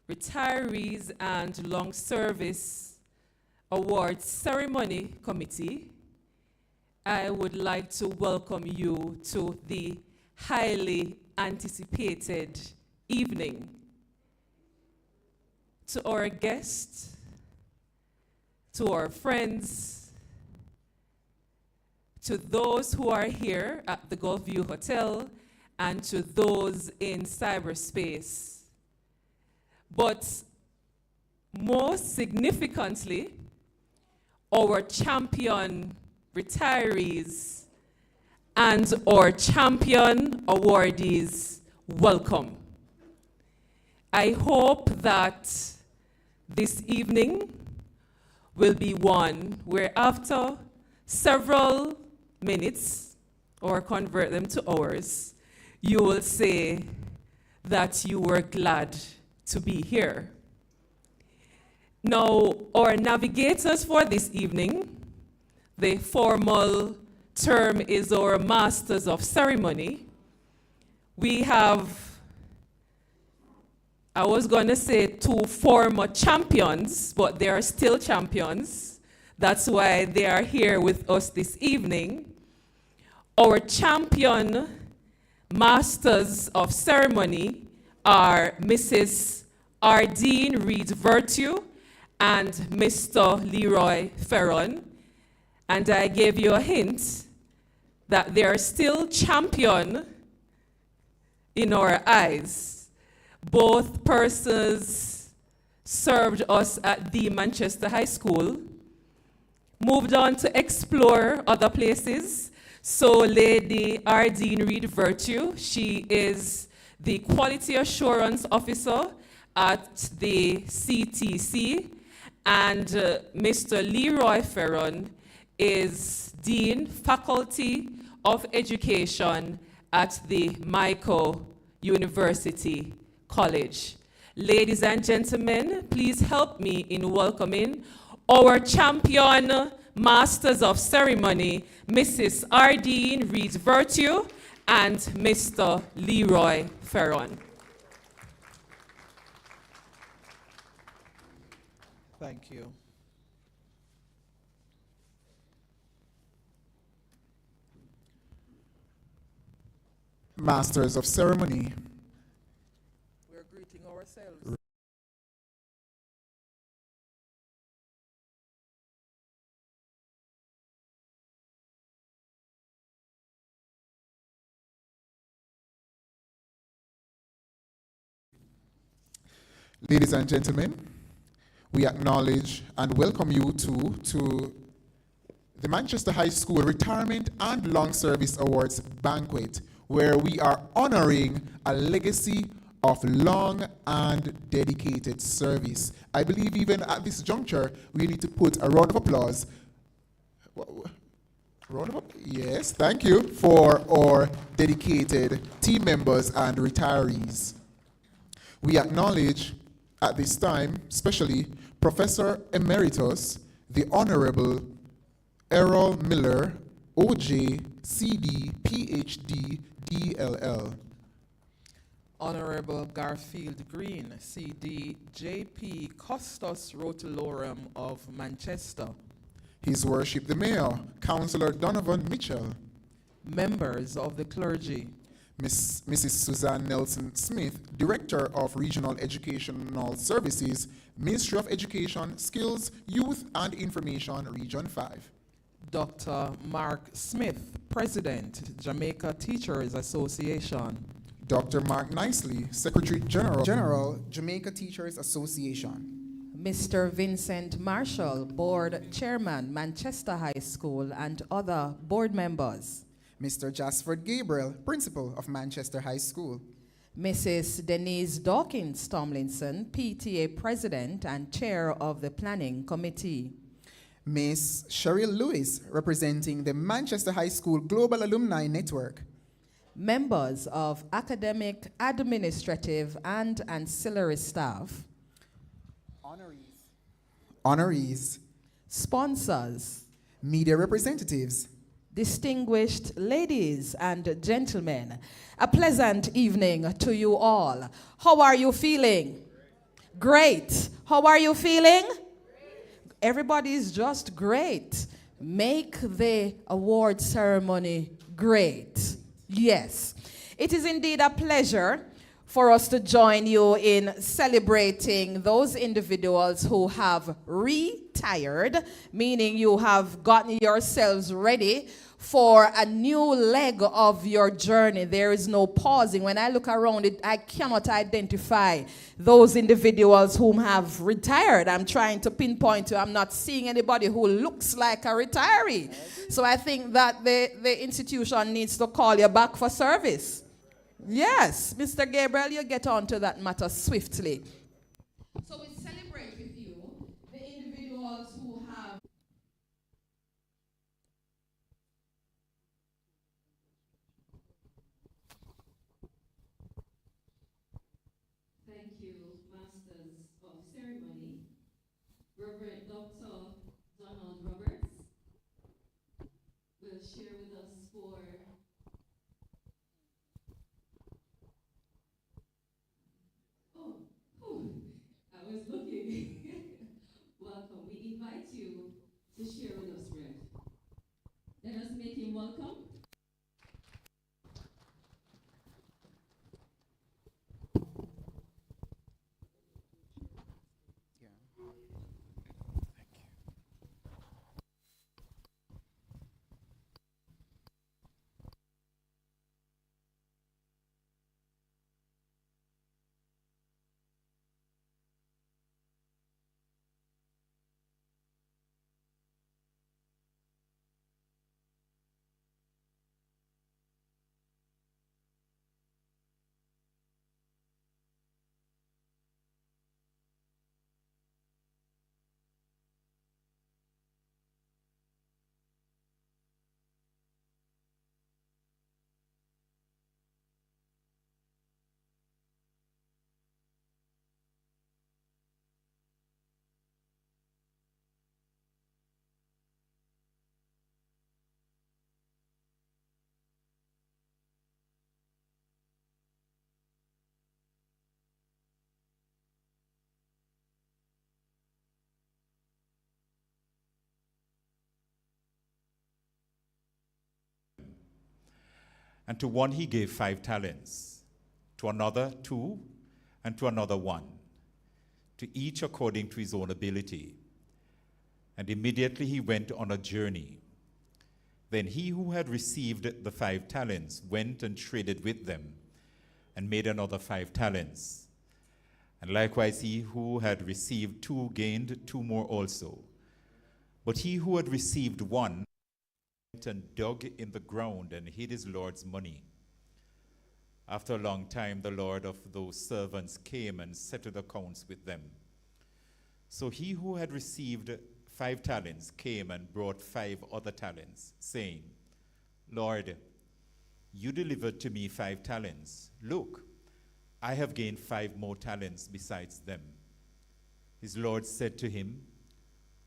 Retirees and Long Service Awards Ceremony Committee, I would like to welcome you to the highly anticipated evening. To our guests, to our friends, to those who are here at the Gulfview Hotel, and to those in cyberspace. But most significantly, our champion retirees and our champion awardees, welcome. I hope that this evening will be one where after several minutes, or convert them to hours, you will say that you were glad to be here. Now, our navigators for this evening, the formal term is our Masters of Ceremony. We have, I was going to say 2 former champions, but they are still champions. That's why they are here with us this evening. Our champion Masters of Ceremony are Mrs. Ardeen Reed Virtue and Mr. Leroy Ferron. And I gave you a hint that they are still champion in our eyes. Both persons served us at the Manchester High School, moved on to explore other places. So Lady Ardeen Reed Virtue, she is the Quality Assurance Officer at the CTC, and Mr. Leroy Ferron is Dean Faculty of Education at the Michael University College. Ladies and gentlemen, please help me in welcoming our champion Masters of Ceremony, Mrs. Ardeen Reed Virtue and Mr. Leroy Ferron. Thank you. Masters of Ceremony. We're greeting ourselves. Ladies and gentlemen, we acknowledge and welcome you to the Manchester High School Retirement and Long Service Awards Banquet, where we are honoring a legacy of long and dedicated service. I believe even at this juncture, we need to put a round of applause. Yes, thank you, for our dedicated team members and retirees. We acknowledge at this time, especially Professor Emeritus, the Honourable Errol Miller, OJ, CD, PhD, DLL. Honourable Garfield Green, CD, JP Custos Rotulorum of Manchester. His Worship the Mayor, Councillor Donovan Mitchell. Members of the clergy. Mrs. Suzanne Nelson Smith, Director of Regional Educational Services, Ministry of Education, Skills, Youth and Information, Region 5. Dr. Mark Smith, President, Jamaica Teachers Association. Dr. Mark Nicely, Secretary General, Jamaica Teachers Association. Mr. Vincent Marshall, Board Chairman, Manchester High School, and other board members. Mr. Jasford Gabriel, Principal of Manchester High School. Mrs. Denise Dawkins Tomlinson, PTA President and Chair of the Planning Committee. Miss Cheryl Lewis, representing the Manchester High School Global Alumni Network. Members of academic, administrative, and ancillary staff. Honorees. Sponsors. Media representatives. Distinguished ladies and gentlemen, a pleasant evening to you all. How are you feeling? Great. How are you feeling? Everybody is just great. Make the award ceremony great. Yes. It is indeed a pleasure for us to join you in celebrating those individuals who have retired, meaning you have gotten yourselves ready for a new leg of your journey. There is no pausing. When I look around it, I cannot identify those individuals whom have retired. I'm trying to pinpoint you. I'm not seeing anybody who looks like a retiree. So I think that the institution needs to call you back for service. Yes, Mr. Gabriel, you get on to that matter swiftly. So we celebrate with you the individuals who have. Thank you, Masters of Ceremony. Reverend Dr. Donald Roberts will share with us for I was looking. Welcome. We invite you to share with us, Rev. Let us make him welcome. And to one he gave 5 talents, to another 2, and to another 1, to each according to his own ability. And immediately he went on a journey. Then he who had received the 5 talents went and traded with them, and made another 5 talents. And likewise he who had received 2 gained 2 more also. But he who had received 1 went and dug in the ground and hid his Lord's money. After a long time, the Lord of those servants came and settled accounts with them. So he who had received 5 talents came and brought 5 other talents, saying, Lord, you delivered to me 5 talents. Look, I have gained 5 more talents besides them. His Lord said to him,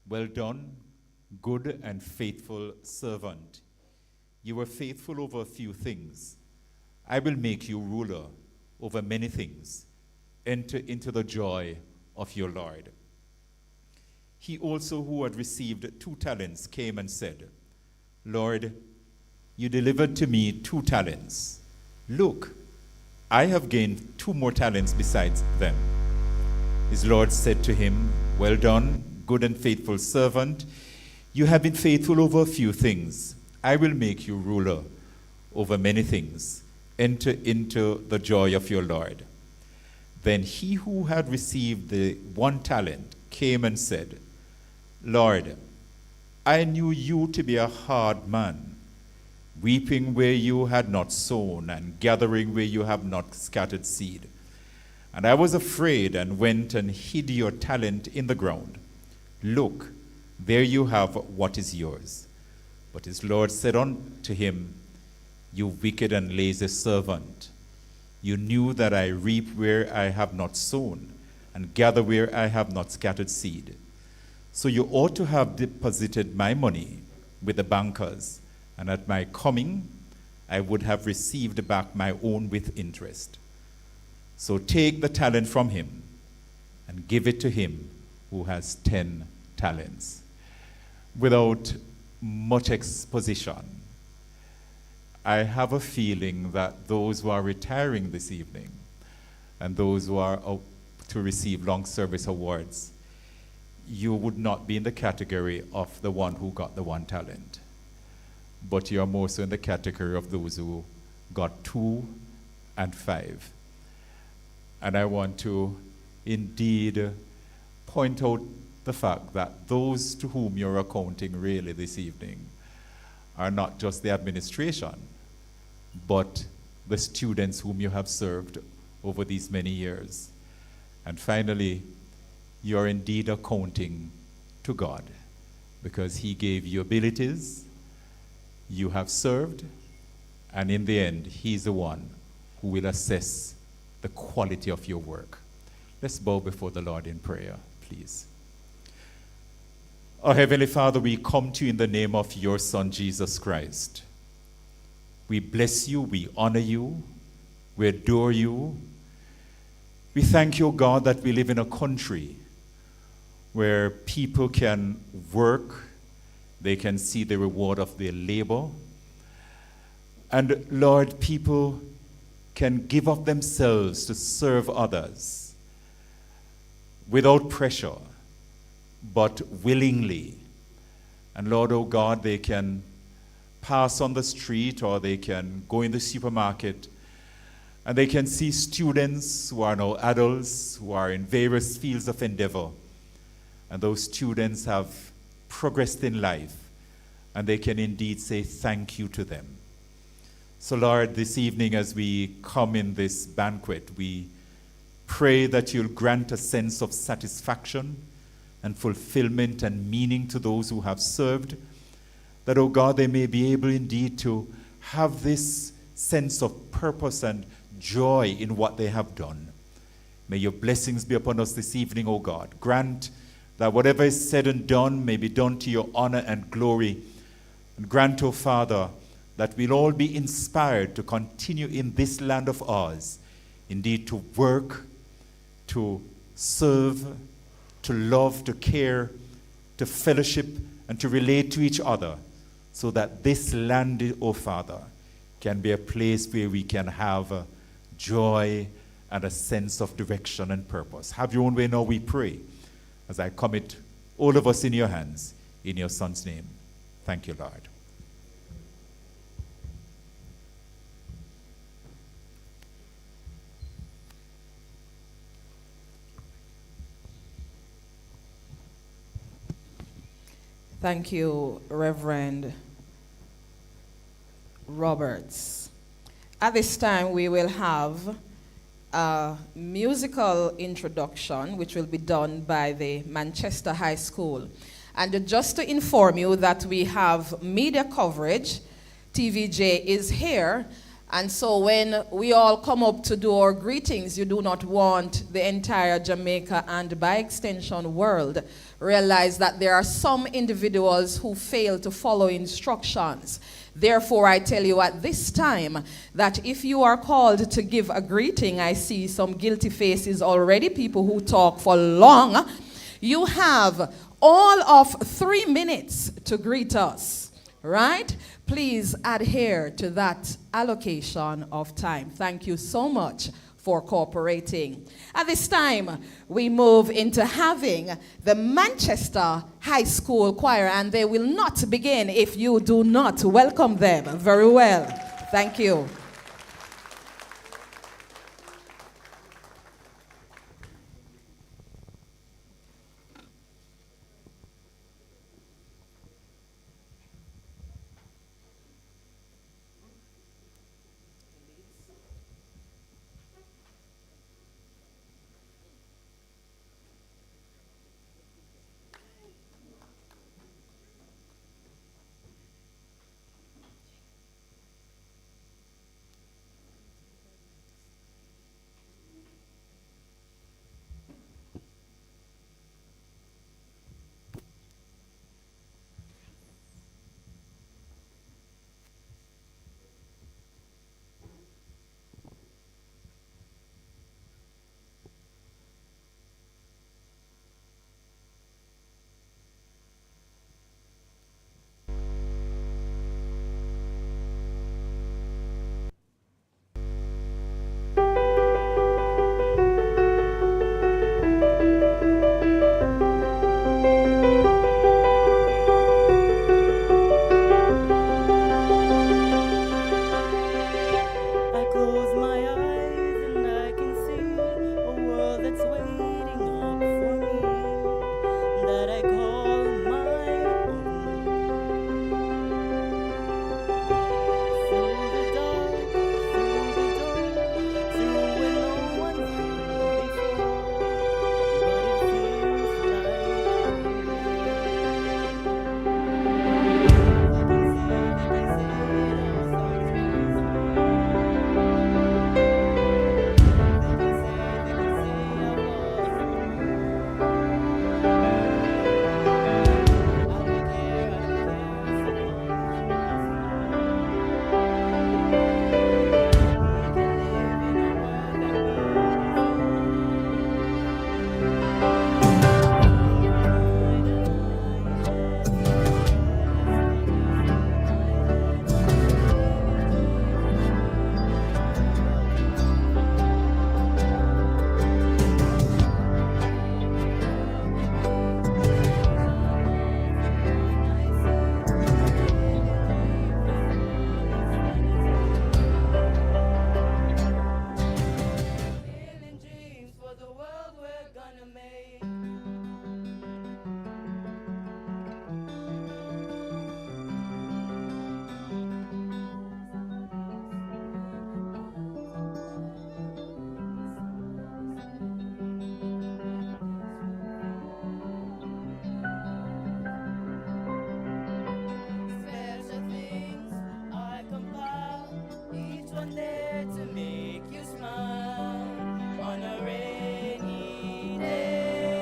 Well done, good and faithful servant. You were faithful over a few things. I will make you ruler over many things. Enter into the joy of your Lord. He also who had received 2 talents came and said, Lord, you delivered to me 2 talents. Look, I have gained 2 more talents besides them. His Lord said to him, Well done, good and faithful servant. You have been faithful over a few things. I will make you ruler over many things. Enter into the joy of your Lord. Then he who had received the 1 talent came and said, Lord, I knew you to be a hard man, reaping where you had not sown, and gathering where you have not scattered seed. And I was afraid and went and hid your talent in the ground. Look, there you have what is yours. But his Lord said unto him, You wicked and lazy servant, you knew that I reap where I have not sown, and gather where I have not scattered seed. So you ought to have deposited my money with the bankers, and at my coming I would have received back my own with interest. So take the talent from him, and give it to him who has 10 talents. Without much exposition, I have a feeling that those who are retiring this evening and those who are out to receive long service awards, you would not be in the category of the one who got the 1 talent, but you are more so in the category of those who got 2 and 5. And I want to indeed point out the fact that those to whom you're accounting really this evening are not just the administration, but the students whom you have served over these many years. And finally, you're indeed accounting to God, because he gave you abilities, you have served, and in the end, he's the one who will assess the quality of your work. Let's bow before the Lord in prayer, please. Our Heavenly Father, we come to you in the name of your Son, Jesus Christ. We bless you, we honor you, we adore you. We thank you, God, that we live in a country where people can work, they can see the reward of their labor. And Lord, people can give of themselves to serve others without pressure, but willingly. And Lord, oh God, they can pass on the street or they can go in the supermarket and they can see students who are now adults, who are in various fields of endeavor. And those students have progressed in life, and they can indeed say thank you to them. So Lord, this evening as we come in this banquet, we pray that you'll grant a sense of satisfaction and fulfillment and meaning to those who have served, that, oh God, they may be able indeed to have this sense of purpose and joy in what they have done. May your blessings be upon us this evening, oh God. Grant that whatever is said and done may be done to your honor and glory. And grant, oh Father, that we'll all be inspired to continue in this land of ours, indeed to work, to serve, to love, to care, to fellowship, and to relate to each other, so that this land, oh Father, can be a place where we can have joy and a sense of direction and purpose. Have your own way now, we pray, as I commit all of us in your hands, in your Son's name. Thank you, Lord. Thank you, Reverend Roberts. At this time, we will have a musical introduction, which will be done by the Manchester High School. And just to inform you that we have media coverage, TVJ is here, and so when we all come up to do our greetings, you do not want the entire Jamaica and by extension world realize that there are some individuals who fail to follow instructions. Therefore, I tell you at this time that if you are called to give a greeting, I see some guilty faces already, people who talk for long. You have all of 3 minutes to greet us, right? Please adhere to that allocation of time. Thank you so much for cooperating. At this time, we move into having the Manchester High School Choir, and they will not begin if you do not welcome them very well. Thank you. I'm there to make you smile on a rainy day.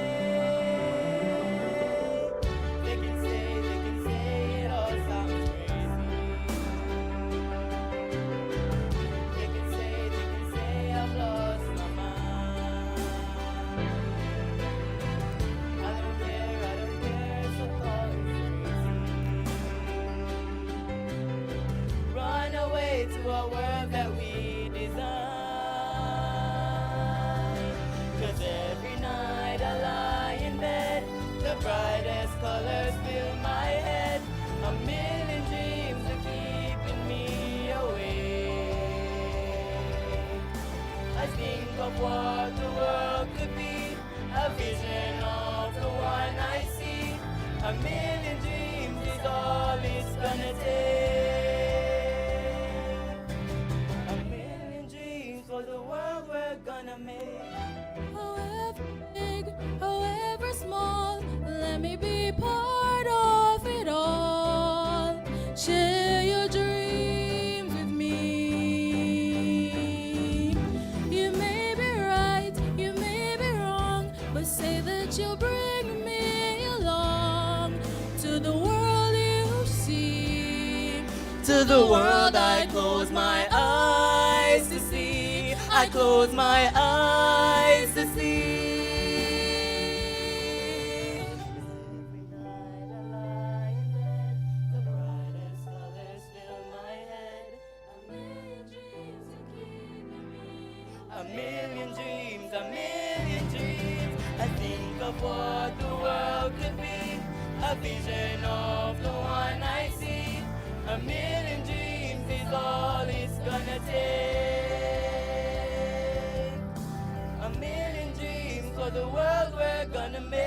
They can say it all sounds crazy. They can say I've lost my mind. I don't care, so call it crazy. Run away to a world that we design. 'Cause every night I lie in bed, the brightest colors fill my head. A million dreams are keeping me awake. I think of what the world could be, a vision of the one I see. A million dreams is all it's gonna take. A million dreams for the world we're gonna make. However big, however small, let me be part of it all. Share your dreams with me. You may be right, you may be wrong, but say that you'll bring me along to the world you see. To the world I close my eyes to see. I close my eyes to see. Every night I lie in bed, the brightest colors fill my head. A million dreams are keeping me. A million dreams, a million dreams. I think of what the world could be, a vision of the one I see. A million dreams is all it's gonna take. A million dreams for the world we're gonna make.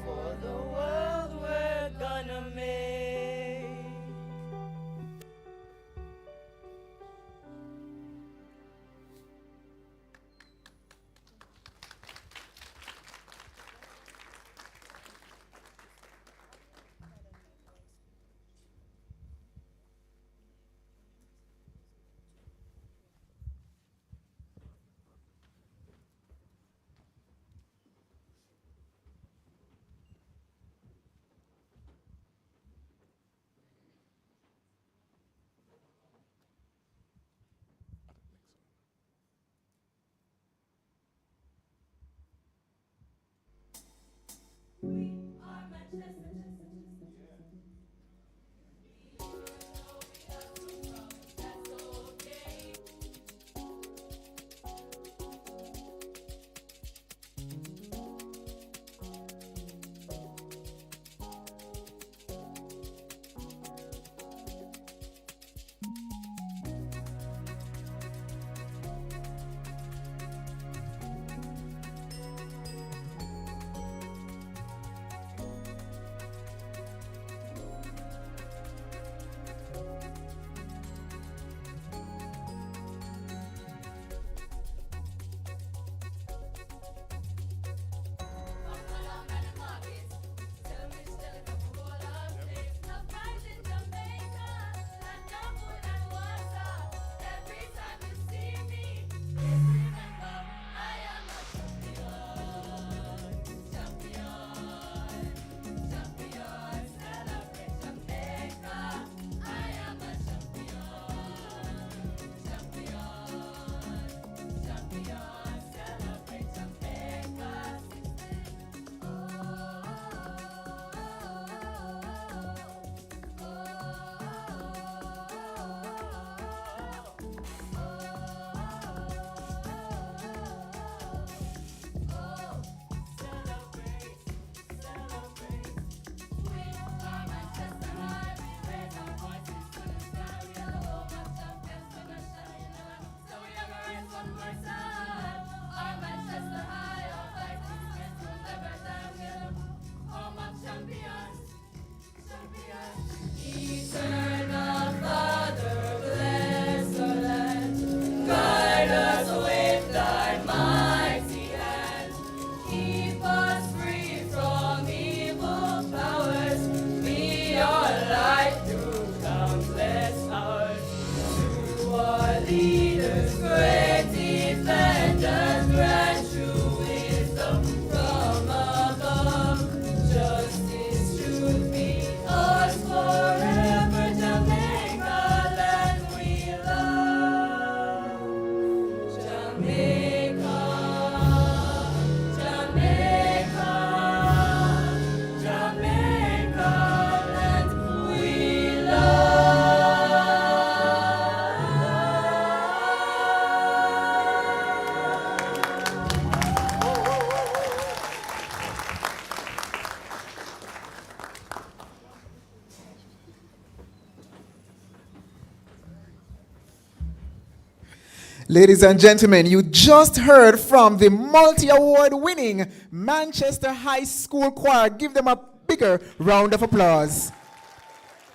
For the world we're gonna make. Ladies and gentlemen, you just heard from the multi-award winning Manchester High School Choir. Give them a bigger round of applause.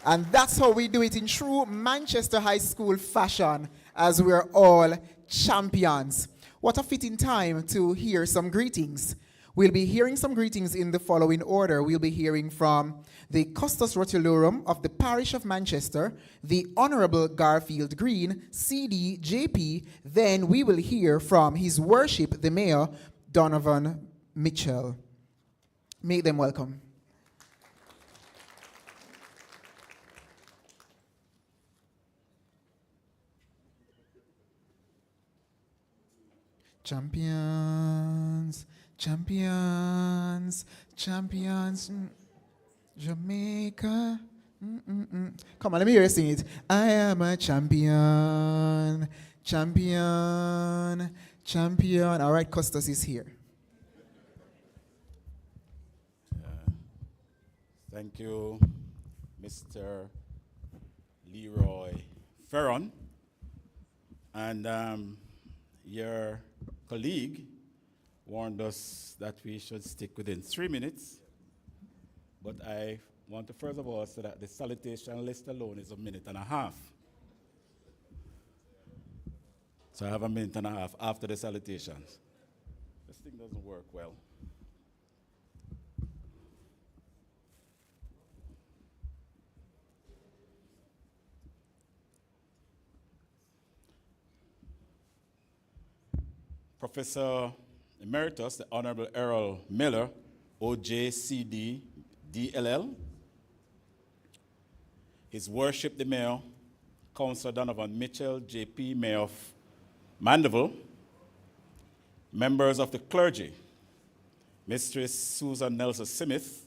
And that's how we do it in true Manchester High School fashion, as we're all champions. What a fitting time to hear some greetings. We'll be hearing some greetings in the following order. We'll be hearing from the Custos Rotulorum of the Parish of Manchester, the Honourable Garfield Green, CD, JP. Then we will hear from His Worship, the Mayor, Donovan Mitchell. Make them welcome. Champions, champions, champions, Jamaica. Come on, let me hear you sing it. I am a champion, champion, champion. All right, Custos is here. Thank you, Mr. Leroy Ferron. And your colleague warned us that we should stick within 3 minutes. But I want to first of all say that the salutation list alone is 1.5 minutes. So I have 1.5 minutes after the salutations. This thing doesn't work well. Professor Emeritus, the Honourable Errol Miller, OJCD, DLL. His Worship, the Mayor, Councillor Donovan Mitchell, JP, Mayor of Mandeville. Members of the clergy, Mistress Susan Nelson Smith,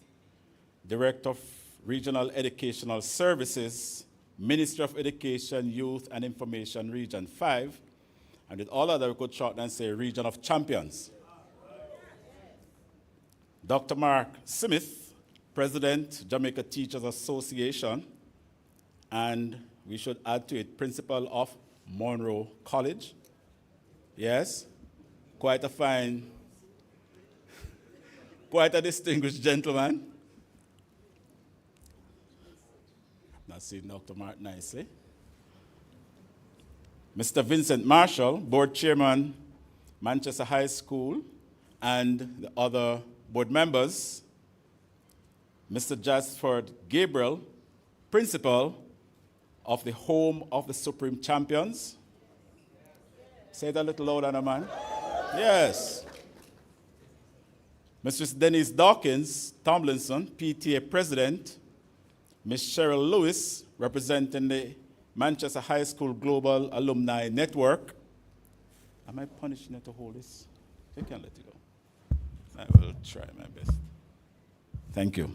Director of Regional Educational Services, Ministry of Education, Youth and Information, Region 5, and with all other, we could shorten and say Region of Champions. Dr. Mark Smith, President, Jamaica Teachers Association, and we should add to it, Principal of Monroe College. Yes, quite a fine, quite a distinguished gentleman. Not seeing Dr. Mark nicely. Mr. Vincent Marshall, Board Chairman, Manchester High School, and the other board members. Mr. Jasford Gabriel, Principal of the Home of the Supreme Champions. Say that a little louder, man. Yes. Mrs. Denise Dawkins Tomlinson, PTA President. Ms. Cheryl Lewis, representing the Manchester High School Global Alumni Network. Am I punishing you to hold this? You can let it go. I will try my best. Thank you.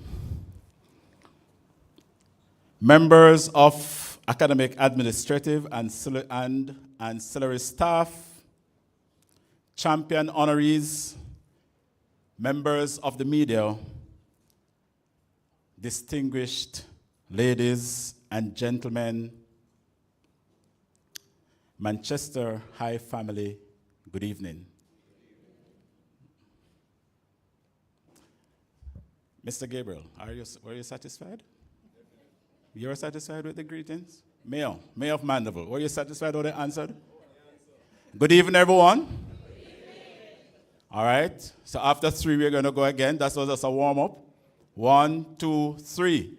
Members of academic, administrative, and ancillary staff, champion honorees, members of the media, distinguished ladies and gentlemen, Manchester High family, good evening. Mr. Gabriel, were you satisfied? You're satisfied with the greetings? Mayor of Mandeville, were you satisfied with the answer? Good evening, everyone. Good evening. All right, so after 3, we're going to go again. That was just a warm-up. 1, 2, 3.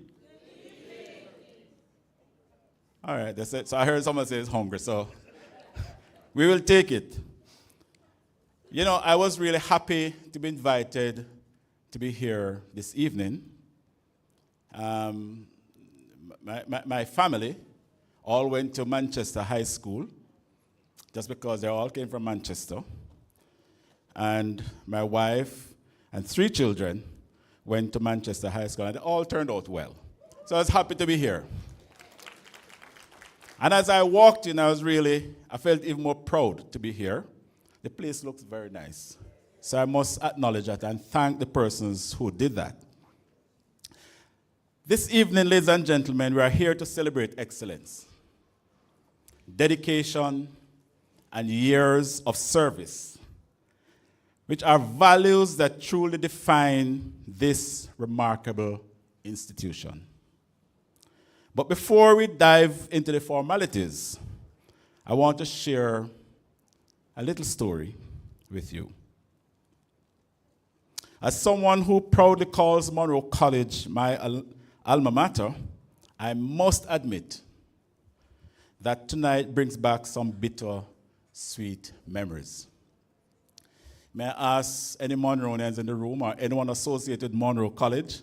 All right, that's it. So I heard someone say it's hungry, so we will take it. You know, I was really happy to be invited to be here this evening. My family all went to Manchester High School just because they all came from Manchester. And my wife and 3 children went to Manchester High School, and it all turned out well. So I was happy to be here. And as I walked in, I felt even more proud to be here. The place looks very nice. So I must acknowledge that and thank the persons who did that. This evening, ladies and gentlemen, we are here to celebrate excellence, dedication, and years of service, which are values that truly define this remarkable institution. But before we dive into the formalities, I want to share a little story with you. As someone who proudly calls Monroe College my alma mater, I must admit that tonight brings back some bitter, sweet memories. May I ask any Monroeans in the room or anyone associated with Monroe College?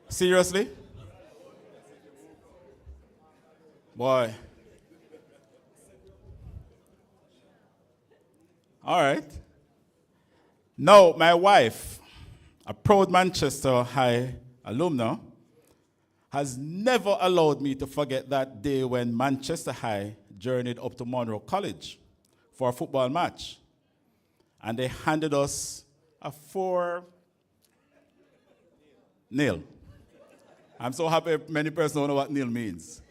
Seriously? Boy. All right. Now, my wife, a proud Manchester High alumna, has never allowed me to forget that day when Manchester High journeyed up to Monroe College for a football match. And they handed us a 4-0. I'm so happy many persons don't know what nil means.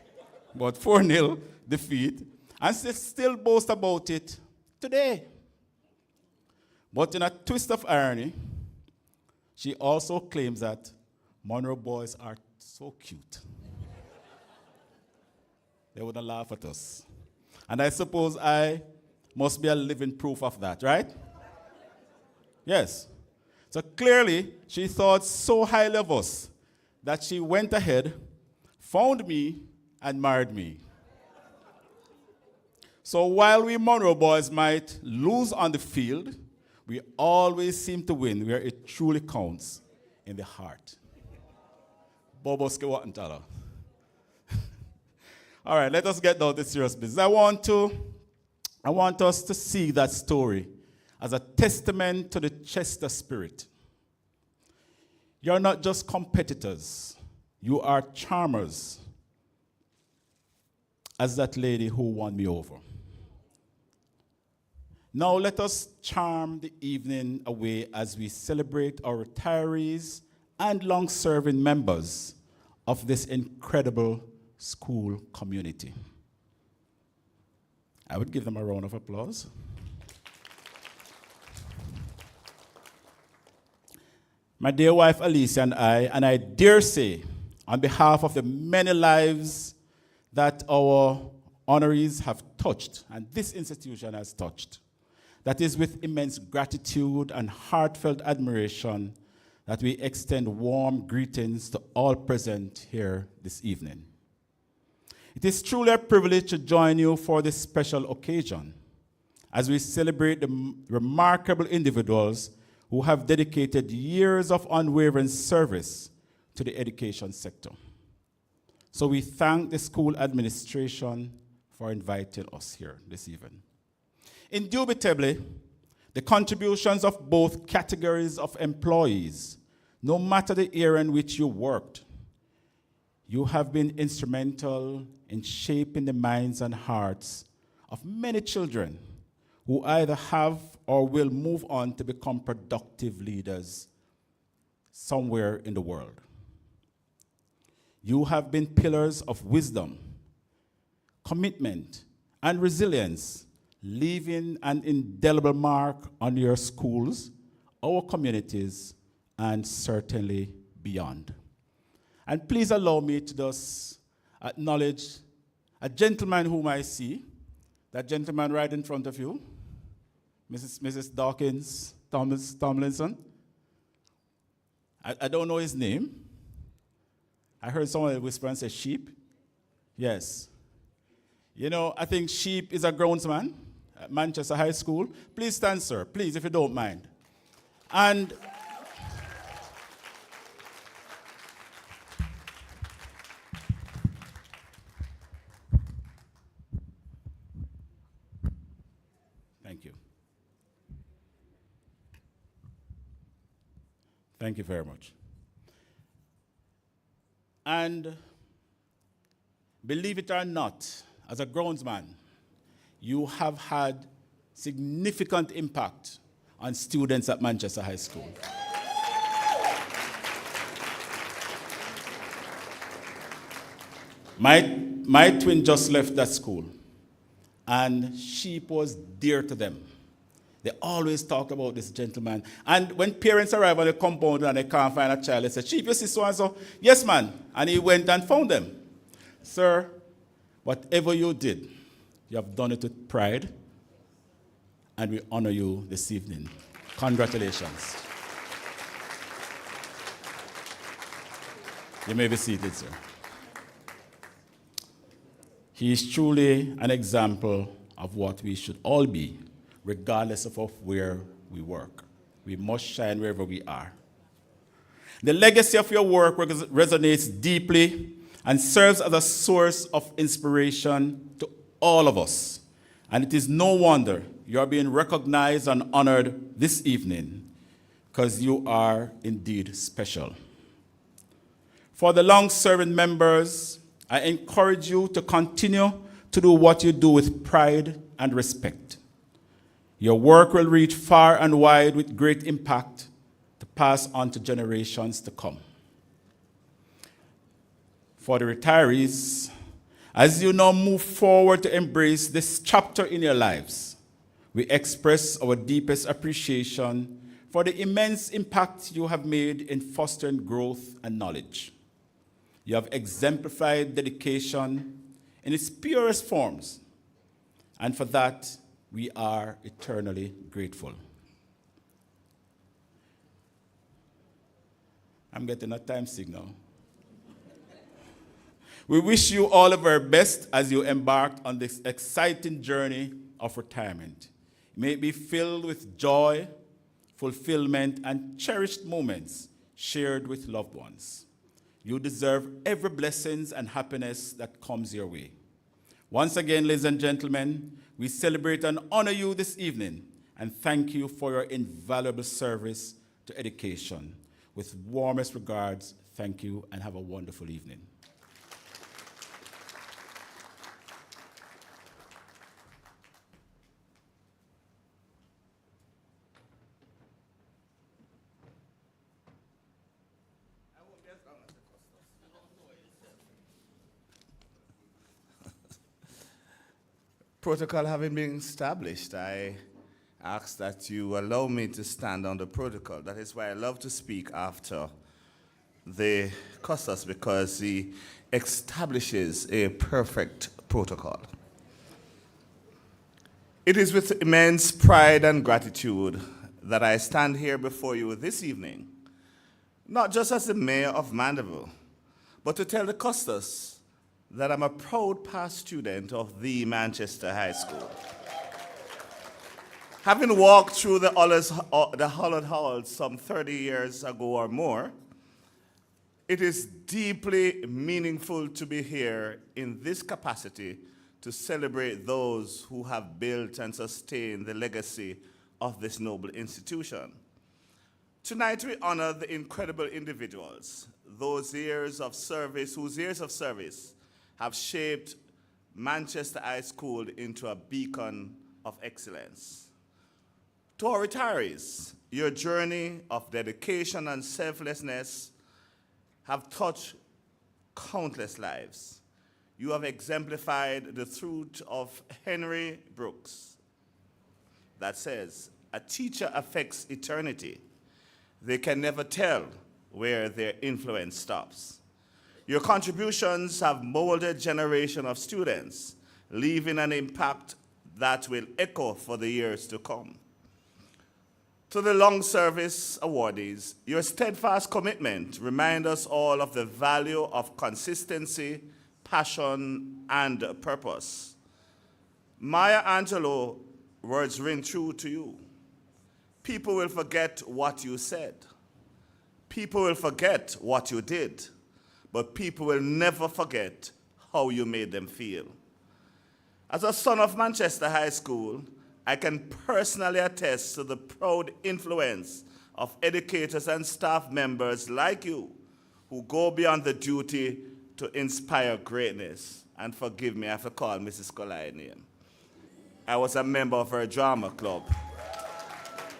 But 4-0 defeat. And they still boast about it today. But in a twist of irony, she also claims that Monroe boys are so cute. They wouldn't laugh at us. And I suppose I must be a living proof of that, right? Yes. So clearly, she thought so highly of us that she went ahead, found me, and married me. So while we Monroe boys might lose on the field, we always seem to win where it truly counts, in the heart. Boboske Watantala. All right, let us get down to serious business. I want us to see that story as a testament to the Chester spirit. You're not just competitors. You are charmers, as that lady who won me over. Now let us charm the evening away as we celebrate our retirees and long-serving members of this incredible school community. I would give them a round of applause. My dear wife Alicia and I dare say, on behalf of the many lives that our honorees have touched, and this institution has touched, that is with immense gratitude and heartfelt admiration that we extend warm greetings to all present here this evening. It is truly a privilege to join you for this special occasion as we celebrate the remarkable individuals who have dedicated years of unwavering service to the education sector. So we thank the school administration for inviting us here this evening. Indubitably, the contributions of both categories of employees, no matter the era in which you worked, you have been instrumental in shaping the minds and hearts of many children who either have or will move on to become productive leaders somewhere in the world. You have been pillars of wisdom, commitment, and resilience, leaving an indelible mark on your schools, our communities, and certainly beyond. And please allow me to just acknowledge a gentleman whom I see, that gentleman right in front of you, Mrs. Dawkins Tomlinson. I don't know his name. I heard someone whisper and say sheep. Yes. You know, I think sheep is a groundsman at Manchester High School. Please stand, sir, please, if you don't mind. And thank you. Thank you very much. And believe it or not, as a groundsman, you have had significant impact on students at Manchester High School. my twin just left that school, and sheep was dear to them. They always talked about this gentleman. And when parents arrive on the compound and they can't find a child, they say, Sheep, you see so-and-so? Yes, man. And he went and found them. Sir, whatever you did, you have done it with pride, and we honor you this evening. Congratulations. You may be seated, sir. He is truly an example of what we should all be, regardless of where we work. We must shine wherever we are. The legacy of your work resonates deeply and serves as a source of inspiration to all of us. And it is no wonder you are being recognized and honored this evening, because you are indeed special. For the long-serving members, I encourage you to continue to do what you do with pride and respect. Your work will reach far and wide with great impact to pass on to generations to come. For the retirees, as you now move forward to embrace this chapter in your lives, we express our deepest appreciation for the immense impact you have made in fostering growth and knowledge. You have exemplified dedication in its purest forms, and for that, we are eternally grateful. I'm getting a time signal. We wish you all of our best as you embark on this exciting journey of retirement. May it be filled with joy, fulfillment, and cherished moments shared with loved ones. You deserve every blessings and happiness that comes your way. Once again, ladies and gentlemen, we celebrate and honor you this evening and thank you for your invaluable service to education. With warmest regards, thank you and have a wonderful evening. Protocol having been established, I ask that you allow me to stand on the protocol. That is why I love to speak after the custos, because he establishes a perfect protocol. It is with immense pride and gratitude that I stand here before you this evening, not just as the mayor of Mandeville, but to tell the custos that I'm a proud past student of the Manchester High School. Having walked through the hallowed halls some 30 years ago or more, it is deeply meaningful to be here in this capacity to celebrate those who have built and sustained the legacy of this noble institution. Tonight we honor the incredible individuals, whose years of service have shaped Manchester High School into a beacon of excellence. To our retirees, your journey of dedication and selflessness have touched countless lives. You have exemplified the truth of Henry Brooks that says, a teacher affects eternity. They can never tell where their influence stops. Your contributions have molded a generation of students, leaving an impact that will echo for the years to come. To the long service awardees, your steadfast commitment reminds us all of the value of consistency, passion, and purpose. Maya Angelou words ring true to you. People will forget what you said. People will forget what you did. But people will never forget how you made them feel. As a son of Manchester High School, I can personally attest to the proud influence of educators and staff members like you who go beyond the duty to inspire greatness. And forgive me, I have to call Mrs. Collier name. I was a member of her drama club,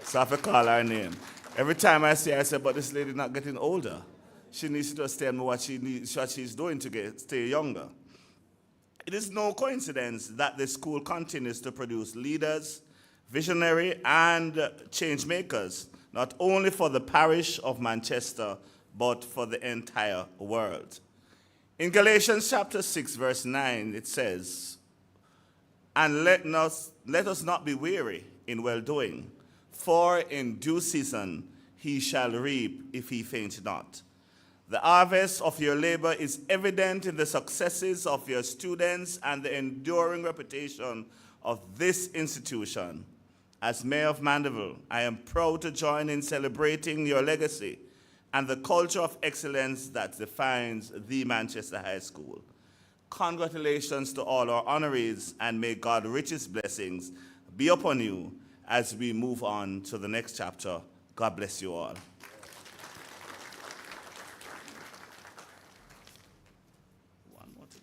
so I have to call her name. Every time I see her, I say, but this lady not getting older. She needs to just tell me what she's doing to stay younger. It is no coincidence that the school continues to produce leaders, visionary, and change makers, not only for the parish of Manchester, but for the entire world. In Galatians chapter 6, verse 9, it says, "And let us not be weary in well-doing, for in due season he shall reap if he faint not." The harvest of your labor is evident in the successes of your students and the enduring reputation of this institution. As Mayor of Mandeville, I am proud to join in celebrating your legacy and the culture of excellence that defines the Manchester High School. Congratulations to all our honorees, and may God's richest blessings be upon you as we move on to the next chapter. God bless you all. One more thing.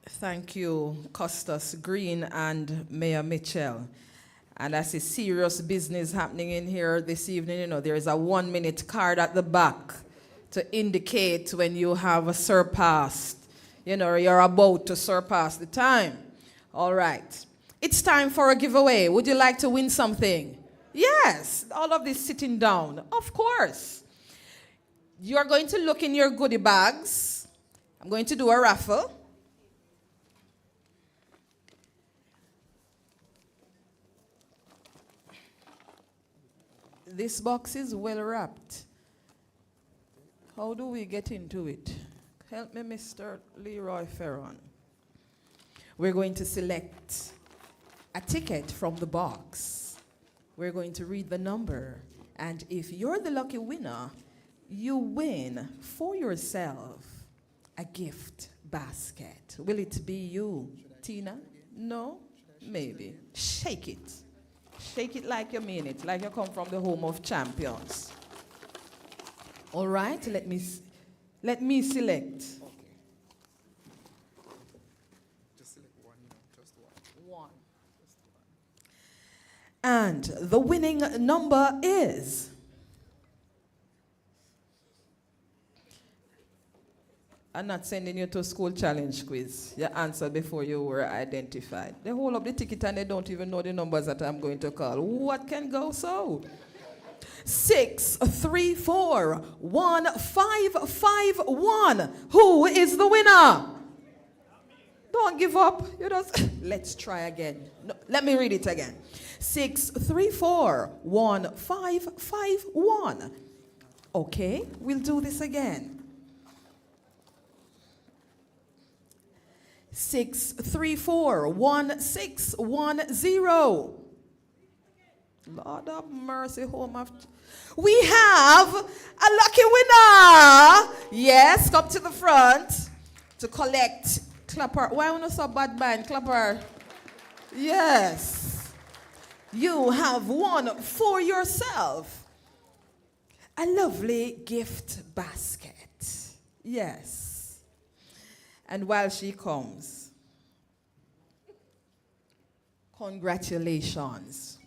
Thank you, Custis Green and Mayor Mitchell. And I see serious business happening in here this evening. You know, there is a 1-minute card at the back to indicate when you have surpassed, you know, you're about to surpass the time. All right. It's time for a giveaway. Would you like to win something? Yes. All of this sitting down. Of course. You're going to look in your goodie bags. I'm going to do a raffle. This box is well wrapped. How do we get into it? Help me, Mr. Leroy Ferron. We're going to select a ticket from the box. We're going to read the number. And if you're the lucky winner, you win for yourself a gift basket. Will it be you, Tina? No? Maybe. Shake it. Shake it like you mean it, like you come from the home of champions. All right, let me select. Okay. Just select one, just one. One. And the winning number is... I'm not sending you to a school challenge quiz. You answered before you were identified. They hold up the ticket and they don't even know the numbers that I'm going to call. What can go so? 6341551. Who is the winner? Don't give up. You just let's try again. No, let me read it again. 6341551. Okay, we'll do this again. 6341610. Lord of mercy, home of... We have a lucky winner. Yes, come to the front to collect clapper. Why not so bad man, clapper? Yes. You have won for yourself a lovely gift basket. Yes. And while she comes, congratulations.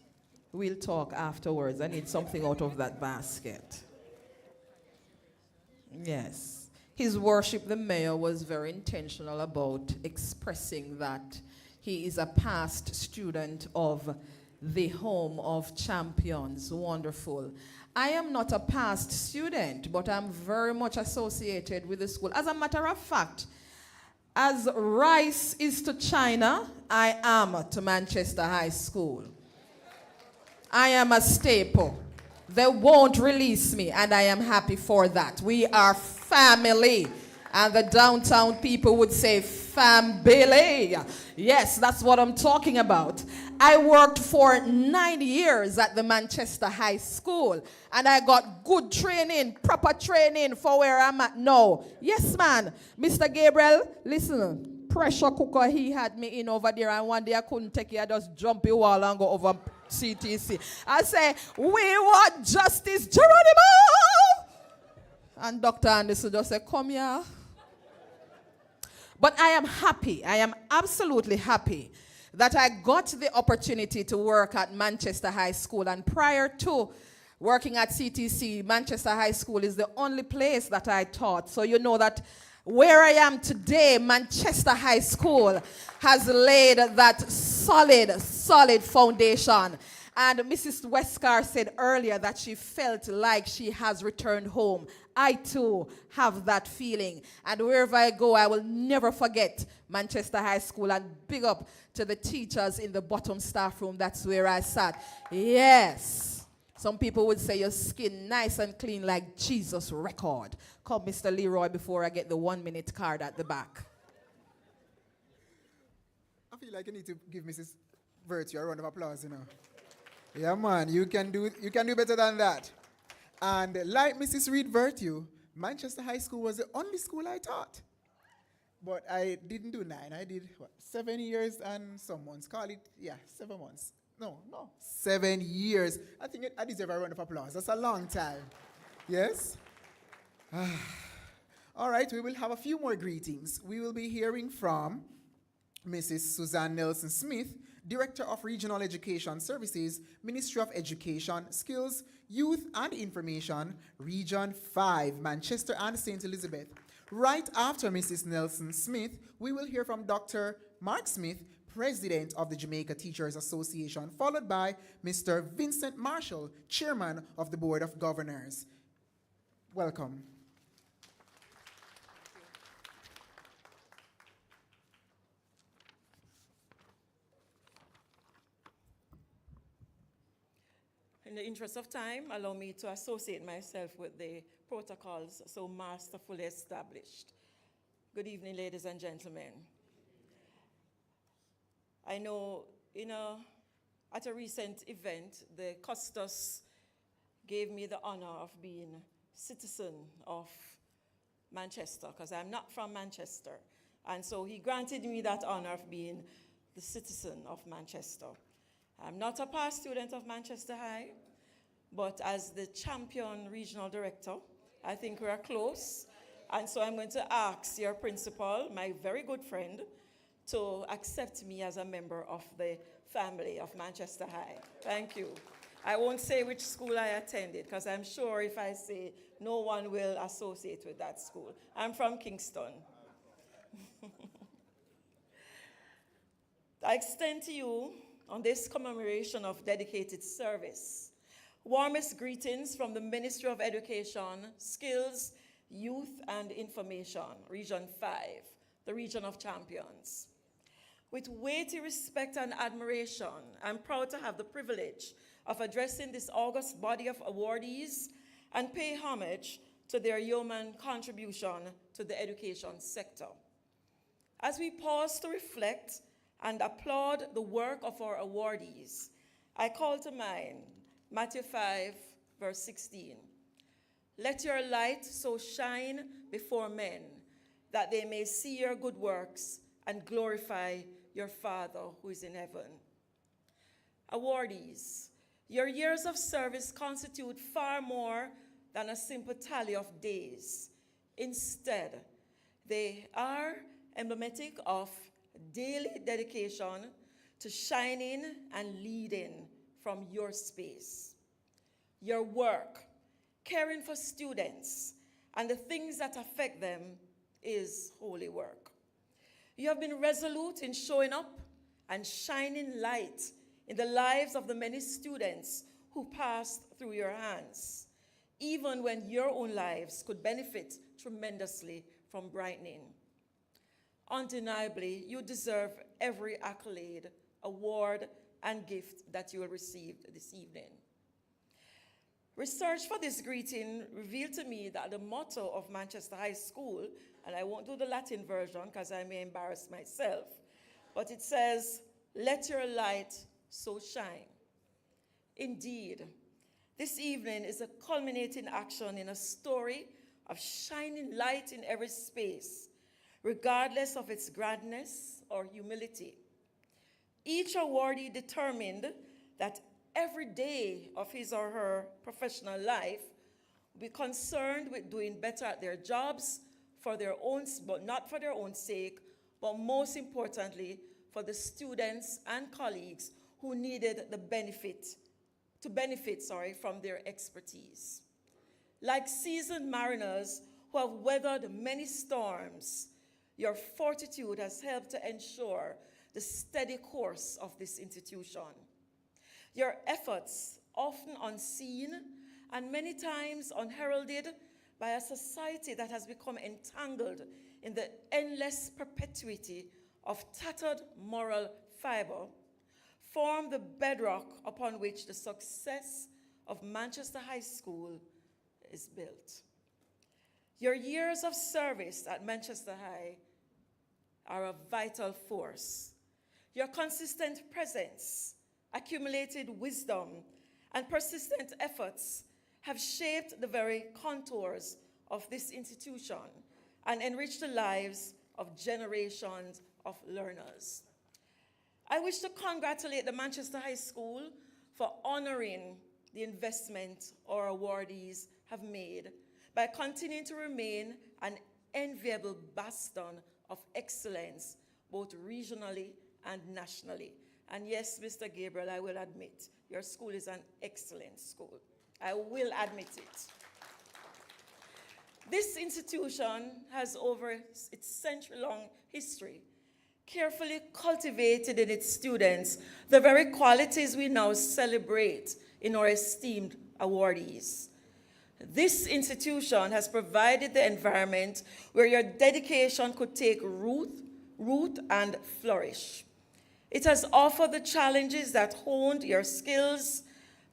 We'll talk afterwards. I need something out of that basket. Yes. His Worship, the Mayor, was very intentional about expressing that he is a past student of the Home of Champions. Wonderful. I am not a past student, but I'm very much associated with the school. As a matter of fact, as rice is to China, I am to Manchester High School. I am a staple. They won't release me, and I am happy for that. We are family. And the downtown people would say family. Yes, that's what I'm talking about. I worked for 9 years at the Manchester High School, and I got good training, proper training for where I'm at now. Yes, man. Mr. Gabriel, listen, pressure cooker he had me in over there, and one day I couldn't take it. I just jump the wall and go over CTC. I say, we want justice, Geronimo! And Dr. Anderson just said, come here. But I am happy. I am absolutely happy that I got the opportunity to work at Manchester High School. And prior to working at CTC, Manchester High School is the only place that I taught. So you know that where I am today, Manchester High School has laid that solid foundation. And Mrs. Westcar said earlier that she felt like she has returned home. I too have that feeling. And wherever I go, I will never forget Manchester High School. And big up to the teachers in the bottom staff room. That's where I sat. Yes. Some people would say your skin nice and clean like Jesus' record. Come, Mr. Leroy, before I get the 1-minute card at the back. I feel like you need to give Mrs. Virtue a round of applause, you know. Yeah, man, you can do better than that. And like Mrs. Reed Virtue, Manchester High School was the only school I taught. But I didn't do 9. I did, 7 years and some months. Call it, 7 months. No, 7 years. I think I deserve a round of applause. That's a long time. Yes? All right, we will have a few more greetings. We will be hearing from Mrs. Suzanne Nelson Smith, Director of Regional Education Services, Ministry of Education, Skills, Youth and Information, Region 5, Manchester and St. Elizabeth. Right after Mrs. Nelson Smith, we will hear from Dr. Mark Smith, President of the Jamaica Teachers Association, followed by Mr. Vincent Marshall, Chairman of the Board of Governors. Welcome. In the interest of time, allow me to associate myself with the protocols so masterfully established. Good evening, ladies and gentlemen. I know at a recent event, the Custos gave me the honor of being citizen of Manchester, because I'm not from Manchester. And so he granted me that honor of being the citizen of Manchester. I'm not a past student of Manchester High, but as the champion regional director, I think we're close. And so I'm going to ask your principal, my very good friend, to accept me as a member of the family of Manchester High. Thank you. I won't say which school I attended, because I'm sure if I say, no one will associate with that school. I'm from Kingston. I extend to you, on this commemoration of dedicated service, warmest greetings from the Ministry of Education, Skills, Youth and Information, Region 5, the Region of Champions. With weighty respect and admiration, I'm proud to have the privilege of addressing this august body of awardees and pay homage to their yeoman contribution to the education sector. As we pause to reflect and applaud the work of our awardees, I call to mind Matthew 5, verse 16. Let your light so shine before men that they may see your good works and glorify your Father who is in heaven. Awardees, your years of service constitute far more than a simple tally of days. Instead, they are emblematic of daily dedication to shining and leading from your space. Your work, caring for students, and the things that affect them is holy work. You have been resolute in showing up and shining light in the lives of the many students who passed through your hands, even when your own lives could benefit tremendously from brightening. Undeniably, you deserve every accolade, award, and gift that you will receive this evening. Research for this greeting revealed to me that the motto of Manchester High School, and I won't do the Latin version because I may embarrass myself, but it says, "Let your light so shine." Indeed, this evening is a culminating action in a story of shining light in every space, regardless of its grandness or humility. Each awardee determined that every day of his or her professional life will be concerned with doing better at their jobs for their own, but not for their own sake, but most importantly, for the students and colleagues who needed the benefit from their expertise. Like seasoned mariners who have weathered many storms, your fortitude has helped to ensure the steady course of this institution. Your efforts, often unseen and many times unheralded by a society that has become entangled in the endless perpetuity of tattered moral fiber, form the bedrock upon which the success of Manchester High School is built. Your years of service at Manchester High are a vital force. Your consistent presence, accumulated wisdom, and persistent efforts have shaped the very contours of this institution and enriched the lives of generations of learners. I wish to congratulate the Manchester High School for honoring the investment our awardees have made by continuing to remain an enviable bastion of excellence, both regionally and nationally. And yes, Mr. Gabriel, I will admit, your school is an excellent school. I will admit it. This institution has, over its century-long history, carefully cultivated in its students the very qualities we now celebrate in our esteemed awardees. This institution has provided the environment where your dedication could take root and flourish. It has offered the challenges that honed your skills,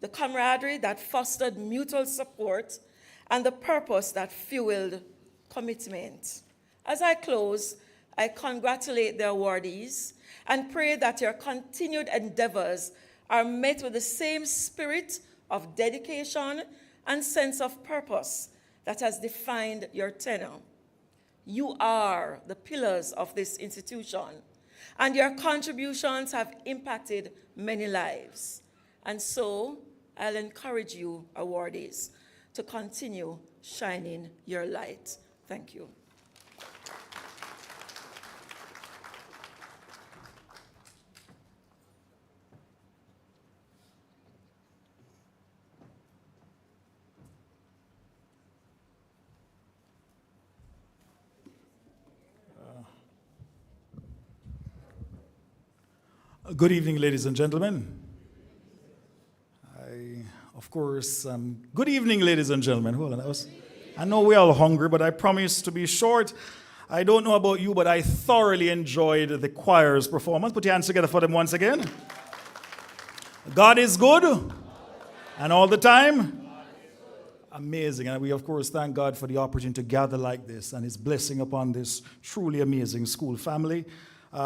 the camaraderie that fostered mutual support, and the purpose that fueled commitment. As I close, I congratulate the awardees and pray that your continued endeavors are met with the same spirit of dedication and sense of purpose that has defined your tenure. You are the pillars of this institution, and your contributions have impacted many lives. And so, I'll encourage you, awardees, to continue shining your light. Thank you. Good evening, ladies and gentlemen. Good evening, ladies and gentlemen. Hold on, I know we're all hungry, but I promise to be short. I don't know about you, but I thoroughly enjoyed the choir's performance. Put your hands together for them once again. God is good, and all the time. Amazing. And we, of course, thank God for the opportunity to gather like this and His blessing upon this truly amazing school family.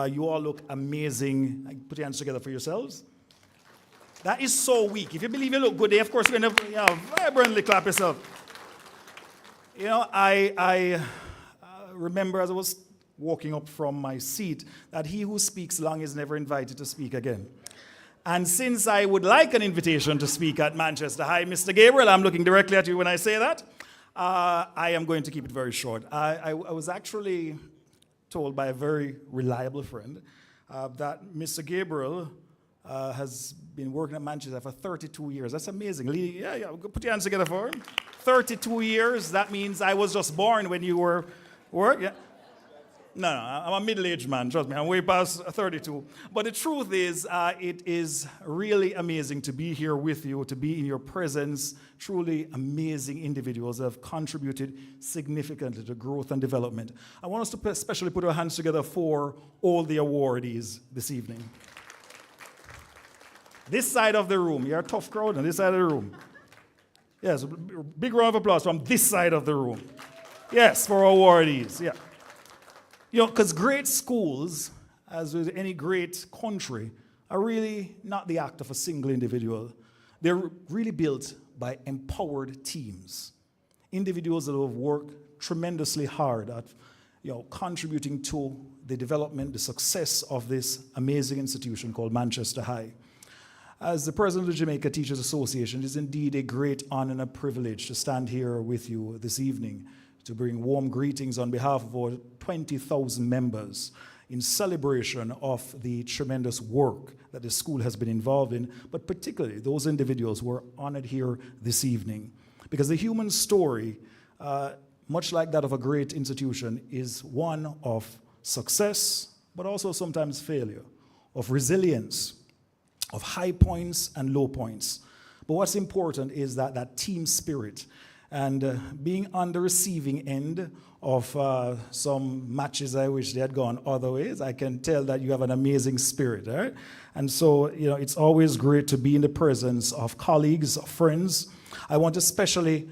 You all look amazing. Put your hands together for yourselves. That is so weak. If you believe you look good, of course, you're going to vibrantly clap yourself. You know, I remember as I was walking up from my seat that he who speaks long is never invited to speak again. And since I would like an invitation to speak at Manchester High, Mr. Gabriel, I'm looking directly at you when I say that, I am going to keep it very short. I was actually told by a very reliable friend that Mr. Gabriel has been working at Manchester for 32 years. That's amazing. Yeah, put your hands together for him. 32 years, that means I was just born when you were working. Yeah. No, I'm a middle-aged man, trust me. I'm way past 32. But the truth is, it is really amazing to be here with you, to be in your presence. Truly amazing individuals that have contributed significantly to growth and development. I want us to especially put our hands together for all the awardees this evening. This side of the room, you're a tough crowd on this side of the room. Yes, big round of applause from this side of the room. Yes, for awardees, yeah. You know, because great schools, as with any great country, are really not the act of a single individual. They're really built by empowered teams. Individuals that have worked tremendously hard at, contributing to the development, the success of this amazing institution called Manchester High. As the president of the Jamaica Teachers Association, it is indeed a great honor and a privilege to stand here with you this evening to bring warm greetings on behalf of our 20,000 members. in celebration of the tremendous work that the school has been involved in, but particularly those individuals who are honored here this evening. Because the human story, much like that of a great institution, is one of success, but also sometimes failure, of resilience, of high points and low points. But what's important is that team spirit, and being on the receiving end of some matches I wish they had gone other ways, I can tell that you have an amazing spirit, right? And so, it's always great to be in the presence of colleagues, of friends. I want to especially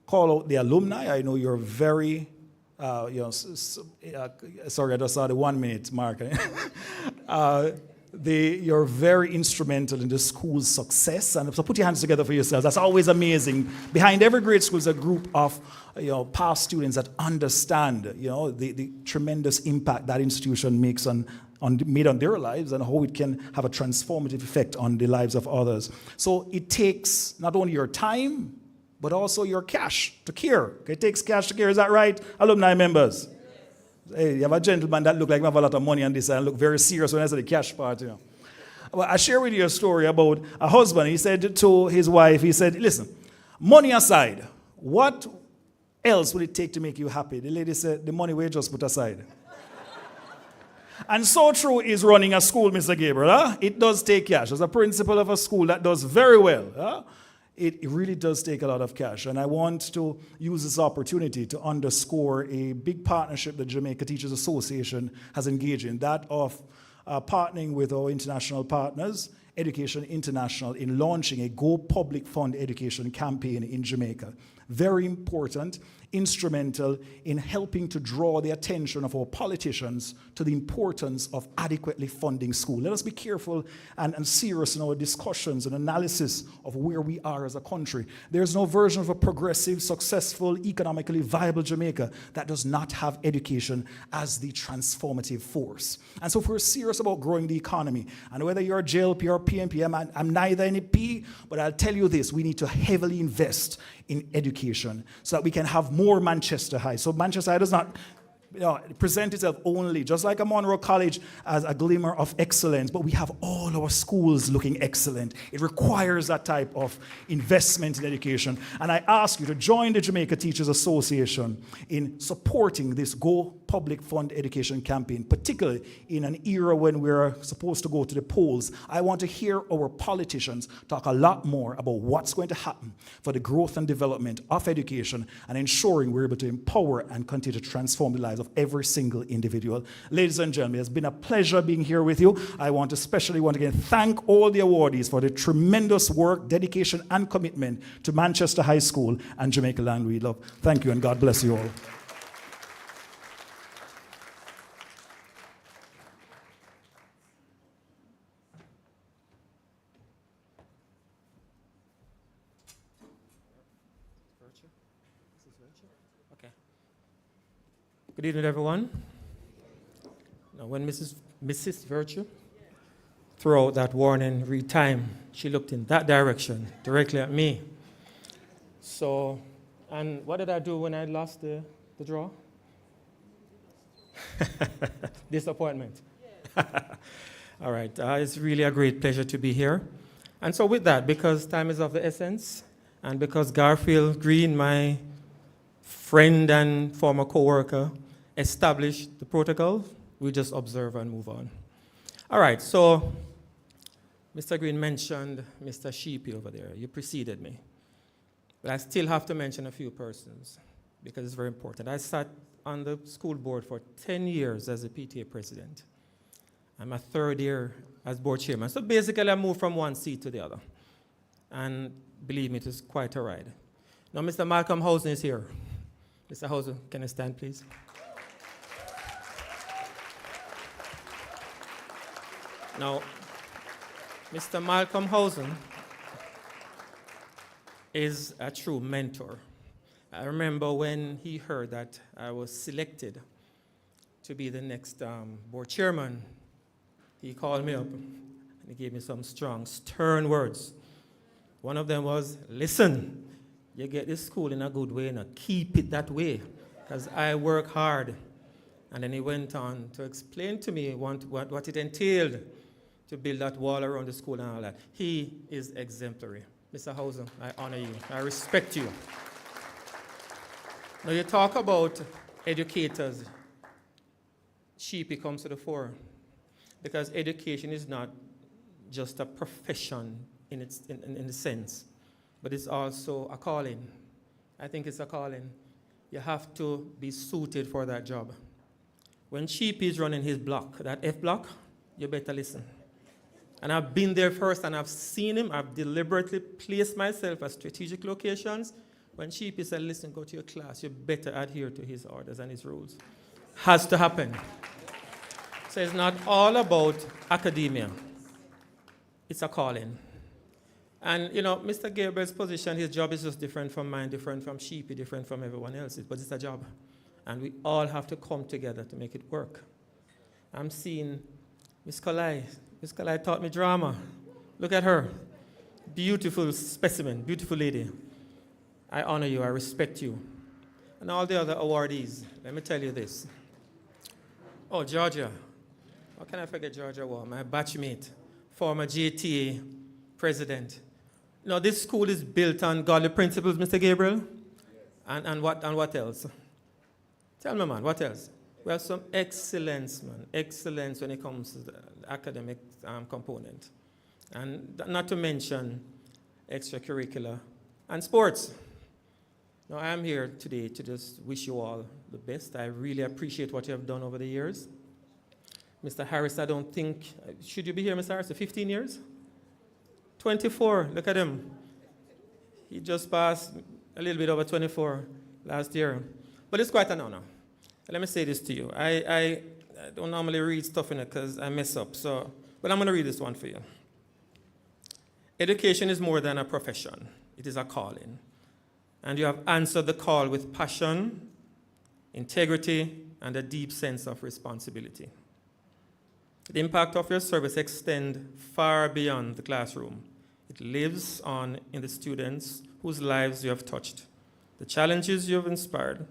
call out the alumni. I know you're very, sorry, I just saw the 1 minute mark. You're very instrumental in the school's success, and so put your hands together for yourselves. That's always amazing. Behind every great school is a group of past students that understand the tremendous impact that institution makes made on their lives and how it can have a transformative effect on the lives of others. So it takes not only your time, but also your cash to care. It takes cash to care. Is that right, alumni members? Hey, you have a gentleman that look like he have a lot of money on this and look very serious when I say the cash part, Well, I share with you a story about a husband. He said to his wife, he said, listen, money aside, what else will it take to make you happy? The lady said, the money we just put aside. And so true is running a school, Mr. Gabriel. Huh? It does take cash. As a principal of a school that does very well, huh? It really does take a lot of cash. And I want to use this opportunity to underscore a big partnership that Jamaica Teachers Association has engaged in, that of partnering with our international partners, Education International, in launching a Go Public Fund education campaign in Jamaica. Very important, instrumental in helping to draw the attention of our politicians to the importance of adequately funding school. Let us be careful and serious in our discussions and analysis of where we are as a country. There's no version of a progressive, successful, economically viable Jamaica that does not have education as the transformative force. And so if we're serious about growing the economy, and whether you're a JLP or PNP, I'm neither NP, but I'll tell you this, we need to heavily invest in education so that we can have more Manchester High. So Manchester High does not present itself only, just like a Monroe College, as a glimmer of excellence, but we have all our schools looking excellent. It requires that type of investment in education. And I ask you to join the Jamaica Teachers Association in supporting this Go Public Fund education campaign, particularly in an era when we're supposed to go to the polls. I want to hear our politicians talk a lot more about what's going to happen for the growth and development of education and ensuring we're able to empower and continue to transform the lives of every single individual. Ladies and gentlemen, it's been a pleasure being here with you. I want to especially once again thank all the awardees for the tremendous work, dedication, and commitment to Manchester High School and Jamaica Land we love. Thank you, and God bless you all. Good evening, everyone. Now, when Mrs. Virtue threw out that warning, read time, she looked in that direction, directly at me. So, and what did I do when I lost the draw? Disappointment. All right, it's really a great pleasure to be here. And so with that, because time is of the essence, and because Garfield Green, my friend and former co-worker, established the protocol, we just observe and move on. All right, so Mr. Green mentioned Mr. Sheepy over there. You preceded me. But I still have to mention a few persons because it's very important. I sat on the school board for 10 years as a PTA president. I'm a third year as board chairman. So basically I moved from one seat to the other. And believe me, it was quite a ride. Now Mr. Malcolm Housen is here. Mr. Housen, can you stand, please? Now, Mr. Malcolm Housen is a true mentor. I remember when he heard that I was selected to be the next board chairman, he called me up and he gave me some strong, stern words. One of them was, listen, you get this school in a good way, now keep it that way, because I work hard. And then he went on to explain to me what it entailed to build that wall around the school and all that. He is exemplary. Mr. Hauser, I honor you. I respect you. Now you talk about educators. Sheepy comes to the fore. Because education is not just a profession in the sense, but it's also a calling. I think it's a calling. You have to be suited for that job. When Sheepy is running his block, that F block, you better listen. And I've been there first and I've seen him. I've deliberately placed myself at strategic locations. When Sheepy said, listen, go to your class, you better adhere to his orders and his rules. Has to happen. So it's not all about academia. It's a calling. And, you know, Mr. Gabriel's position, his job is just different from mine, different from Sheepy, different from everyone else's, but it's a job. And we all have to come together to make it work. I'm seeing Miss Kalai. Miss Kalai taught me drama. Look at her. Beautiful specimen, beautiful lady. I honor you, I respect you. And all the other awardees, let me tell you this. Oh, Georgia. How can I forget Georgia Wall, my batchmate, former JTA president. You know, this school is built on godly principles, Mr. Gabriel. Yes. And what else? Tell me, man, what else? We have some excellence, man. Excellence when it comes to the academic component. And not to mention extracurricular and sports. Now, I'm here today to just wish you all the best. I really appreciate what you have done over the years. Mr. Harris, I don't think, should you be here, Mr. Harris, 15 years? 24, look at him. He just passed a little bit over 24 last year. But it's quite an honor. Let me say this to you. I don't normally read stuff in it because I mess up, but I'm going to read this one for you. Education is more than a profession. It is a calling. And you have answered the call with passion, integrity, and a deep sense of responsibility. The impact of your service extends far beyond the classroom. It lives on in the students whose lives you have touched, the challenges you have inspired,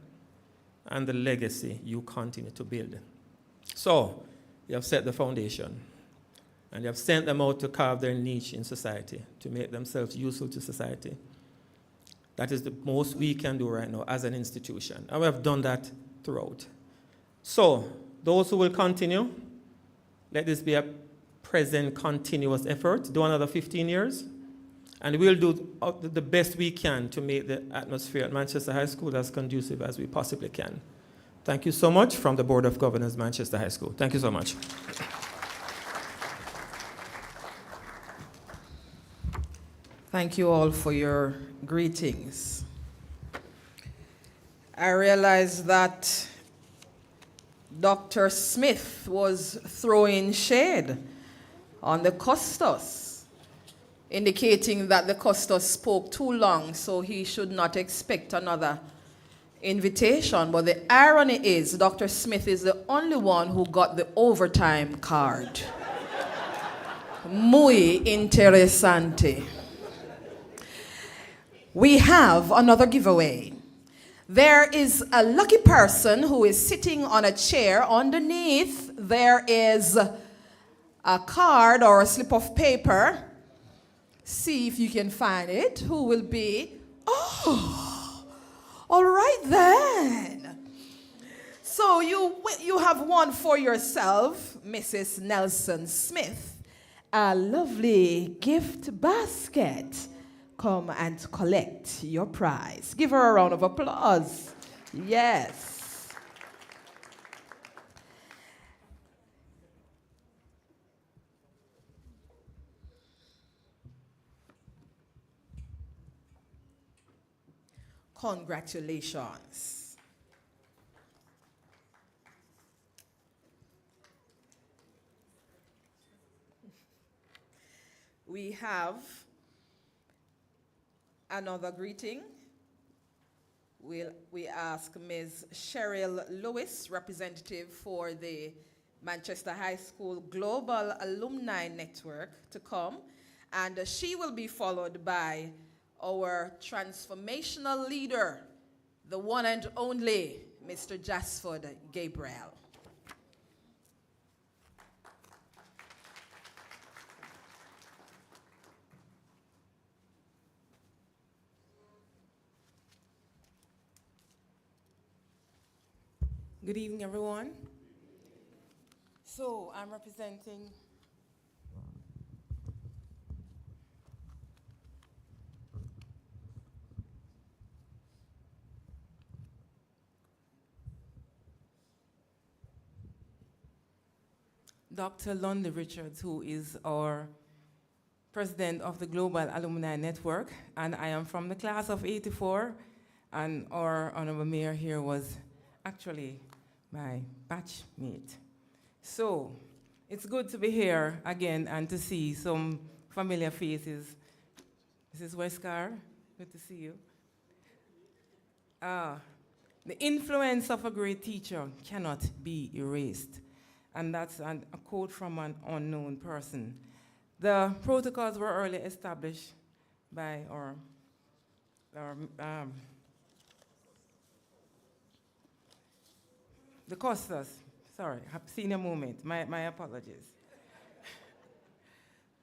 and the legacy you continue to build. So, you have set the foundation, and you have sent them out to carve their niche in society, to make themselves useful to society. That is the most we can do right now as an institution, and we have done that throughout. So, those who will continue, let this be a present, continuous effort. Do another 15 years. And we'll do the best we can to make the atmosphere at Manchester High School as conducive as we possibly can. Thank you so much from the Board of Governors, Manchester High School. Thank you so much. Thank you all for your greetings. I realize that Dr. Smith was throwing shade on the Custos, indicating that the Custos spoke too long, so he should not expect another invitation. But the irony is, Dr. Smith is the only one who got the overtime card. Muy interesante. We have another giveaway. There is a lucky person who is sitting on a chair. Underneath, there is a card or a slip of paper. See if you can find it. Who will be? Oh, all right then. So you have one for yourself, Mrs. Nelson Smith. A lovely gift basket. Come and collect your prize. Give her a round of applause. Yes. Congratulations. We have another greeting. We ask Ms. Cheryl Lewis, representative for the Manchester High School Global Alumni Network, to come. And she will be followed by our transformational leader, the one and only Mr. Jasford Gabriel. Good evening, everyone. So I'm representing Dr. Lundy Richards, who is our president of the Global Alumni Network, and I am from the class of '84, and our Honourable Mayor here was actually my batchmate. So it's good to be here again and to see some familiar faces. Mrs. Westcar, good to see you. The influence of a great teacher cannot be erased. And that's a quote from an unknown person. The protocols were early established by the Costas. Sorry, I've seen a moment. My apologies.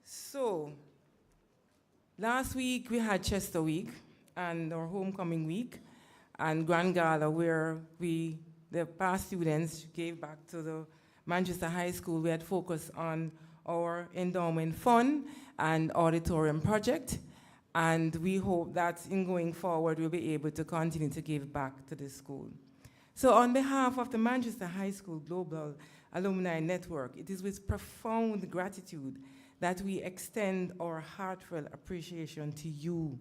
So, last week we had Chester Week and our homecoming week and Grand Gala, where the past students gave back to the Manchester High School. We had focused on our endowment fund and auditorium project, and we hope that in going forward we'll be able to continue to give back to the school. So on behalf of the Manchester High School Global Alumni Network, it is with profound gratitude that we extend our heartfelt appreciation to you,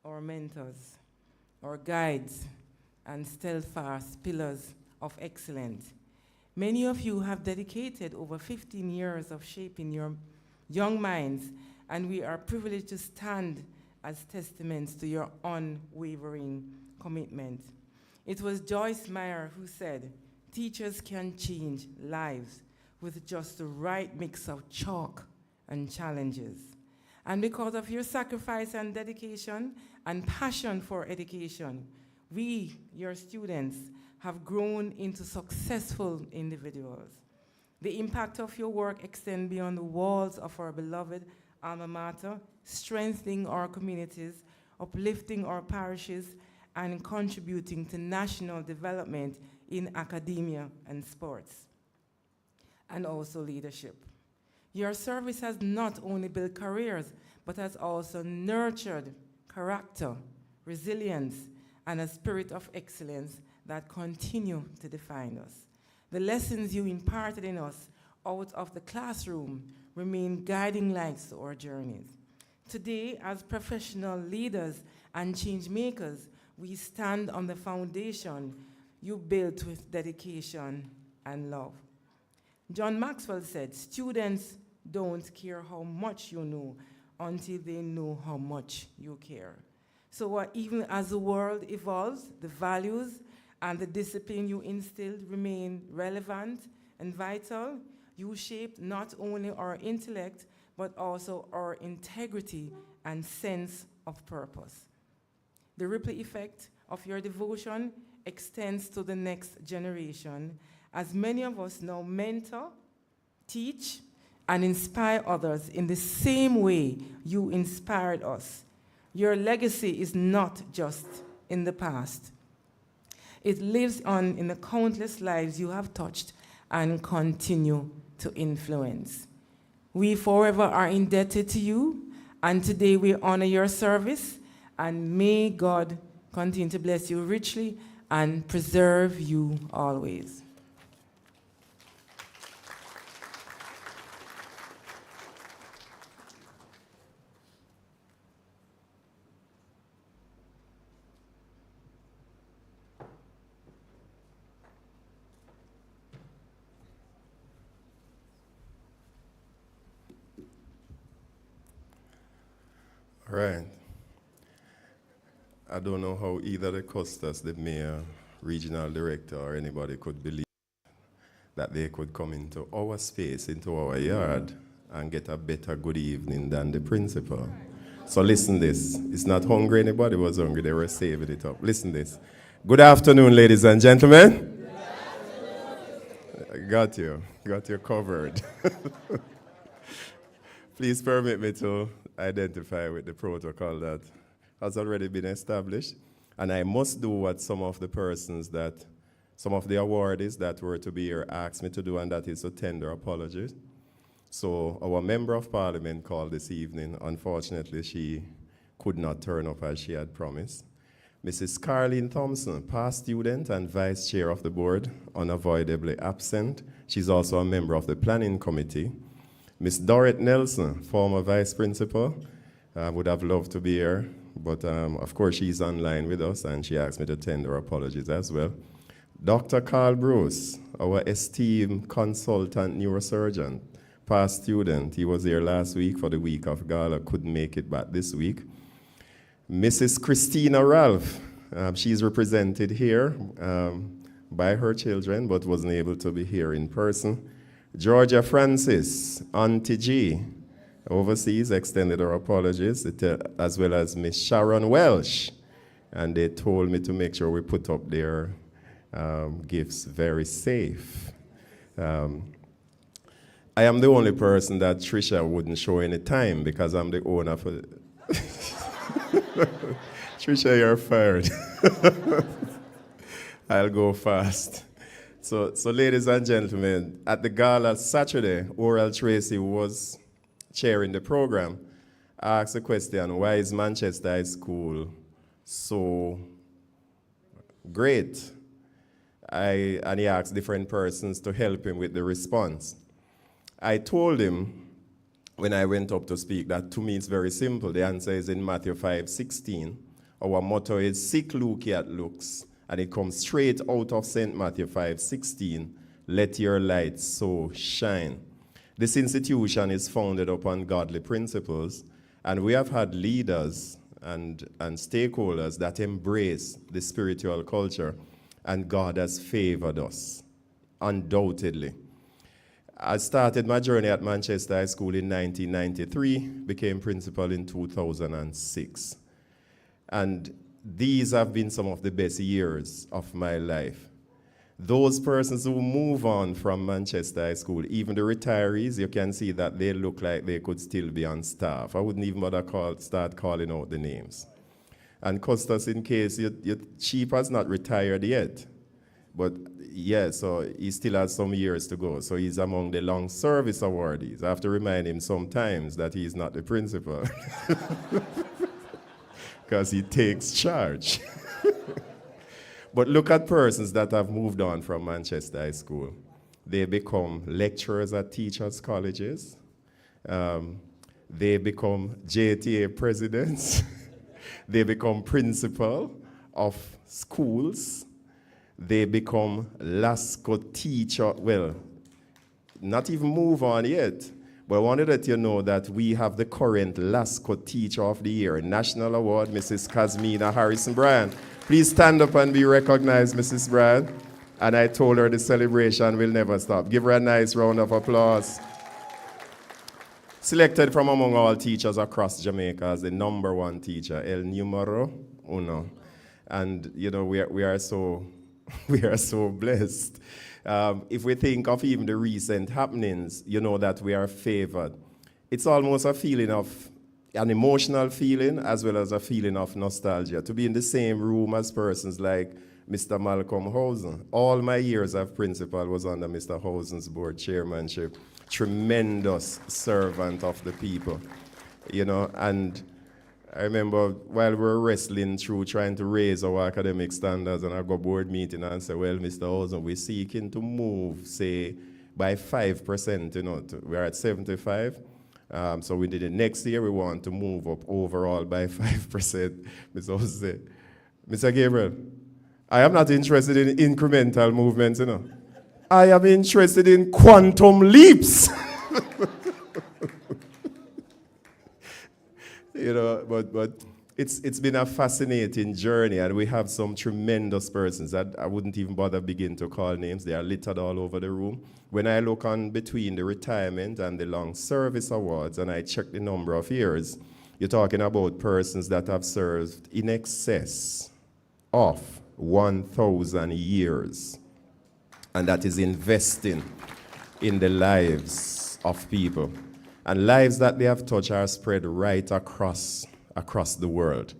our mentors, our guides, and steadfast pillars of excellence. Many of you have dedicated over 15 years of shaping your young minds, and we are privileged to stand as testaments to your unwavering commitment. It was Joyce Meyer who said, "Teachers can change lives with just the right mix of chalk and challenges." And because of your sacrifice and dedication and passion for education, we, your students, have grown into successful individuals. The impact of your work extends beyond the walls of our beloved alma mater, strengthening our communities, uplifting our parishes, and contributing to national development in academia and sports, and also leadership. Your service has not only built careers, but has also nurtured character, resilience, and a spirit of excellence that continue to define us. The lessons you imparted in us out of the classroom remain guiding lights to our journeys. Today, as professional leaders and change makers, we stand on the foundation you built with dedication and love. John Maxwell said, "Students don't care how much you know until they know how much you care." So even as the world evolves, the values and the discipline you instilled remain relevant and vital. You shaped not only our intellect, but also our integrity and sense of purpose. The ripple effect of your devotion extends to the next generation, as many of us now mentor, teach, and inspire others in the same way you inspired us. Your legacy is not just in the past. It lives on in the countless lives you have touched and continue to influence. We forever are indebted to you, and today we honor your service, and may God continue to bless you richly and preserve you always. All right. I don't know how either the Costas, the mayor, regional director, or anybody could believe that they could come into our space, into our yard, and get a better good evening than the principal. So listen this. It's not hungry. Anybody was hungry. They were saving it up. Listen this. Good afternoon, ladies and gentlemen. Got you covered. Please permit me to identify with the protocol that has already been established. And I must do what some of the persons that some of the awardees that were to be here asked me to do, and that is to tender apologies. So our member of parliament called this evening. Unfortunately, she could not turn up as she had promised. Mrs. Carleen Thompson, past student and vice chair of the board, unavoidably absent. She's also a member of the planning committee. Miss Dorrit Nelson, former vice principal, would have loved to be here, but of course she's online with us, and she asked me to tender apologies as well. Dr. Carl Bruce, our esteemed consultant neurosurgeon, past student. He was here last week for the week of gala, couldn't make it back this week. Mrs. Christina Ralph, she's represented here by her children, but wasn't able to be here in person. Georgia Francis, Auntie G, overseas, extended her apologies, as well as Miss Sharon Welsh. And they told me to make sure we put up their gifts very safe. I am the only person that Trisha wouldn't show any time because I'm the owner for Trisha, you're fired. I'll go fast. So ladies and gentlemen, at the gala Saturday, Oral Tracy, who was chairing the program, asked the question, why is Manchester High School so great? And he asked different persons to help him with the response. I told him when I went up to speak that to me it's very simple. The answer is in Matthew 5:16. Our motto is sic luceat lux, and it comes straight out of St. Matthew 5:16. Let your light so shine. This institution is founded upon godly principles, and we have had leaders and stakeholders that embrace the spiritual culture, and God has favored us, undoubtedly. I started my journey at Manchester High School in 1993, became principal in 2006. And these have been some of the best years of my life. Those persons who move on from Manchester High School, even the retirees, you can see that they look like they could still be on staff. I wouldn't even bother start calling out the names. And Costas, in case your chief has not retired yet, but yeah, so he still has some years to go. So he's among the long service awardees. I have to remind him sometimes that he's not the principal because he takes charge. But look at persons that have moved on from Manchester High School. They become lecturers at teachers' colleges. They become JTA presidents. They become principal of schools. They become LASCO teacher, well, not even move on yet, but I wanted to let you know that we have the current LASCO Teacher of the Year, National Award, Mrs. Casmina Harrison Bryan. Please stand up and be recognized, Mrs. Bryan. And I told her the celebration will never stop. Give her a nice round of applause. Selected from among all teachers across Jamaica as the #1 teacher, El Numero Uno. And, you know, we are so blessed. If we think of even the recent happenings, you know that we are favored. It's almost a feeling of, an emotional feeling as well as a feeling of nostalgia. To be in the same room as persons like Mr. Malcolm Housen. All my years as principal was under Mr. Housen's board chairmanship. Tremendous servant of the people, you know, and I remember while we were wrestling through trying to raise our academic standards, and I got board meeting and said, well, Mr. Housen, we're seeking to move, say, by 5%, you know, we're at 75. So we did it next year, we want to move up overall by 5%. Mr. Housen said, Mr. Gabriel, I am not interested in incremental movements, you know. I am interested in quantum leaps. You know, but it's been a fascinating journey, and we have some tremendous persons that I wouldn't even bother begin to call names. They are littered all over the room. When I look on between the retirement and the long service awards, and I check the number of years, you're talking about persons that have served in excess of 1,000 years. And that is investing in the lives of people. And lives that they have touched are spread right across the world.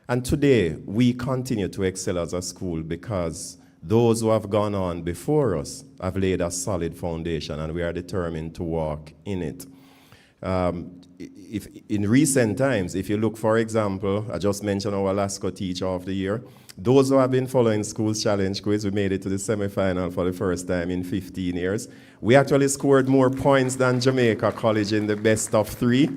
And today, we continue to excel as a school because Those who have gone on before us have laid a solid foundation, and we are determined to walk in it. If in recent times, if you look, for example, I just mentioned our LASCO Teacher of the Year. Those who have been following Schools Challenge Quiz, we made it to the semi-final for the first time in 15 years. We actually scored more points than Jamaica College in the best of 3,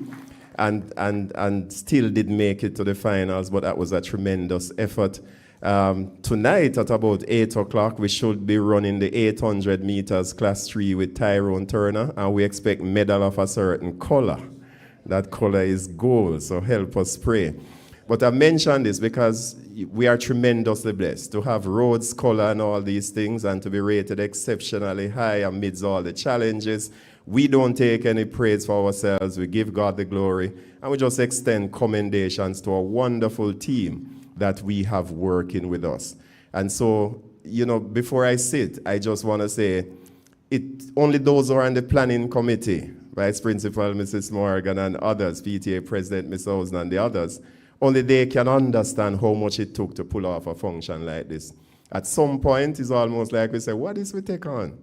and still didn't make it to the finals, but that was a tremendous effort. Tonight at about 8 o'clock, we should be running the 800 meters class 3 with Tyrone Turner, and we expect medal of a certain color. That color is gold, so help us pray. But I mentioned this because we are tremendously blessed to have Rhodes Scholar and all these things, and to be rated exceptionally high amidst all the challenges. We don't take any praise for ourselves. We give God the glory, and we just extend commendations to a wonderful team that we have working with us. And so, you know, before I sit, I just want to say, only those who are on the planning committee, Vice Principal Mrs. Morgan and others, PTA President Ms. Housen and the others, only they can understand how much it took to pull off a function like this. At some point, it's almost like we say, what is we take on?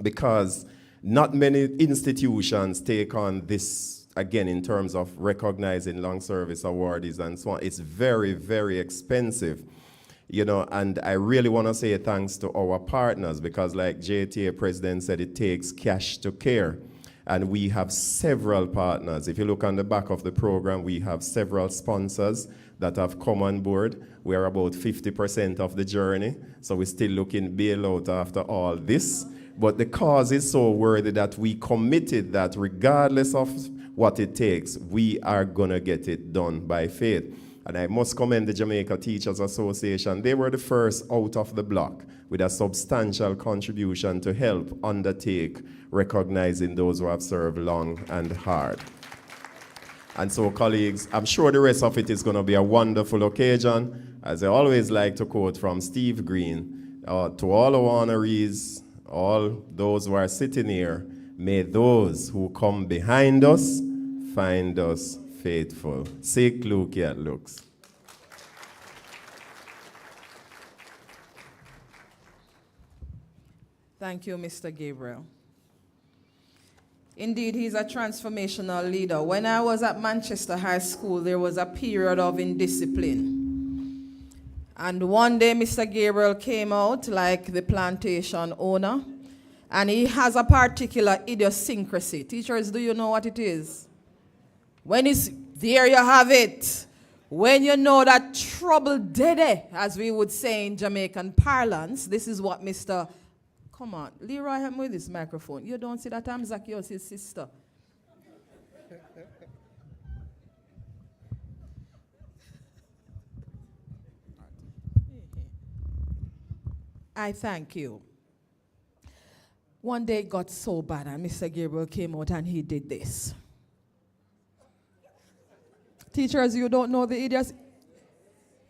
Because not many institutions take on this, again, in terms of recognizing long service awardees and so on. It's very, very expensive. You know, and I really want to say thanks to our partners, because like JTA President said, it takes cash to care. And we have several partners. If you look on the back of the program, we have several sponsors that have come on board. We are about 50% of the journey, so we're still looking bailout after all this. But the cause is so worthy that we committed that regardless of what it takes, we are going to get it done by faith. And I must commend the Jamaica Teachers Association. They were the first out of the block with a substantial contribution to help undertake recognizing those who have served long and hard. And so, colleagues, I'm sure the rest of it is going to be a wonderful occasion. As I always like to quote from Steve Green, to all our honorees, all those who are sitting here, may those who come behind us find us faithful. Sick look at looks. Thank you, Mr. Gabriel. Indeed, he's a transformational leader. When I was at Manchester High School, there was a period of indiscipline. And one day, Mr. Gabriel came out like the plantation owner, and he has a particular idiosyncrasy. Teachers, do you know what it is? When it's there, you have it. When you know that trouble dede, as we would say in Jamaican parlance, this is what Mr. Come on, Leroy, help me with this microphone. You don't see that I'm Zacchaeus' sister. I thank you. One day it got so bad, and Mr. Gabriel came out and he did this. Teachers, you don't know the idiots.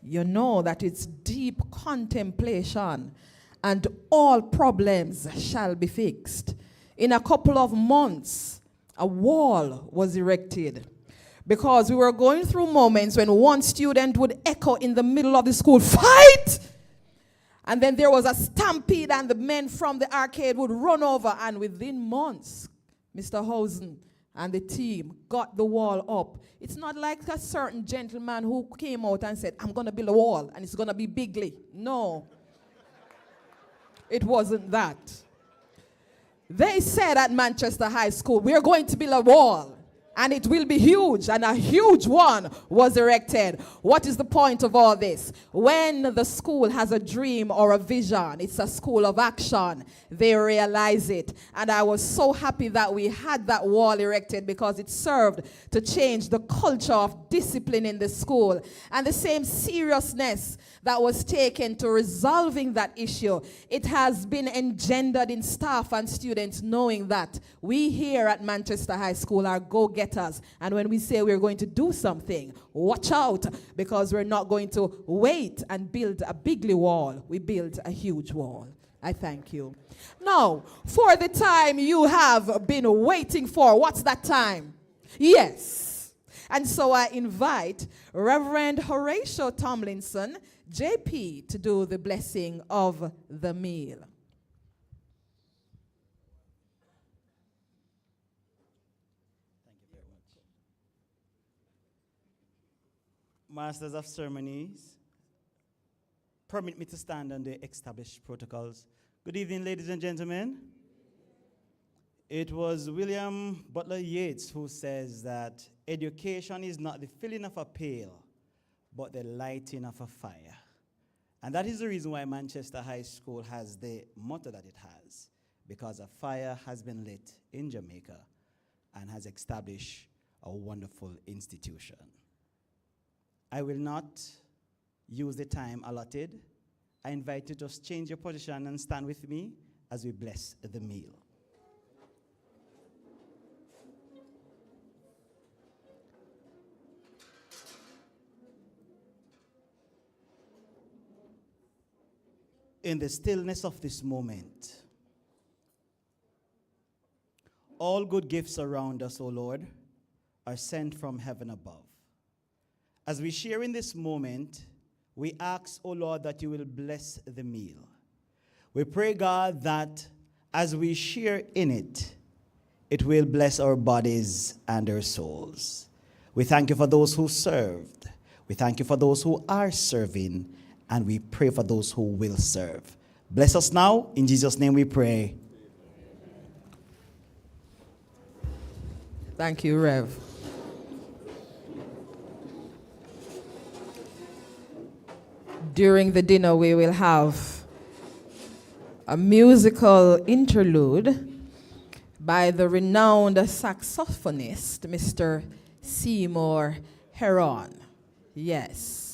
You know that it's deep contemplation, and all problems shall be fixed. In a couple of months, a wall was erected, because we were going through moments when one student would echo in the middle of the school, "Fight!" And then there was a stampede, and the men from the arcade would run over, and within months, Mr. Housen and the team got the wall up. It's not like a certain gentleman who came out and said, "I'm going to build a wall, and it's going to be bigly." No. It wasn't that. They said at Manchester High School, "We're going to build a wall, and it will be huge," and a huge one was erected. What is the point of all this? When the school has a dream or a vision, it's a school of action. They realize it. And I was so happy that we had that wall erected, because it served to change the culture of discipline in the school. And the same seriousness that was taken to resolving that issue, it has been engendered in staff and students, knowing that we here at Manchester High School are go-getters. And when we say we're going to do something, watch out, because we're not going to wait and build a bigly wall. We build a huge wall. I thank you. Now, for the time you have been waiting for, what's that time? Yes. And so I invite Reverend Horatio Tomlinson, JP, to do the blessing of the meal. Masters of Ceremonies, permit me to stand on the established protocols. Good evening, ladies and gentlemen. It was William Butler Yeats who says that education is not the filling of a pail, but the lighting of a fire. And that is the reason why Manchester High School has the motto that it has, because a fire has been lit in Jamaica and has established a wonderful institution. I will not use the time allotted. I invite you to just change your position and stand with me as we bless the meal. In the stillness of this moment, all good gifts around us, O Lord, are sent from heaven above. As we share in this moment, we ask, O Lord, that you will bless the meal. We pray, God, that as we share in it, it will bless our bodies and our souls. We thank you for those who served. We thank you for those who are serving, and we pray for those who will serve. Bless us now. In Jesus' name we pray. Thank you, Rev. During the dinner, we will have a musical interlude by the renowned saxophonist, Mr. Seymour Heron. Yes.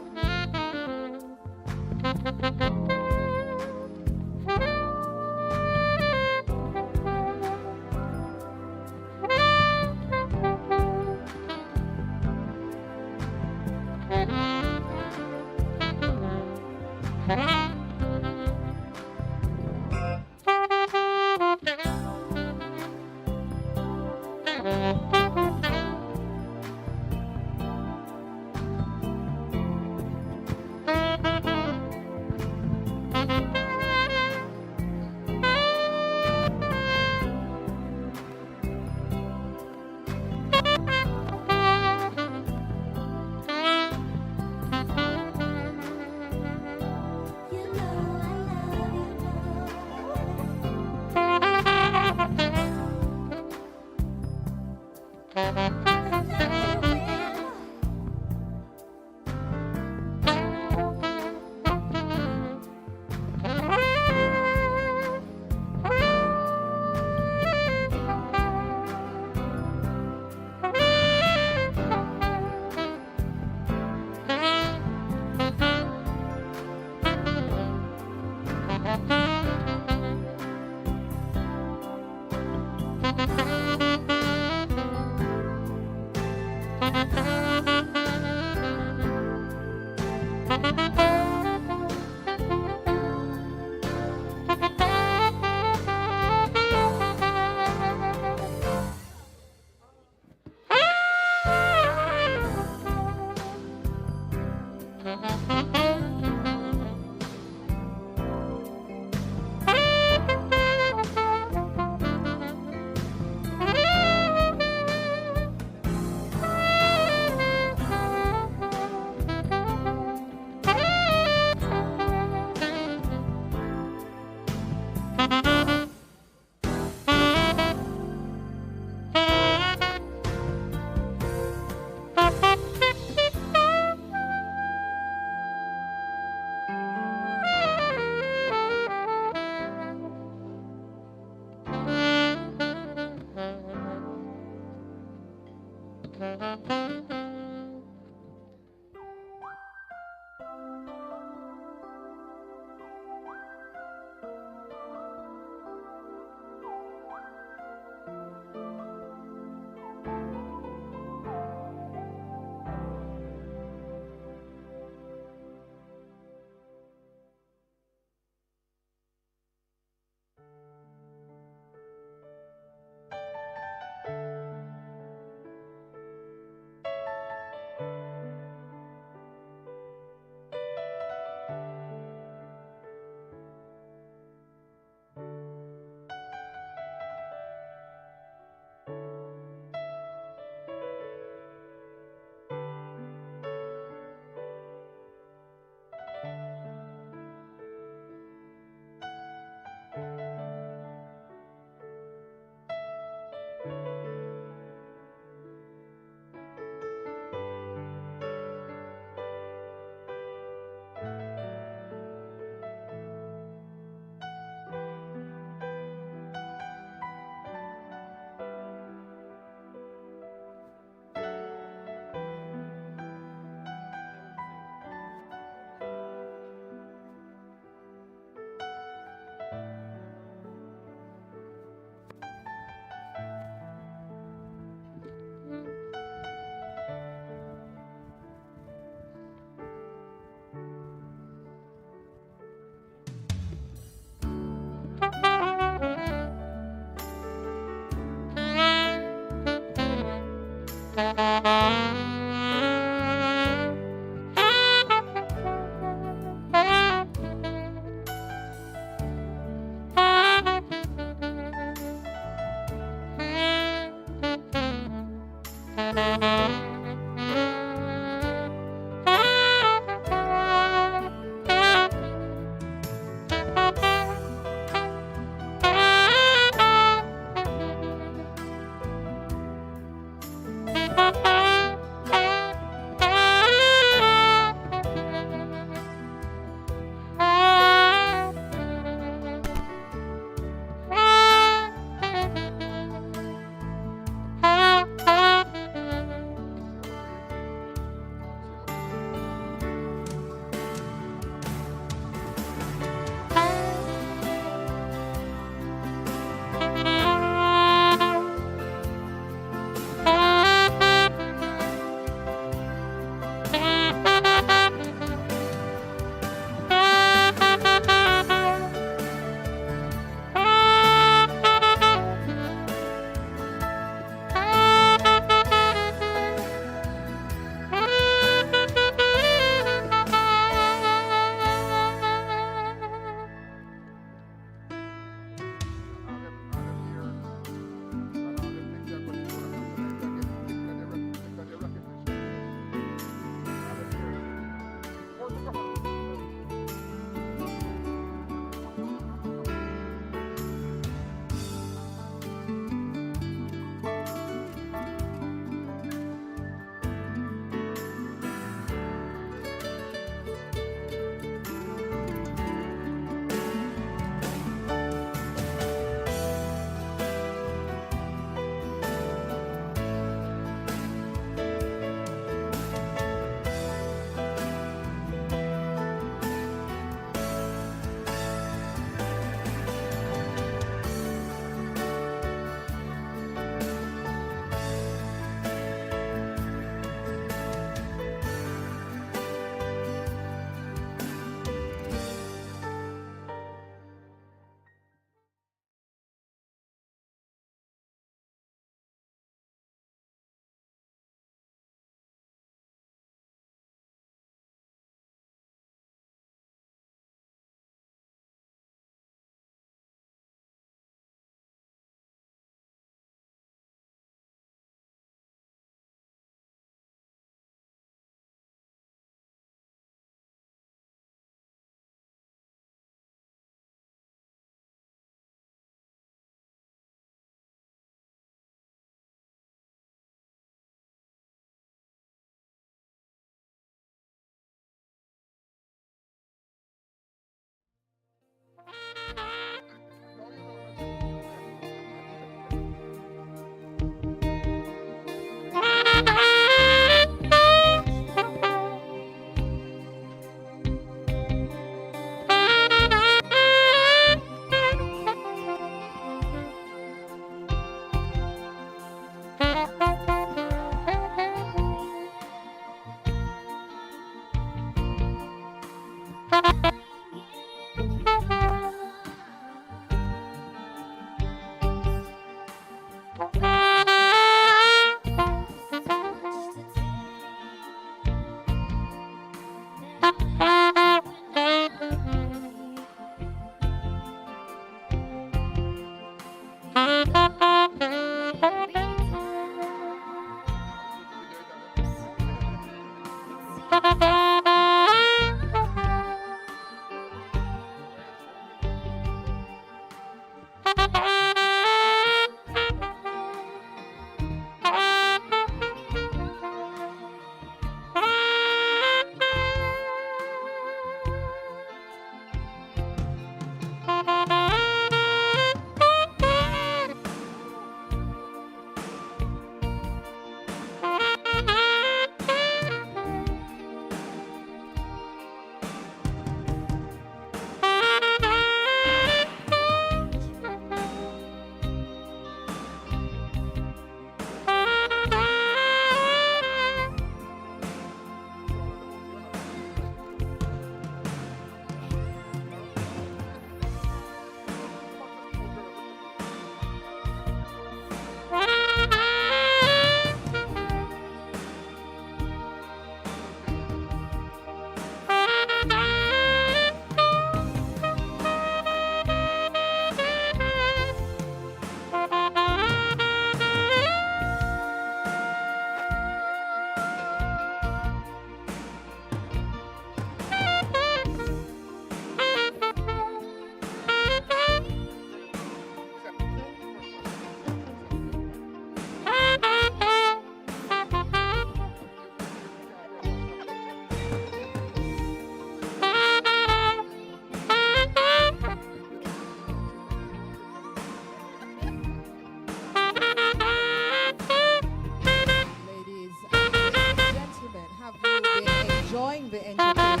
enjoying the entertainment?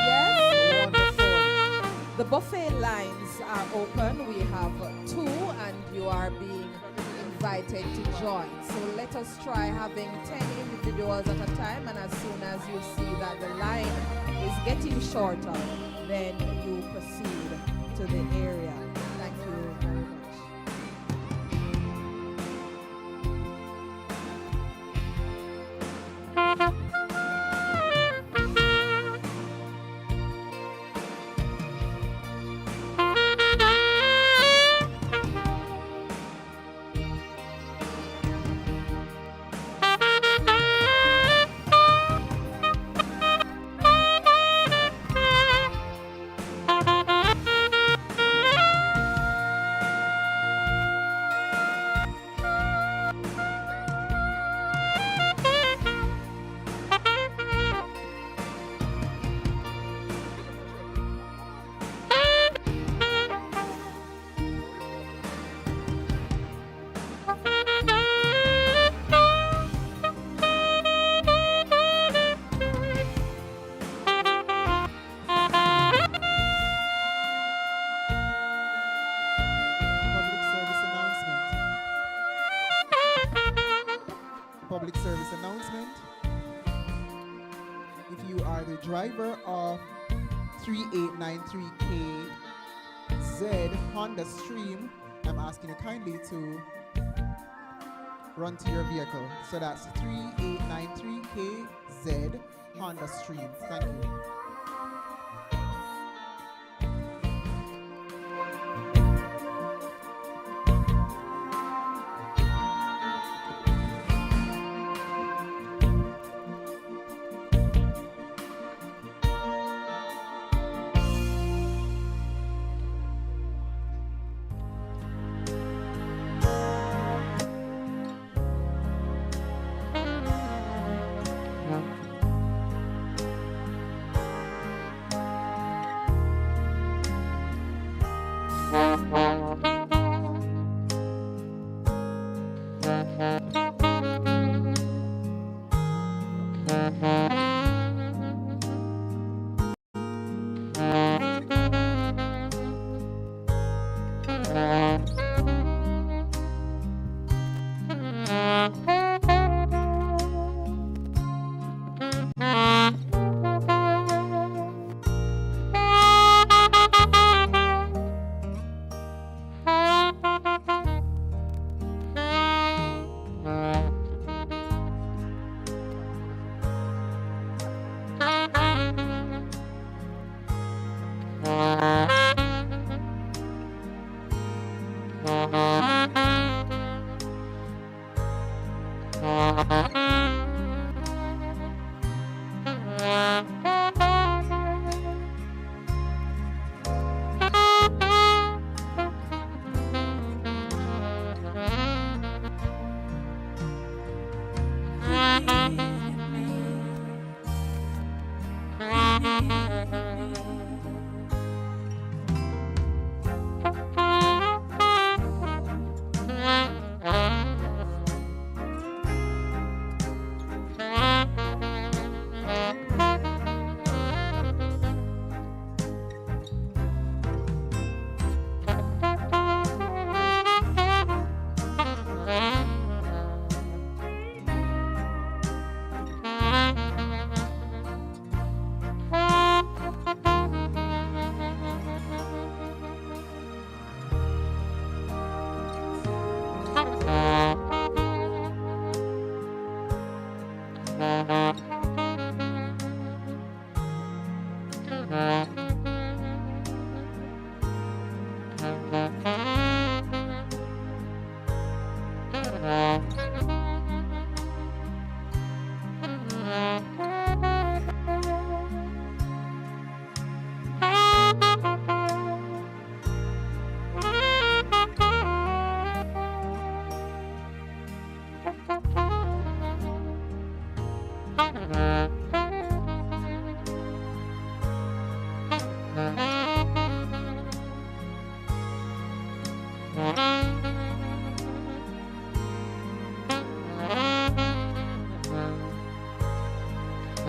Yes? Wonderful. The buffet lines are open. We have 2 and you are being invited to join. So let us try having 10 individuals at a time, and as soon as you see that the line is getting shorter, then you proceed to the area. Thank you very much. Public service announcement. If you are the driver of 3893KZ Honda Stream, I'm asking you kindly to run to your vehicle. So that's 3893KZ Honda Stream. Thank you.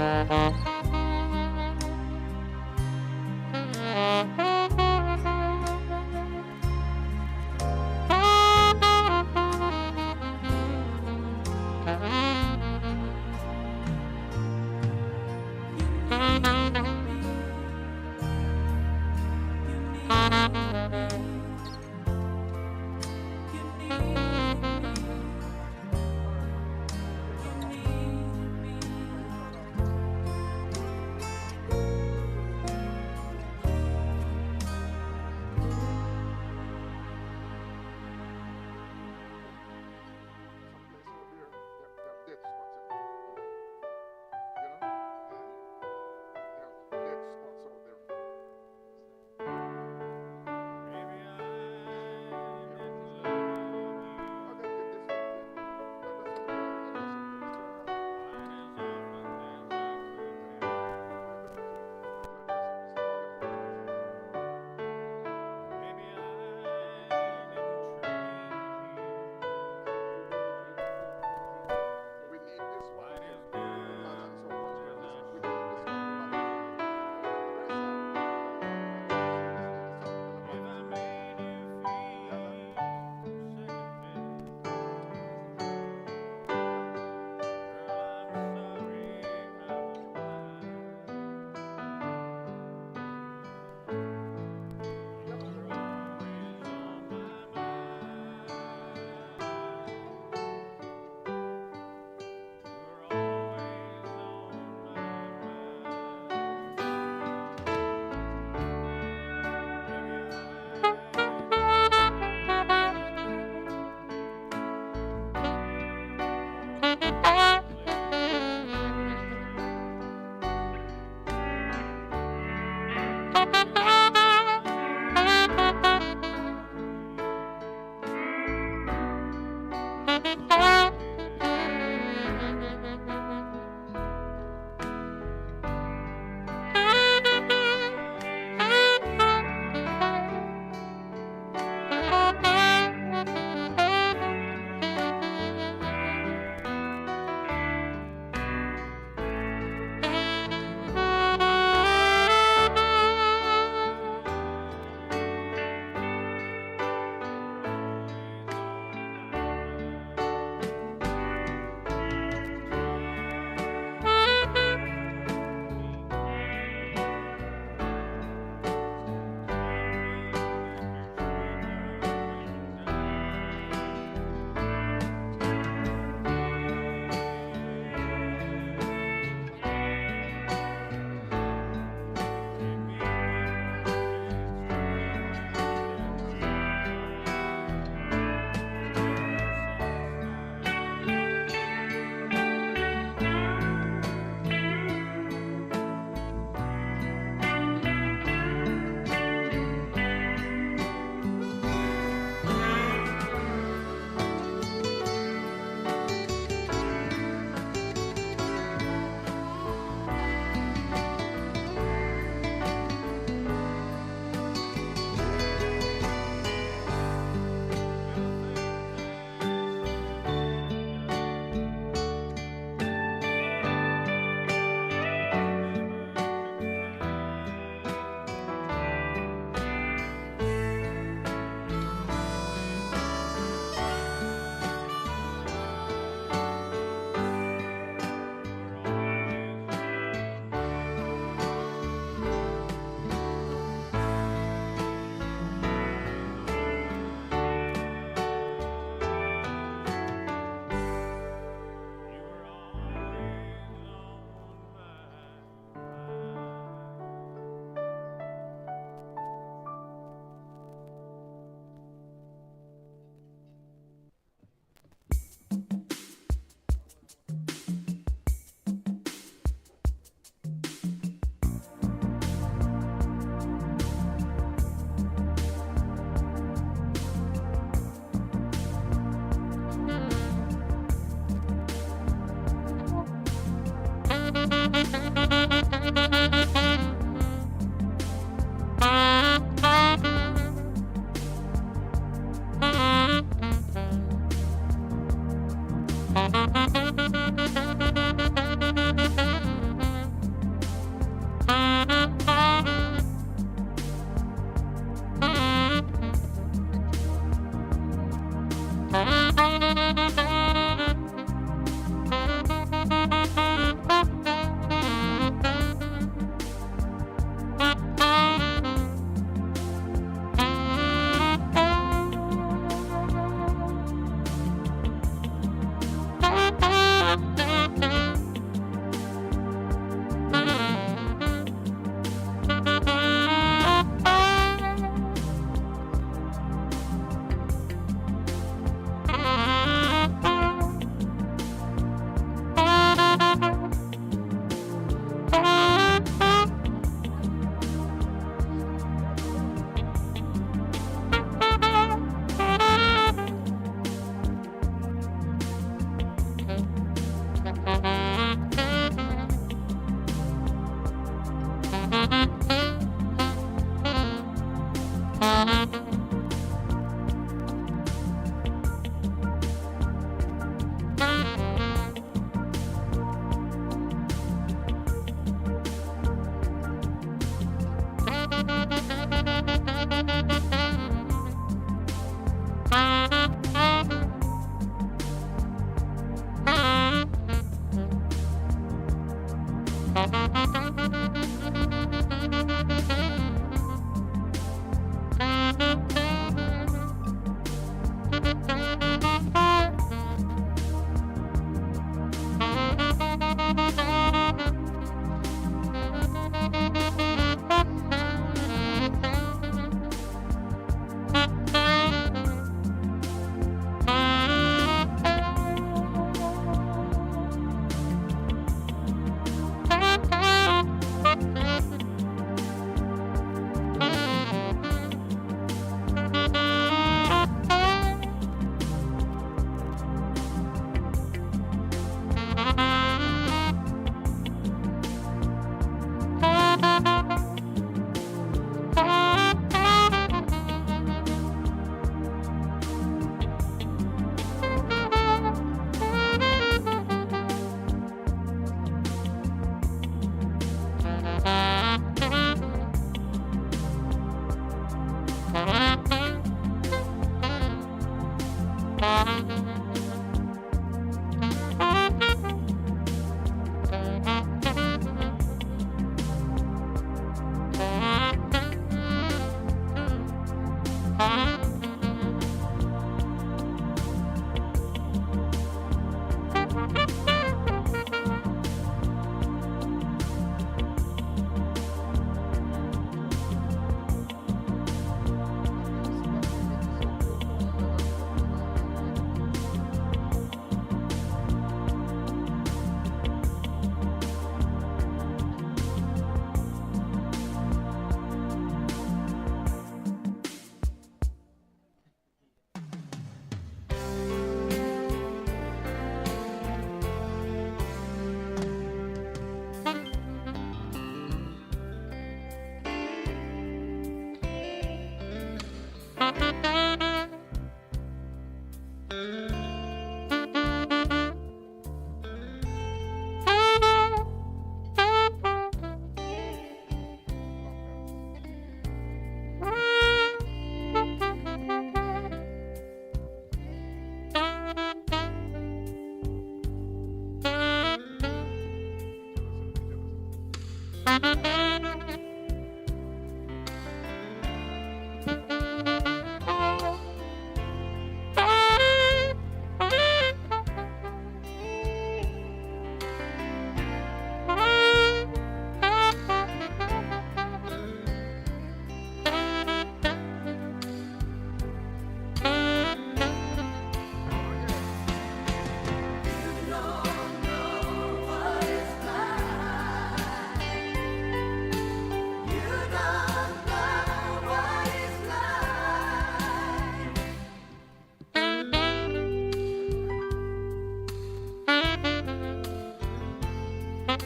Thank you.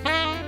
Bye.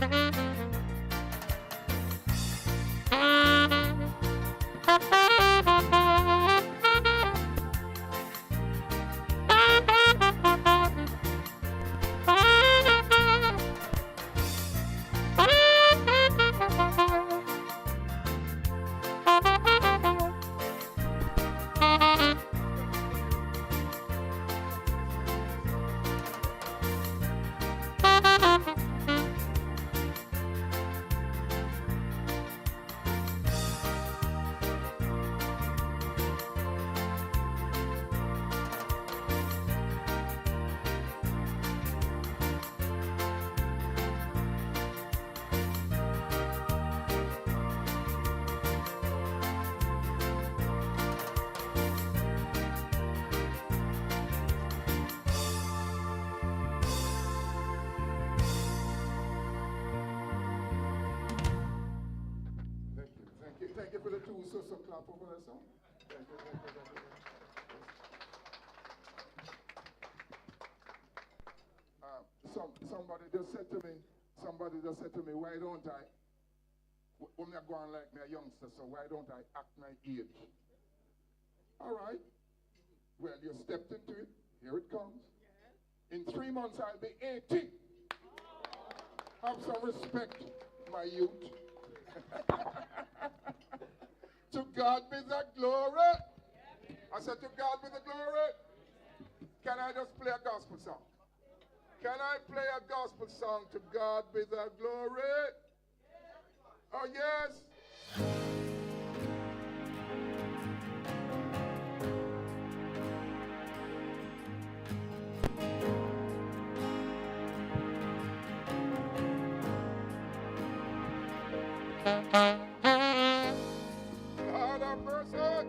Thank you. clap over there, sir? Somebody just said to me, why don't I, when I go on like me a youngster, so why don't I act my age? All right. Well, you stepped into it. Here it comes. In 3 months, I'll be 80. Have some respect, my youth. To God be the glory. I said, to God be the glory. Can I just play a gospel song? Can I play a gospel song? To God be the glory. Oh, yes. Lord have mercy.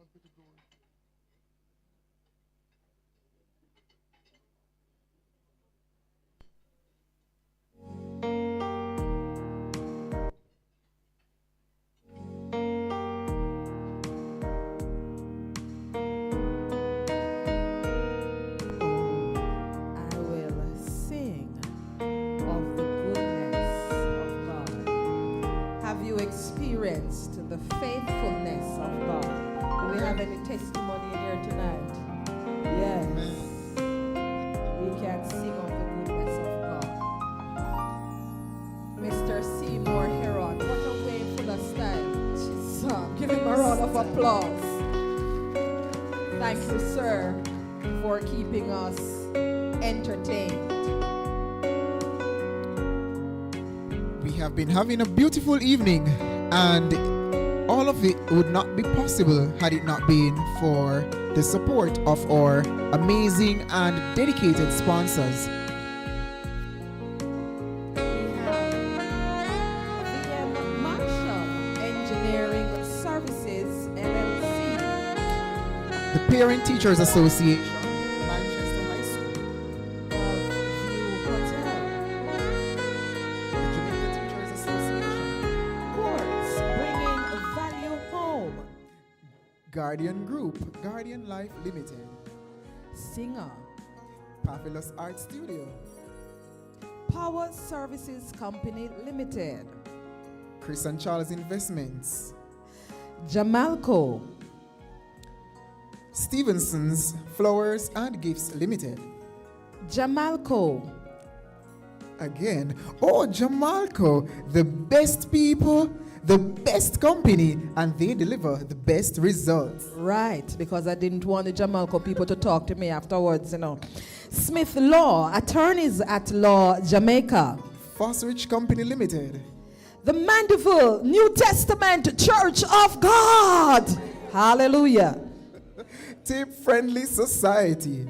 I will sing of the goodness of God. Have you experienced the faithfulness of God? Do we have any testimony in here tonight? Yes. We can sing of the goodness of God. Mr. Seymour Heron, what a way full of style. Jesus, give him a round of applause. Thank you, sir, for keeping us entertained. We have been having a beautiful evening, and all of it would not be possible had it not been for the support of our amazing and dedicated sponsors. The Parent Teachers Association, Manchester High School, the Jamaica Teachers Association, Courts, bringing value home. Guardian Group, Guardian Life Limited, Singer, Papillus Art Studio, Power Services Company Limited, Chris and Charles Investments, Jamalco, Stevenson's Flowers and Gifts Limited. Jamalco. Again, oh, Jamalco, the best people, the best company, and they deliver the best results. Right, because I didn't want the Jamalco people to talk to me afterwards, you know. Smith Law, Attorneys at Law, Jamaica. Fosrich Company Limited. The Mandeville New Testament Church of God. Hallelujah. Tip Friendly Society.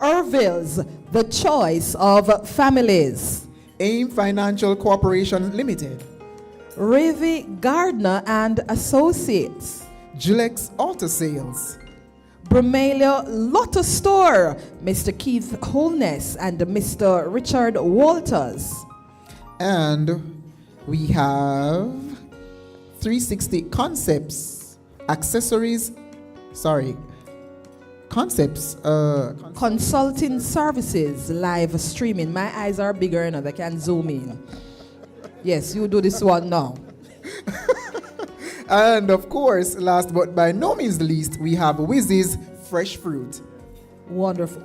Errol's, The Choice of Families. AIM Financial Corporation Limited. Ravi Gardner and Associates. Julex Auto Sales. Brumalia Lotto Store, Mr. Keith Holness and Mr. Richard Walters. And we have 360 Concepts, Accessories, Concepts. Consulting Services, live streaming. My eyes are bigger now, they can zoom in. Yes, you do this one now. And of course, last but by no means the least, we have Whizz's Fresh Fruit. Wonderful.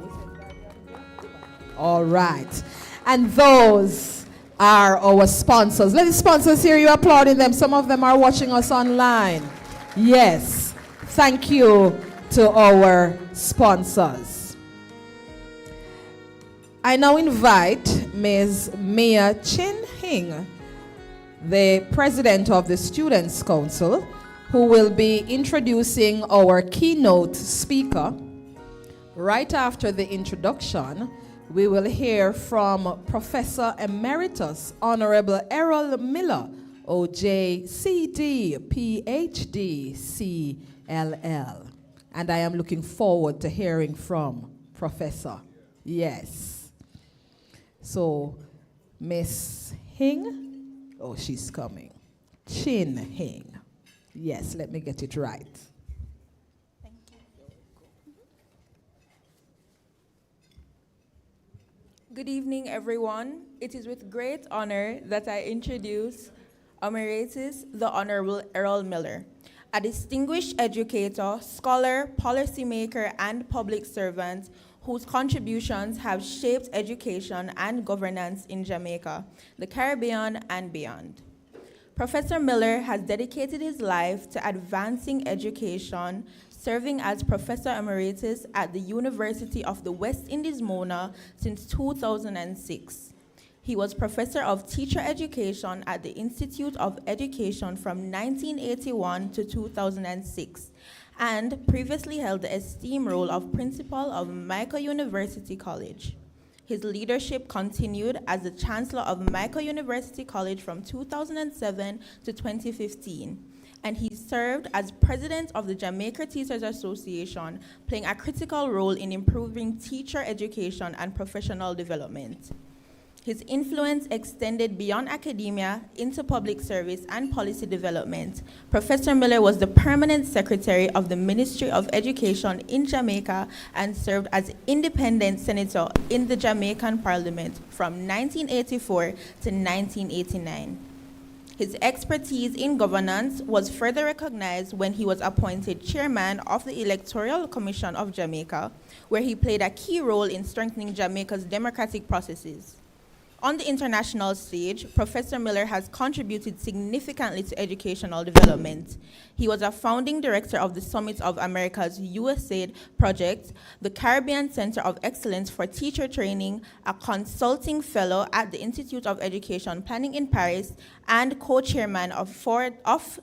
All right. And those are our sponsors. Let the sponsors hear you applauding them. Some of them are watching us online. Yes. Thank you to our sponsors. I now invite Ms. Mia Chin Hing, the president of the Students' Council, who will be introducing our keynote speaker. Right after the introduction, we will hear from Professor Emeritus Honourable Errol Miller, OJ.CD, PhD, CLL. And I am looking forward to hearing from Professor. Yes. So, Miss Hing, oh, she's coming. Chin Hing. Yes, let me get it right. Thank you. Good evening, everyone. It is with great honor that I introduce Emeritus, the Honourable Errol Miller, a distinguished educator, scholar, policymaker, and public servant whose contributions have shaped education and governance in Jamaica, the Caribbean, and beyond. Professor Miller has dedicated his life to advancing education, serving as Professor Emeritus at the University of the West Indies, Mona, since 2006. He was Professor of Teacher Education at the Institute of Education from 1981 to 2006, and previously held the esteemed role of Principal of Jamaica University College. His leadership continued as the Chancellor of Jamaica University College from 2007 to 2015, and he served as president of the Jamaica Teachers Association, playing a critical role in improving teacher education and professional development. His influence extended beyond academia into public service and policy development. Professor Miller was the permanent secretary of the Ministry of Education in Jamaica and served as independent senator in the Jamaican Parliament from 1984 to 1989. His expertise in governance was further recognized when he was appointed chairman of the Electoral Commission of Jamaica, where he played a key role in strengthening Jamaica's democratic processes. On the international stage, Professor Miller has contributed significantly to educational development. He was a founding director of the Summit of America's USAID project, the Caribbean Center of Excellence for Teacher Training, a consulting fellow at the Institute of Education Planning in Paris, and co-chairman of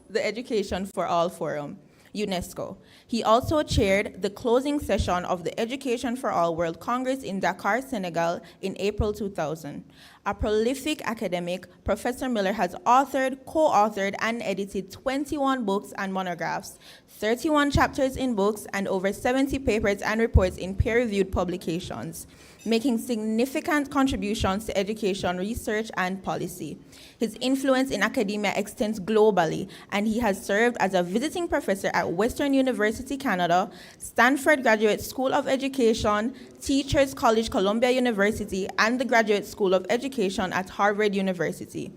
the Education for All Forum, UNESCO. He also chaired the closing session of the Education for All World Congress in Dakar, Senegal in April 2000. A prolific academic, Professor Miller has authored, co-authored, and edited 21 books and monographs, 31 chapters in books, and over 70 papers and reports in peer-reviewed publications, making significant contributions to education, research, and policy. His influence in academia extends globally, and he has served as a visiting professor at Western University, Canada, Stanford Graduate School of Education, Teachers College, Columbia University, and the Graduate School of Education at Harvard University.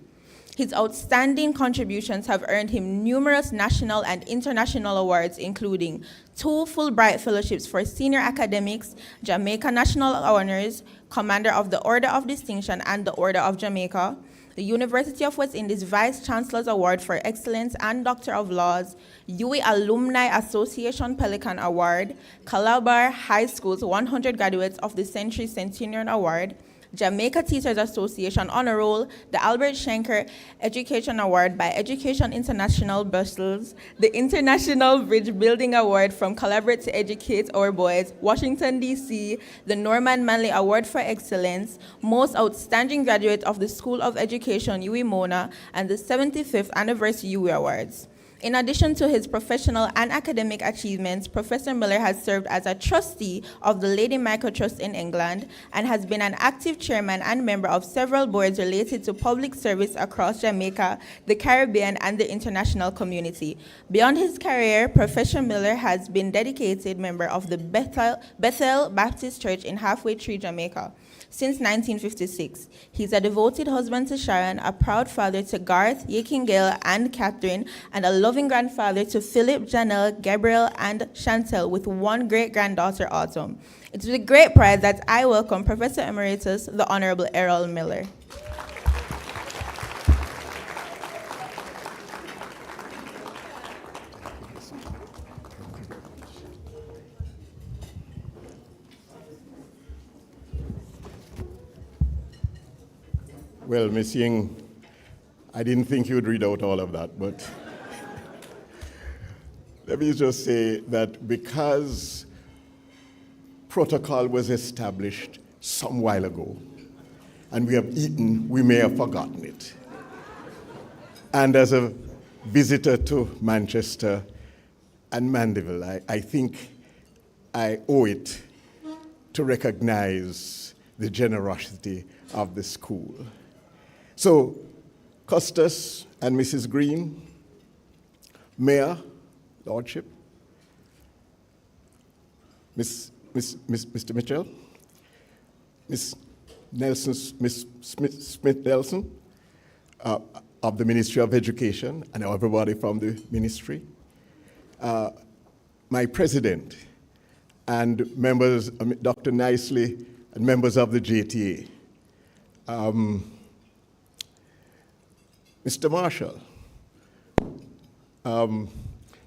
His outstanding contributions have earned him numerous national and international awards, including 2 Fulbright Fellowships for Senior Academics, Jamaica National Honors, Commander of the Order of Distinction and the Order of Jamaica, the University of West Indies Vice Chancellor's Award for Excellence and Doctor of Laws, UWI Alumni Association Pelican Award, Calabar High School's 100 Graduates of the Century Centennial Award, Jamaica Teachers Association Honor Roll, the Albert Schenker Education Award by Education International Brussels, the International Bridge Building Award from Collaborate to Educate Our Boys, Washington, D.C., the Norman Manley Award for Excellence, Most Outstanding Graduate of the School of Education, UWI Mona, and the 75th Anniversary UWI Awards. In addition to his professional and academic achievements, Professor Miller has served as a trustee of the Lady Micro Trust in England and has been an active chairman and member of several boards related to public service across Jamaica, the Caribbean, and the international community. Beyond his career, Professor Miller has been dedicated member of the Bethel Baptist Church in Halfway Tree, Jamaica. Since 1956, he's a devoted husband to Sharon, a proud father to Garth, Yakingale, and Catherine, and a loving grandfather to Philip, Janelle, Gabriel, and Chantel, with 1 great-granddaughter, Autumn. It's with great pride that I welcome Professor Emeritus, the Honourable Errol Miller. Well, Ms. Ying, I didn't think you'd read out all of that, but let me just say that because protocol was established some while ago, and we have eaten, we may have forgotten it. And as a visitor to Manchester and Mandeville, I think I owe it to recognize the generosity of the school. So, Custis and Mrs. Green, Mayor, Lordship, Mr. Mitchell, Miss Smith-Nelson of the Ministry of Education, and everybody from the ministry, my president, and members, Dr. Nicely, and members of the JTA. Mr. Marshall,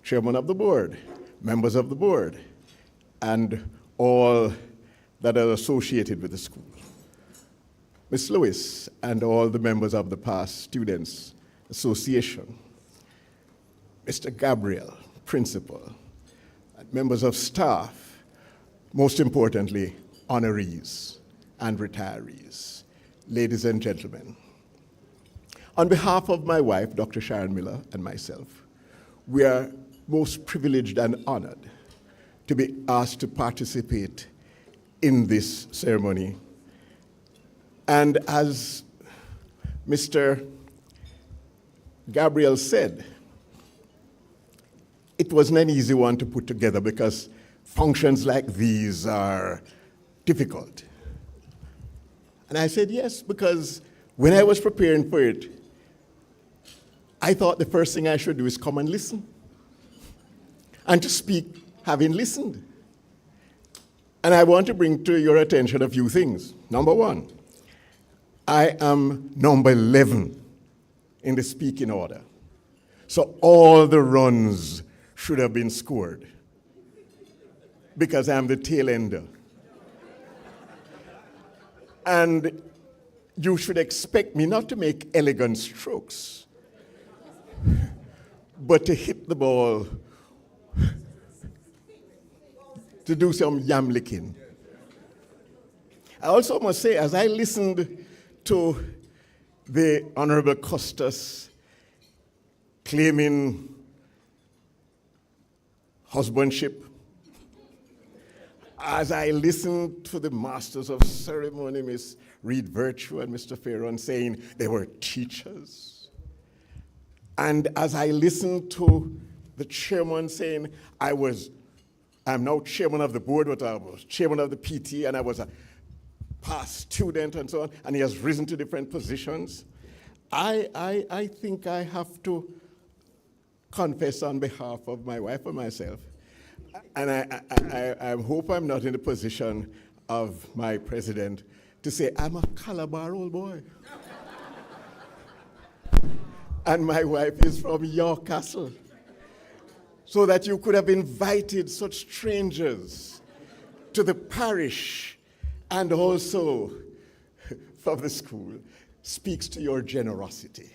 chairman of the board, members of the board, and all that are associated with the school. Ms. Lewis and all the members of the past Students Association. Mr. Gabriel, principal, and members of staff, most importantly, honorees and retirees. Ladies and gentlemen, on behalf of my wife, Dr. Sharon Miller, and myself, we are most privileged and honored to be asked to participate in this ceremony. And as Mr. Gabriel said, it wasn't an easy one to put together because functions like these are difficult. And I said yes, because when I was preparing for it, I thought the first thing I should do is come and listen. And to speak having listened. And I want to bring to your attention a few things. Number one, I am number 11 in the speaking order. So all the runs should have been scored because I'm the tail ender. And you should expect me not to make elegant strokes, but to hit the ball, to do some yam licking. I also must say, as I listened to the Honourable Custis claiming husbandship, as I listened to the Masters of Ceremony, Miss Reed Virtue and Mr. Farron, saying they were teachers, and as I listened to the chairman saying I'm now chairman of the board, but I was chairman of the PT, and I was a past student and so on, and he has risen to different positions. I think I have to confess on behalf of my wife and myself, and I hope I'm not in the position of my president to say, I'm a Calabar old boy. And my wife is from York Castle. So that you could have invited such strangers to the parish and also from the school speaks to your generosity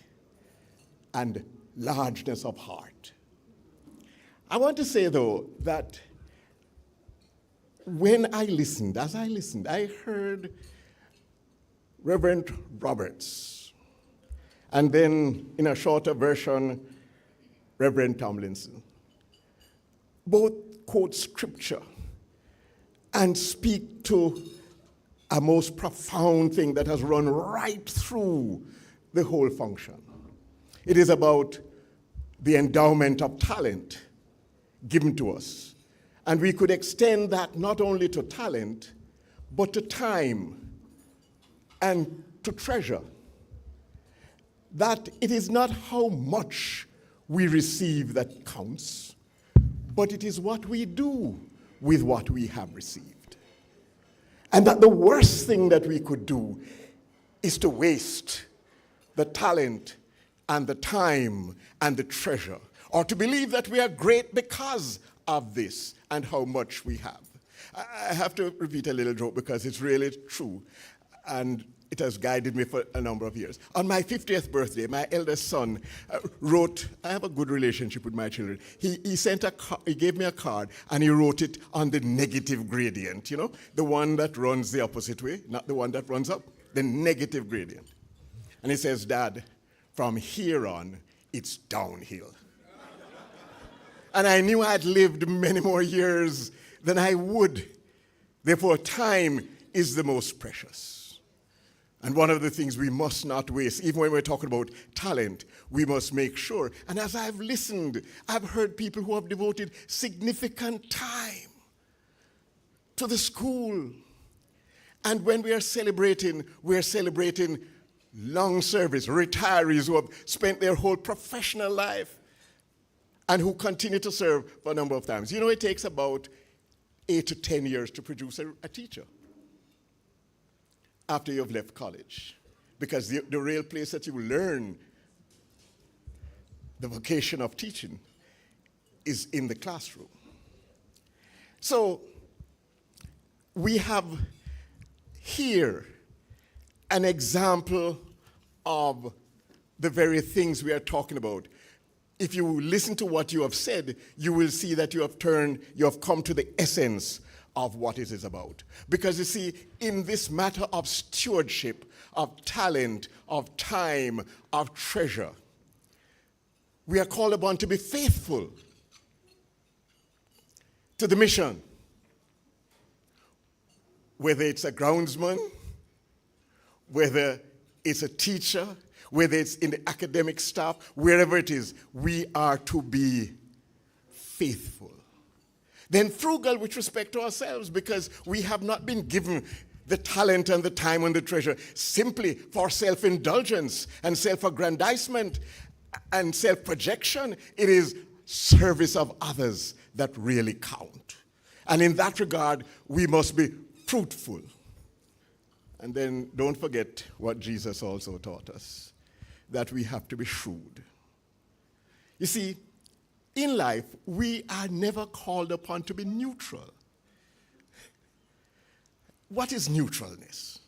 and largeness of heart. I want to say, though, that when I listened, I heard Reverend Roberts, and then in a shorter version, Reverend Tomlinson. Both quote scripture and speak to a most profound thing that has run right through the whole function. It is about the endowment of talent given to us. And we could extend that not only to talent, but to time and to treasure. That it is not how much we receive that counts, but it is what we do with what we have received. And that the worst thing that we could do is to waste the talent and the time and the treasure, or to believe that we are great because of this and how much we have. I have to repeat a little joke because it's really true, and it has guided me for a number of years. On my 50th birthday, my eldest son wrote, I have a good relationship with my children. He gave me a card and he wrote it on the negative gradient, you know, the one that runs the opposite way, not the one that runs up, the negative gradient. And he says, Dad, from here on, it's downhill. And I knew I had lived many more years than I would. Therefore, time is the most precious. And one of the things we must not waste, even when we're talking about talent, we must make sure. And as I've listened, I've heard people who have devoted significant time to the school. And when we're celebrating long service, retirees who have spent their whole professional life and who continue to serve for a number of times. You know, it takes about 8 to 10 years to produce a teacher after you've left college, because the real place that you learn the vocation of teaching is in the classroom. So we have here an example of the very things we are talking about. If you listen to what you have said, you will see that you have come to the essence of what it is about. Because you see, in this matter of stewardship, of talent, of time, of treasure, we are called upon to be faithful to the mission. Whether it's a groundsman, whether it's a teacher, whether it's in the academic staff, wherever it is, we are to be faithful. Then frugal with respect to ourselves, because we have not been given the talent and the time and the treasure simply for self-indulgence and self-aggrandizement and self-projection. It is service of others that really count. And in that regard, we must be fruitful. And then don't forget what Jesus also taught us, that we have to be shrewd. You see, in life, we are never called upon to be neutral. What is neutralness?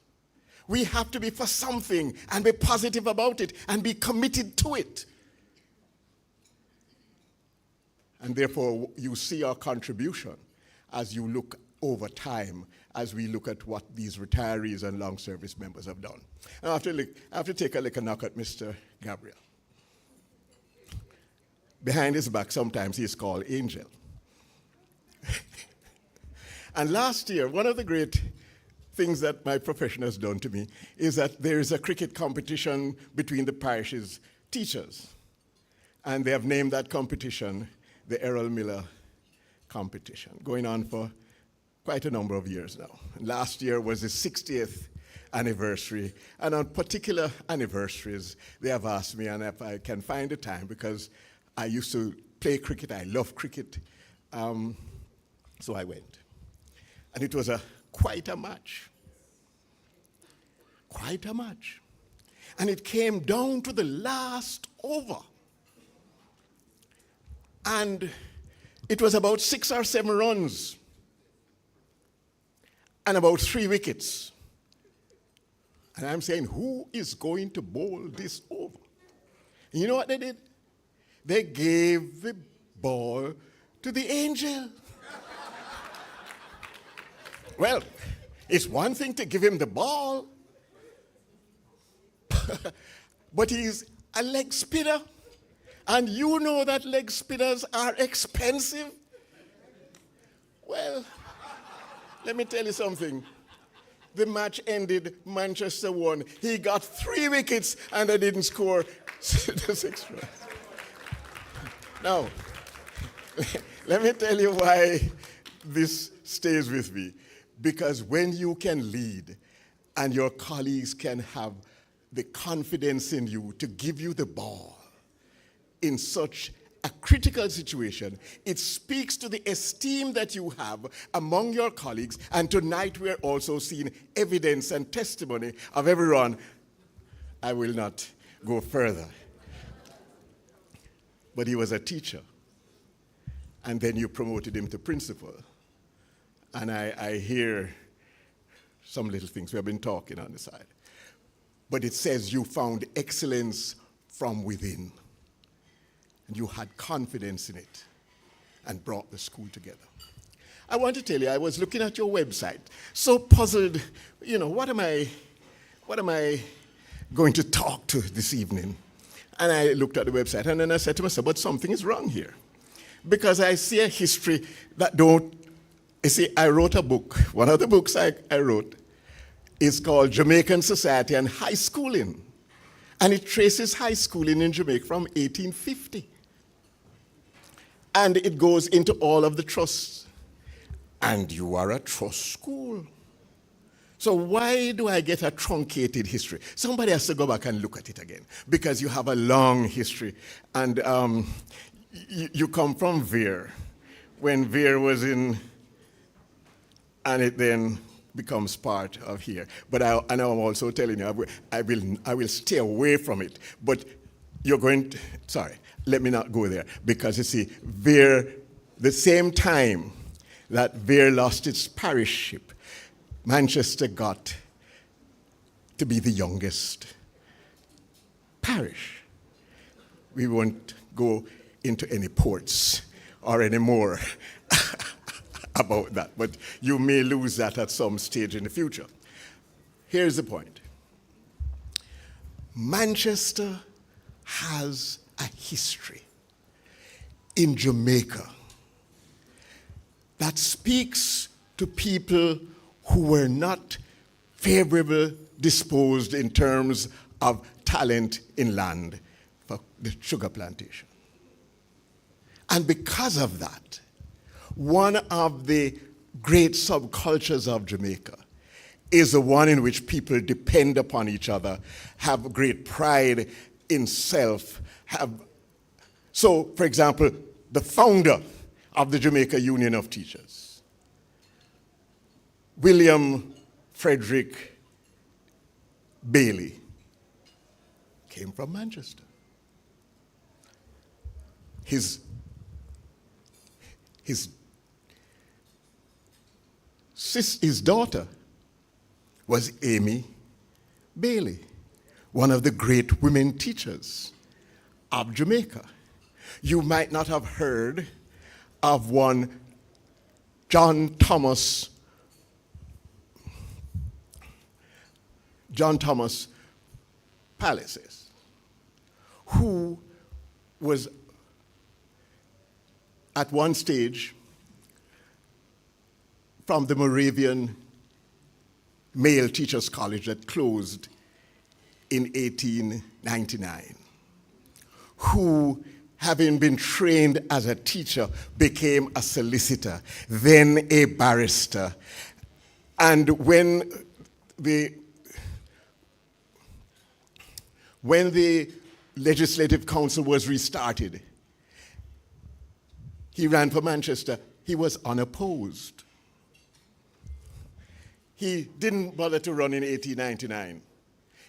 We have to be for something and be positive about it and be committed to it. And therefore, you see our contribution as you look over time, as we look at what these retirees and long service members have done. And I have to take a knock at Mr. Gabriel. Behind his back, sometimes he's called Angel. And last year, one of the great things that my profession has done to me is that there is a cricket competition between the parish's teachers. And they have named that competition the Errol Miller competition, going on for quite a number of years now. And last year was the 60th anniversary, and on particular anniversaries, they have asked me, and if I can find the time, because I used to play cricket, I love cricket, so I went. And it was quite a match. Quite a match. And it came down to the last over. And it was about 6 or 7 runs and about 3 wickets. And I'm saying, who is going to bowl this over? And you know what they did? They gave the ball to the Angel. Well, it's one thing to give him the ball, but he's a leg spinner. And you know that leg spinners are expensive. Well, let me tell you something. The match ended, Manchester won. He got 3 wickets and they didn't score the 6 runs. Now, let me tell you why this stays with me. Because when you can lead and your colleagues can have the confidence in you to give you the ball in such a critical situation, it speaks to the esteem that you have among your colleagues. And tonight we're also seeing evidence and testimony of everyone. I will not go further. But he was a teacher. And then you promoted him to principal. And I hear some little things. We have been talking on the side. But it says you found excellence from within. And you had confidence in it and brought the school together. I want to tell you, I was looking at your website, so puzzled, what am I going to talk to this evening? And I looked at the website, and then I said to myself, but something is wrong here. Because I see a history that you see, I wrote a book. One of the books I wrote is called Jamaican Society and High Schooling. And it traces high schooling in Jamaica from 1850. And it goes into all of the trusts. And you are a trust school. So why do I get a truncated history? Somebody has to go back and look at it again, because you have a long history. And you come from Veer, when Veer was in, and it then becomes part of here. But and I'm also telling you, I will stay away from it. But you're going to, sorry, let me not go there. Because you see, Veer, the same time that Veer lost its parishship, Manchester got to be the youngest parish. We won't go into any ports or any more about that, but you may lose that at some stage in the future. Here's the point. Manchester has a history. in Jamaica that speaks to people who were not favorable disposed in terms of talent in land for the sugar plantation. And because of that, one of the great subcultures of Jamaica is the one in which people depend upon each other, have great pride in self. So, for example, the founder of the Jamaica Union of Teachers, William Frederick Bailey, came from Manchester. His daughter was Amy Bailey, one of the great women teachers of Jamaica. You might not have heard of one John Thomas Palaces, who was at one stage from the Moravian Male Teachers College that closed in 1899, who, having been trained as a teacher, became a solicitor, then a barrister. And when the Legislative Council was restarted, he ran for Manchester. He was unopposed. He didn't bother to run in 1899.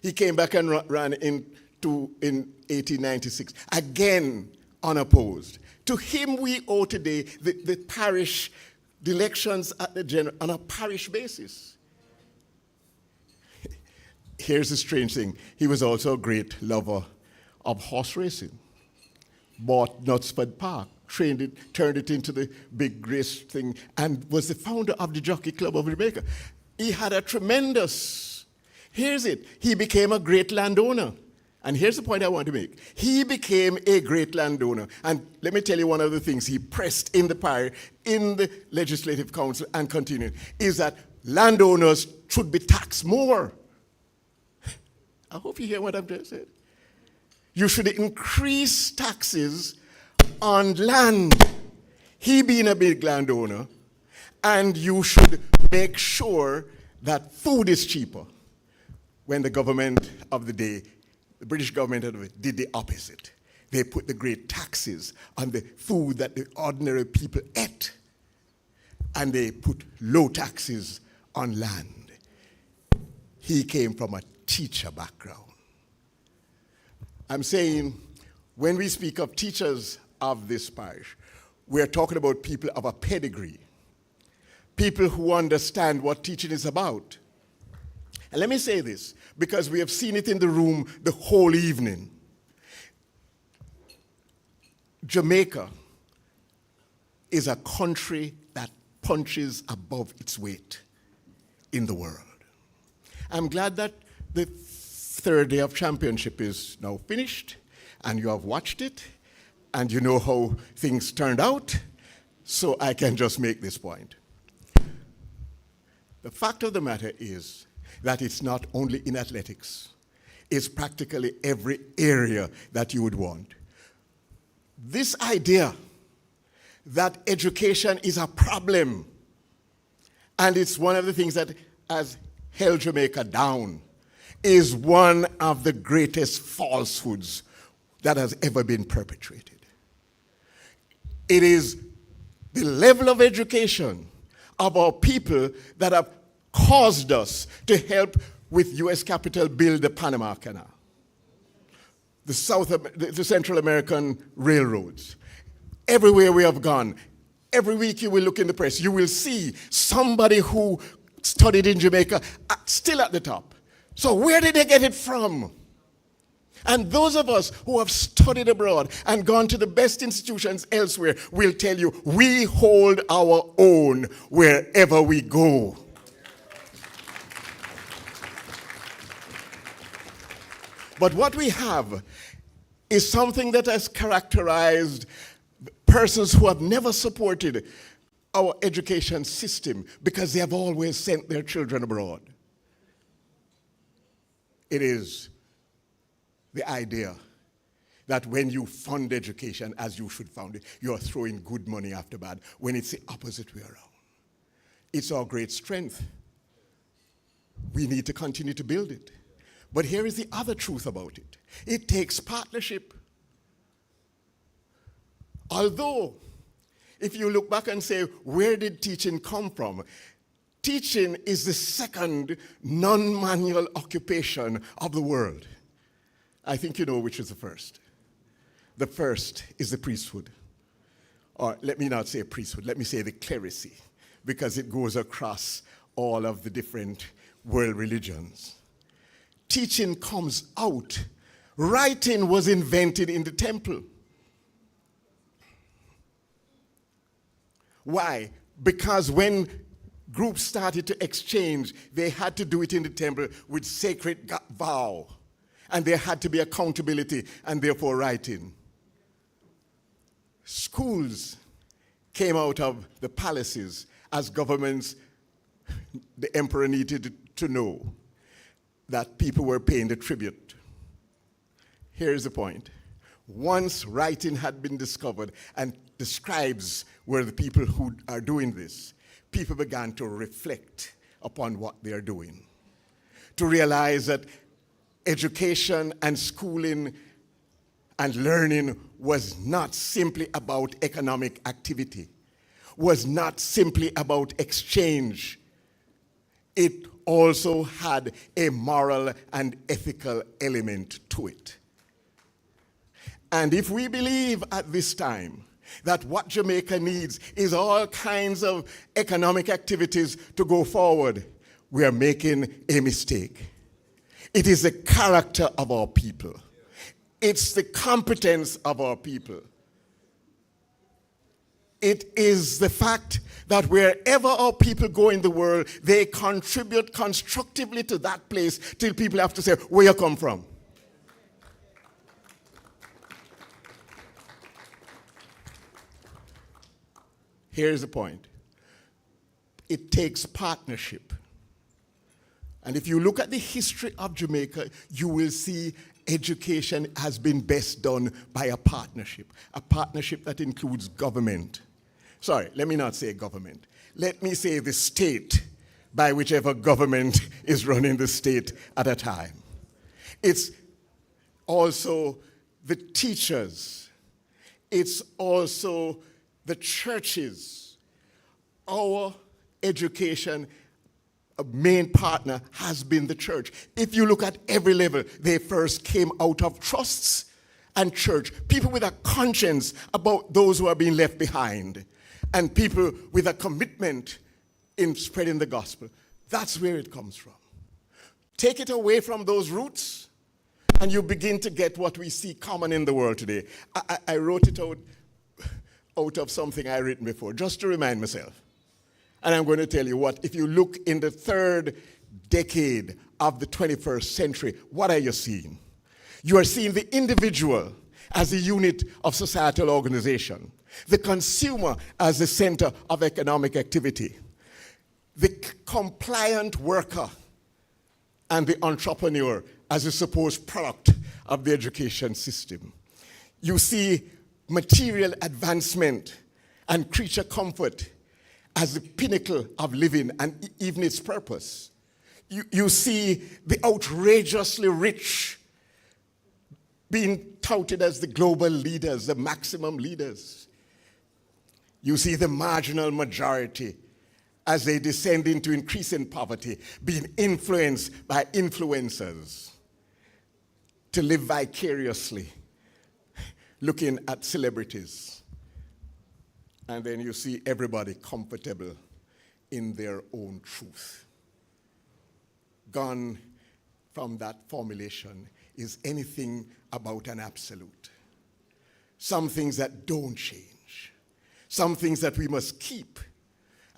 He came back and ran in 1896, again unopposed. To him we owe today the parish, the elections at the on a parish basis. Here's the strange thing. He was also a great lover of horse racing. Bought Knutsford Park, trained it, turned it into the big race thing, and was the founder of the Jockey Club of Jamaica. He had a tremendous, here's it, he became a great landowner. And here's the point I want to make. He became a great landowner. And let me tell you one of the things he pressed in the Legislative Council and continued, is that landowners should be taxed more. I hope you hear what I've just said. You should increase taxes on land. He being a big landowner, and you should make sure that food is cheaper. When the government of the day, the British government of the day, did the opposite. They put the great taxes on the food that the ordinary people ate, and they put low taxes on land. He came from a teacher background. I'm saying, when we speak of teachers of this parish, we're talking about people of a pedigree, people who understand what teaching is about. And let me say this, because we have seen it in the room the whole evening. Jamaica is a country that punches above its weight in the world. I'm glad that the third day of championship is now finished, and you have watched it, and you know how things turned out, so I can just make this point. The fact of the matter is that it's not only in athletics, it's practically every area that you would want. This idea that education is a problem, and it's one of the things that has held Jamaica down, is one of the greatest falsehoods that has ever been perpetrated. It is the level of education of our people that have caused us to help with U.S. Capitol build the Panama Canal, the Central American railroads. Everywhere we have gone, every week you will look in the press, you will see somebody who studied in Jamaica still at the top. So where did they get it from? And those of us who have studied abroad and gone to the best institutions elsewhere will tell you we hold our own wherever we go. But what we have is something that has characterized persons who have never supported our education system because they have always sent their children abroad. It is the idea that when you fund education as you should fund it, you are throwing good money after bad, when it's the opposite way around. It's our great strength. We need to continue to build it. But here is the other truth about it. It takes partnership. Although, if you look back and say, where did teaching come from? Teaching is the second non-manual occupation of the world. I think you know which is the first. The first is the priesthood. Or let me not say priesthood, let me say the clerisy, because it goes across all of the different world religions. Teaching comes out. Writing was invented in the temple. Why? Because when groups started to exchange, they had to do it in the temple with sacred vow. And there had to be accountability and therefore writing. Schools came out of the palaces as governments. The emperor needed to know that people were paying the tribute. Here's the point. Once writing had been discovered, and the scribes were the people who are doing this, people began to reflect upon what they are doing, to realize that education and schooling and learning was not simply about economic activity, was not simply about exchange. It also had a moral and ethical element to it. And if we believe at this time that what Jamaica needs is all kinds of economic activities to go forward, we are making a mistake. It is the character of our people. It's the competence of our people. It is the fact that wherever our people go in the world, they contribute constructively to that place till people have to say, where you come from? Here's the point. It takes partnership. And if you look at the history of Jamaica, you will see education has been best done by a partnership that includes government. Sorry, let me not say government. Let me say the state, by whichever government is running the state at a time. It's also the teachers. It's also the churches. Our education main partner has been the church. If you look at every level, they first came out of trusts and church. People with a conscience about those who are being left behind. And people with a commitment in spreading the gospel. That's where it comes from. Take it away from those roots, and you begin to get what we see common in the world today. I wrote it out of something I written before, just to remind myself. And I'm going to tell you what, if you look in the third decade of the 21st century, what are you seeing? You are seeing the individual as a unit of societal organization, the consumer as the center of economic activity, the compliant worker and the entrepreneur as a supposed product of the education system. You see material advancement and creature comfort as the pinnacle of living and even its purpose. You see the outrageously rich being touted as the global leaders, the maximum leaders. You see the marginal majority as they descend into increasing poverty, being influenced by influencers to live vicariously, looking at celebrities. And then you see everybody comfortable in their own truth. Gone from that formulation is anything about an absolute. Some things that don't change. Some things that we must keep.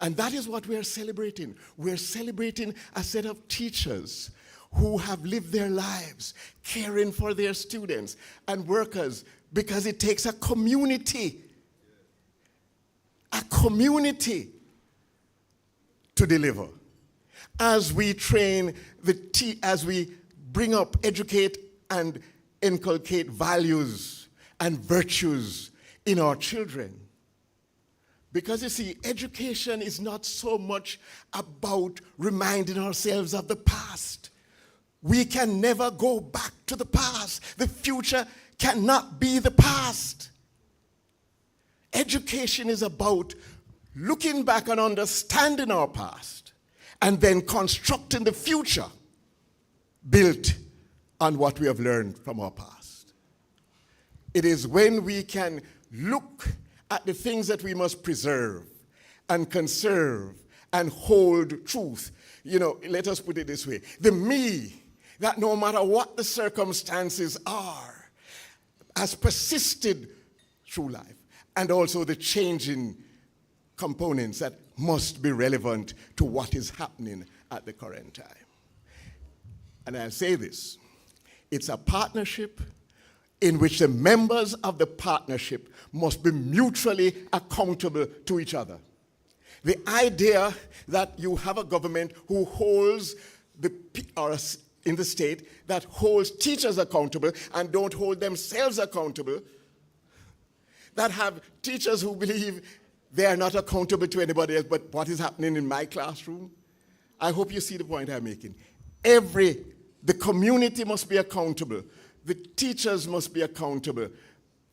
And that is what we are celebrating. We're celebrating a set of teachers who have lived their lives caring for their students and workers, because it takes a community a community to deliver. As we train as we bring up, educate, and inculcate values and virtues in our children. Because you see, education is not so much about reminding ourselves of the past. We can never go back to the past. The future cannot be the past. Education is about looking back and understanding our past and then constructing the future built on what we have learned from our past. It is when we can look at the things that we must preserve and conserve and hold truth. You know, let us put it this way. The me that no matter what the circumstances are, has persisted through life, and also the changing components that must be relevant to what is happening at the current time. And I'll say this, it's a partnership in which the members of the partnership must be mutually accountable to each other. The idea that you have a government who holds or in the state that holds teachers accountable and don't hold themselves accountable, that have teachers who believe they are not accountable to anybody else but what is happening in my classroom. I hope you see the point I'm making. The community must be accountable. The teachers must be accountable.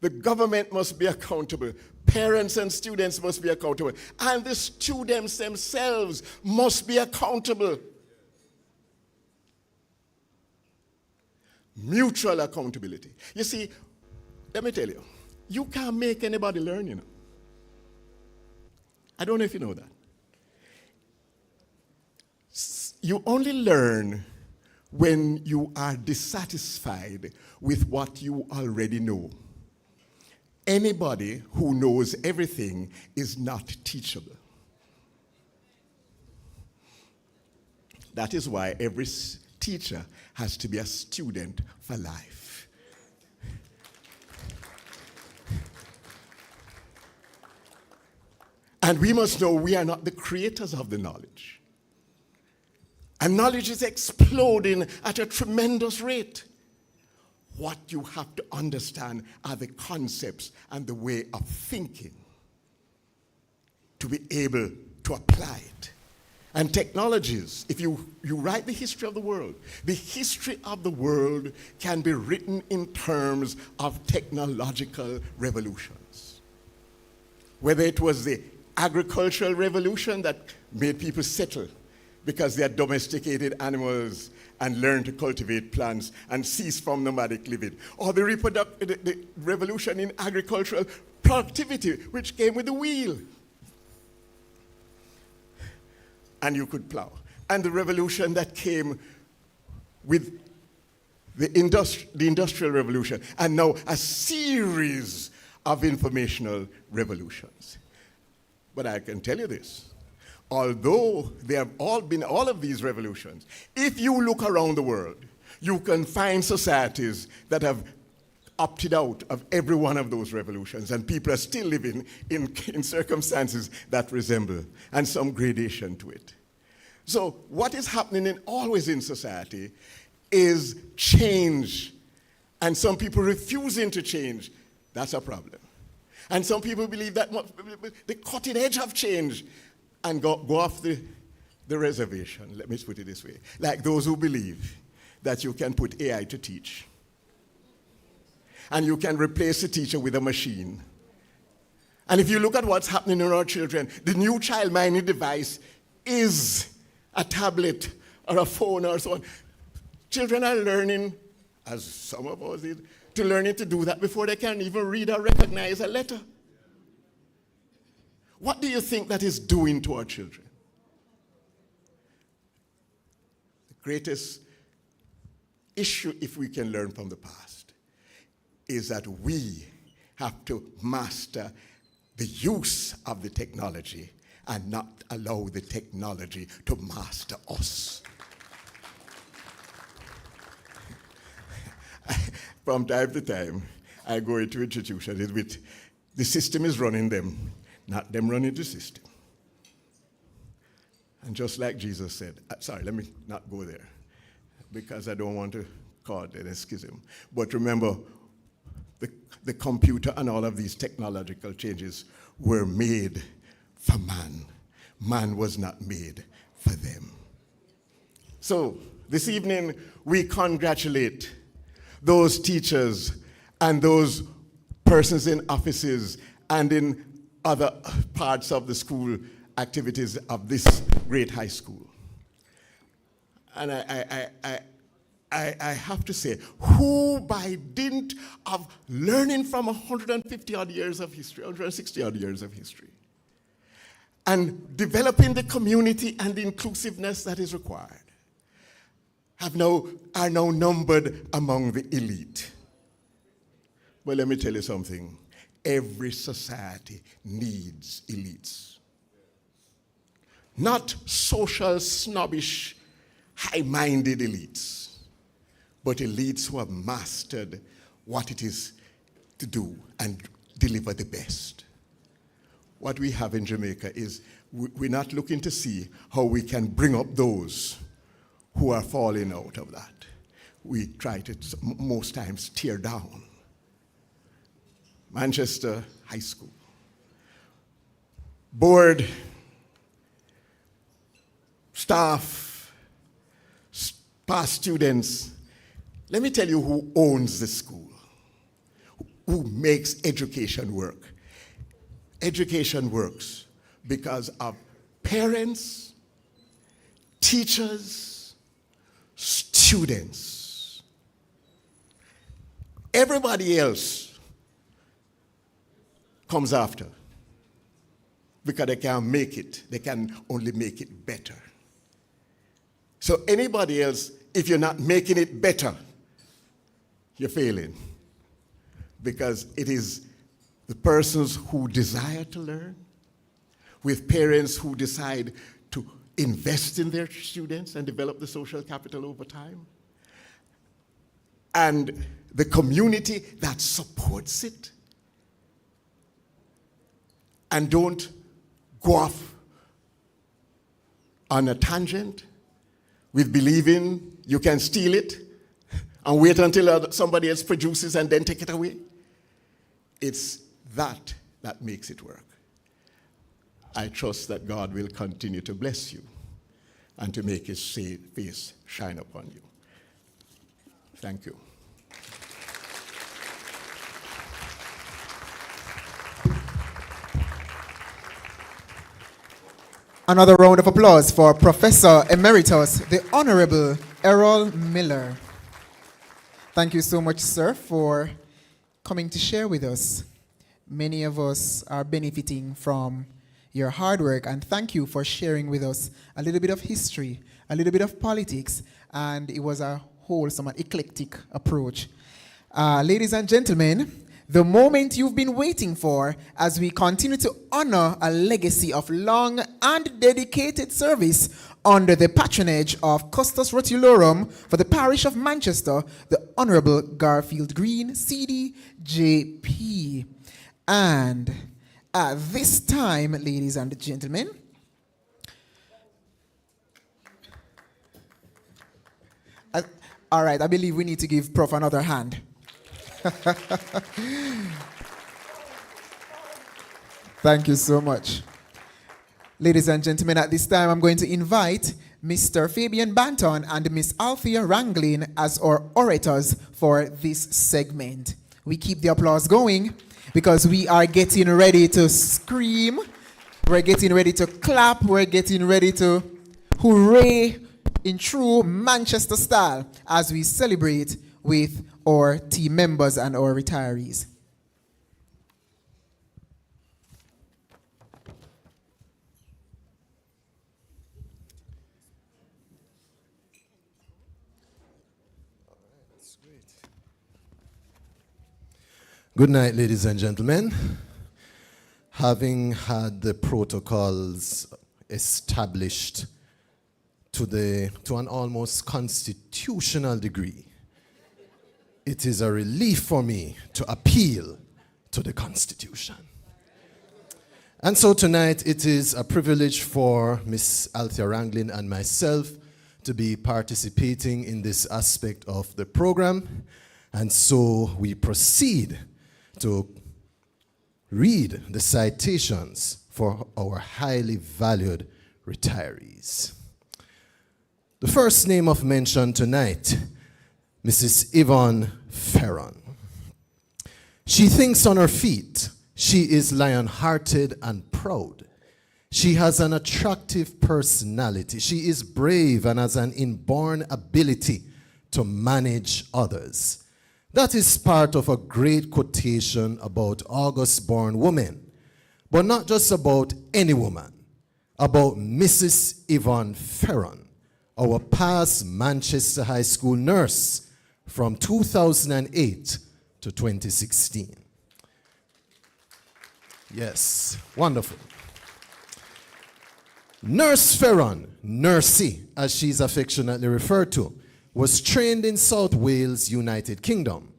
The government must be accountable. Parents and students must be accountable. And the students themselves must be accountable. Mutual accountability. You see, let me tell you, you can't make anybody learn, you know. I don't know if you know that. You only learn when you are dissatisfied with what you already know. Anybody who knows everything is not teachable. That is why every teacher has to be a student for life. And we must know we are not the creators of the knowledge. And knowledge is exploding at a tremendous rate. What you have to understand are the concepts and the way of thinking to be able to apply it. And technologies, if you write the history of the world can be written in terms of technological revolutions. Whether it was the agricultural revolution that made people settle because they had domesticated animals and learned to cultivate plants and cease from nomadic living, or the revolution in agricultural productivity, which came with the wheel. And you could plow. And the revolution that came with the Industrial Revolution, and now a series of informational revolutions. But I can tell you this, although there have all of these revolutions, if you look around the world, you can find societies that have opted out of every one of those revolutions, and people are still living in circumstances that resemble, and some gradation to it. So what is happening always in society is change, and some people refusing to change. That's a problem. And some people believe that the cutting edge of change and go off the reservation, let me put it this way, like those who believe that you can put AI to teach. And you can replace the teacher with a machine. And if you look at what's happening in our children, the new child minding device is a tablet or a phone or so on. Children are learning, as some of us did, to learning to do that before they can even read or recognize a letter. What do you think that is doing to our children? The greatest issue, if we can learn from the past, is that we have to master the use of the technology and not allow the technology to master us. From time to time, I go into institutions with the system is running them. not them running the system. And just like Jesus said, sorry, let me not go there, because I don't want to cause an schism. But remember, the computer and all of these technological changes were made for man. Man was not made for them. So this evening, we congratulate those teachers and those persons in offices and in other parts of the school activities of this great high school. And I have to say, who by dint of learning from 150 odd years of history, 160 odd years of history, and developing the community and the inclusiveness that is required, are now numbered among the elite. But let me tell you something. Every society needs elites. Not social, snobbish, high-minded elites, but elites who have mastered what it is to do and deliver the best. What we have in Jamaica is we're not looking to see how we can bring up those who are falling out of that. We try to, most times, tear down. Manchester High School. Board, staff, past students. Let me tell you who owns the school, who makes education work. Education works because of parents, teachers, students. Everybody else comes after because they can't make it. They can only make it better. So anybody else, if you're not making it better, you're failing. Because it is the persons who desire to learn, with parents who decide to invest in their students and develop the social capital over time, and the community that supports it, and don't go off on a tangent with believing you can steal it and wait until somebody else produces and then take it away. It's that makes it work. I trust that God will continue to bless you and to make his face shine upon you. Thank you. Another round of applause for Professor Emeritus, the Honourable Errol Miller. Thank you so much, sir, for coming to share with us. Many of us are benefiting from your hard work, and thank you for sharing with us a little bit of history, a little bit of politics, and it was a wholesome and eclectic approach. Ladies and gentlemen, the moment you've been waiting for as we continue to honor a legacy of long and dedicated service under the patronage of Custos Rotulorum for the parish of Manchester, the Honourable Garfield Green, CD, JP. And at this time, ladies and gentlemen, all right, I believe we need to give Prof another hand. Thank you so much. Ladies and gentlemen, at this time I'm going to invite Mr. Fabian Banton and Miss Althea Ranglin as our orators for this segment. We keep the applause going because we are getting ready to scream, we're getting ready to clap, we're getting ready to hooray in true Manchester style as we celebrate with our team members and our retirees. Good night, ladies and gentlemen. Having had the protocols established to an almost constitutional degree, it is a relief for me to appeal to the Constitution. And so tonight it is a privilege for Miss Althea Ranglin and myself to be participating in this aspect of the program. And so we proceed to read the citations for our highly valued retirees. The first name of mention tonight, Mrs. Yvonne Ferron. She thinks on her feet. She is lion-hearted and proud. She has an attractive personality. She is brave and has an inborn ability to manage others. That is part of a great quotation about August-born women, but not just about any woman, about Mrs. Yvonne Ferron, our past Manchester High School nurse from 2008 to 2016. Yes, wonderful. Nurse Ferron, Nursey, as she's affectionately referred to, was trained in South Wales, United Kingdom.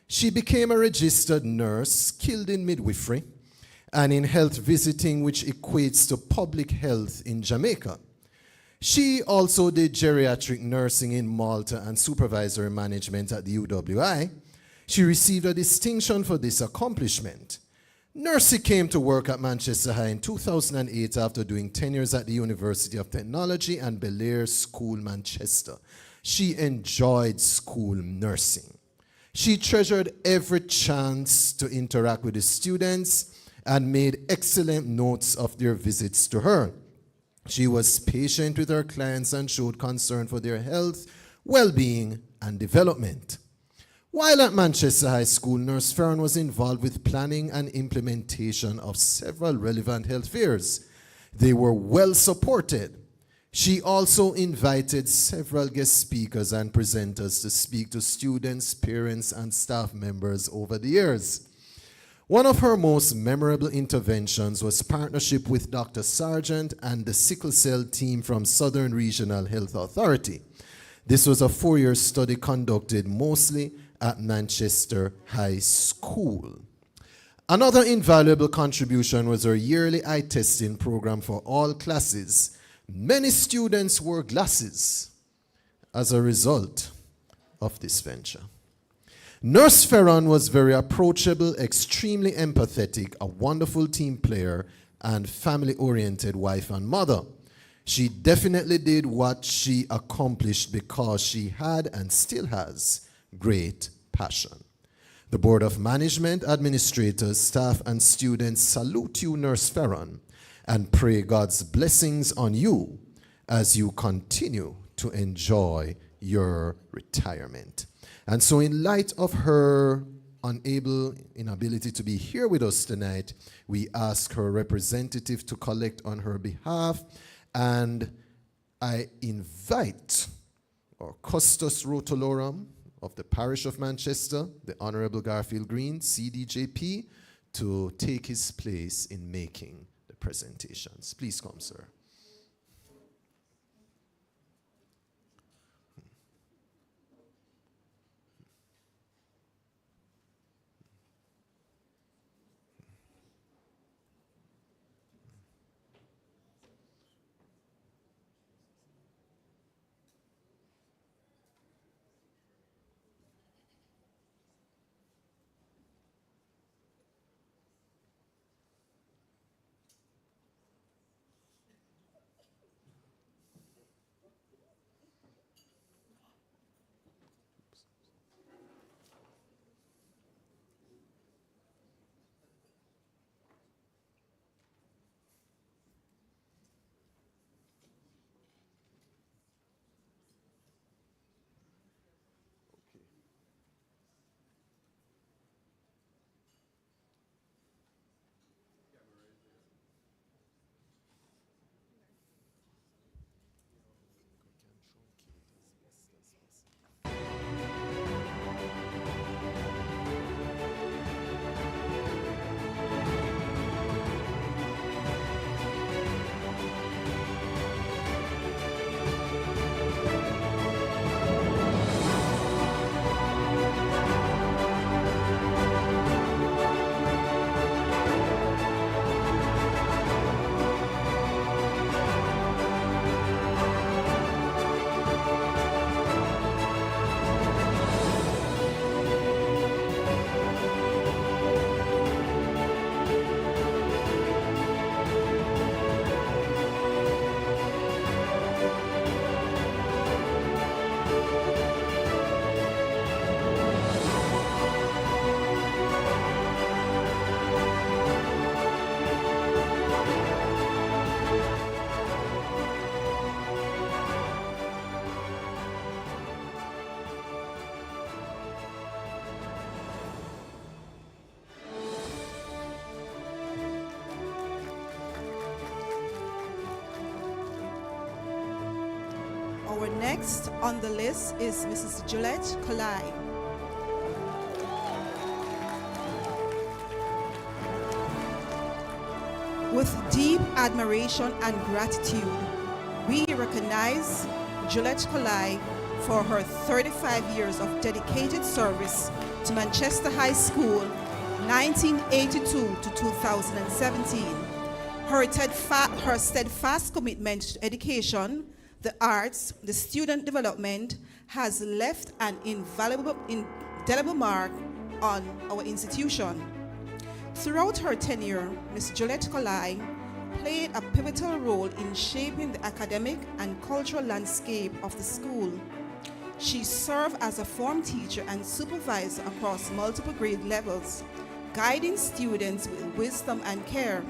She became a registered nurse, skilled in midwifery and in health visiting, which equates to public health in Jamaica. She also did geriatric nursing in Malta and supervisory management at the UWI. She received a distinction for this accomplishment. Nursey came to work at Manchester High in 2008 after doing 10 years at the University of Technology and Belair School, Manchester. She enjoyed school nursing. She treasured every chance to interact with the students and made excellent notes of their visits to her. She was patient with her clients and showed concern for their health, well-being, and development. While at Manchester High School, Nurse Ferron was involved with planning and implementation of several relevant health fairs. They were well supported. She also invited several guest speakers and presenters to speak to students, parents, and staff members over the years. One of her most memorable interventions was partnership with Dr. Sargent and the sickle cell team from Southern Regional Health Authority. This was a 4-year study conducted mostly at Manchester High School. Another invaluable contribution was her yearly eye testing program for all classes. Many students wore glasses as a result of this venture. Nurse Ferron was very approachable, extremely empathetic, a wonderful team player, and family-oriented wife and mother. She definitely did what she accomplished because she had and still has great passion. The Board of Management, administrators, staff, and students salute you, Nurse Ferron, and pray God's blessings on you as you continue to enjoy your retirement. And so in light of her inability to be here with us tonight, we ask her representative to collect on her behalf, and I invite our Custos Rotolorum of the Parish of Manchester, the Honourable Garfield Green, CDJP, to take his place in making the presentations. Please come, sir. Next on the list is Mrs. Juliet Kolai. With deep admiration and gratitude, we recognize Juliet Kolai for her 35 years of dedicated service to Manchester High School, 1982 to 2017. Her steadfast commitment to education, the arts, the student development has left an indelible mark on our institution. Throughout her tenure, Ms. Juliet Kolai played a pivotal role in shaping the academic and cultural landscape of the school. She served as a form teacher and supervisor across multiple grade levels, guiding students with wisdom and care.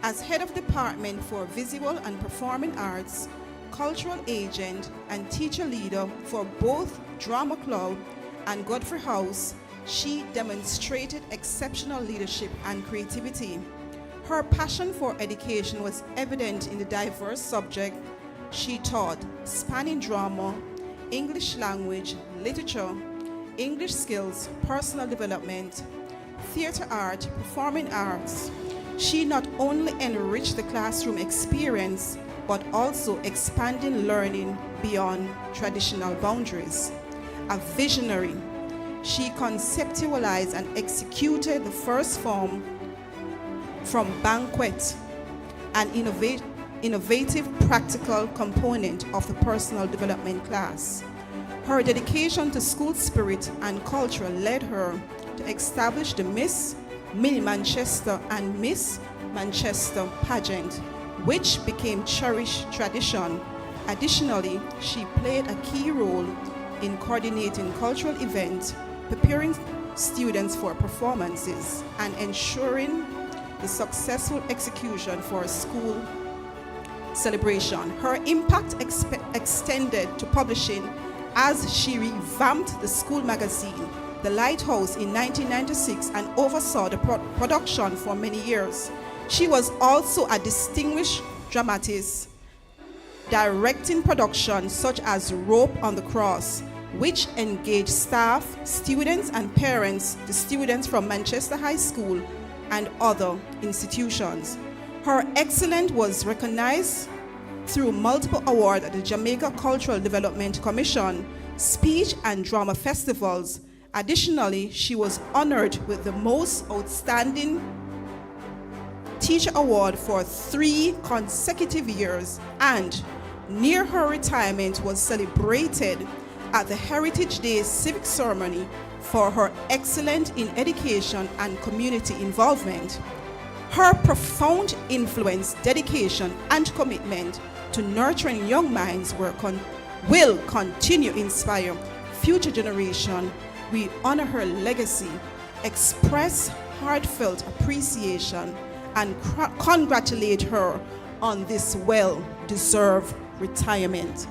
As head of department for visual and performing arts, cultural agent, and teacher leader for both Drama Club and Godfrey House, she demonstrated exceptional leadership and creativity. Her passion for education was evident in the diverse subject she taught, spanning drama, English language, literature, English skills, personal development, theater art, performing arts. She not only enriched the classroom experience, but also expanding learning beyond traditional boundaries. A visionary, she conceptualized and executed the first form from Banquet, an innovative practical component of the personal development class. Her dedication to school spirit and culture led her to establish the Miss Mini Manchester and Miss Manchester pageant, which became cherished tradition. Additionally, she played a key role in coordinating cultural events, preparing students for performances, and ensuring the successful execution for a school celebration. Her impact extended to publishing as she revamped the school magazine, The Lighthouse, in 1996 and oversaw the production for many years. She was also a distinguished dramatist, directing productions such as Rope on the Cross, which engaged staff, students, and parents, the students from Manchester High School and other institutions. Her excellence was recognized through multiple awards at the Jamaica Cultural Development Commission, speech and drama festivals. Additionally, she was honored with the Most Outstanding Teacher Award for 3 consecutive years, and near her retirement was celebrated at the Heritage Day civic ceremony for her excellence in education and community involvement. Her profound influence, dedication, and commitment to nurturing young minds will continue to inspire future generations. We honor her legacy, express heartfelt appreciation, and congratulate her on this well-deserved retirement.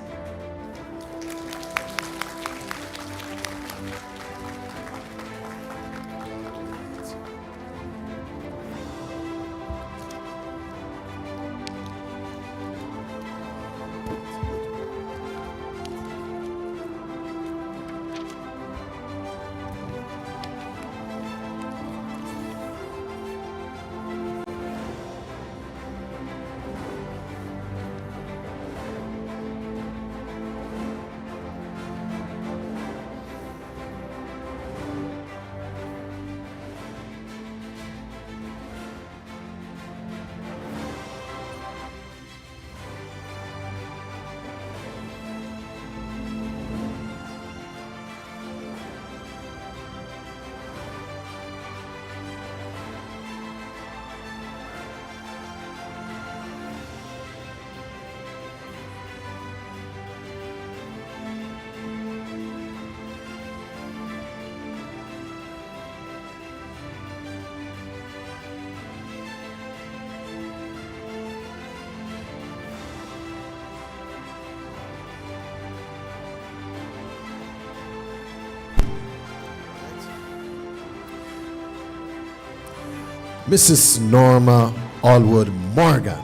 Mrs. Norma Allwood Morgan.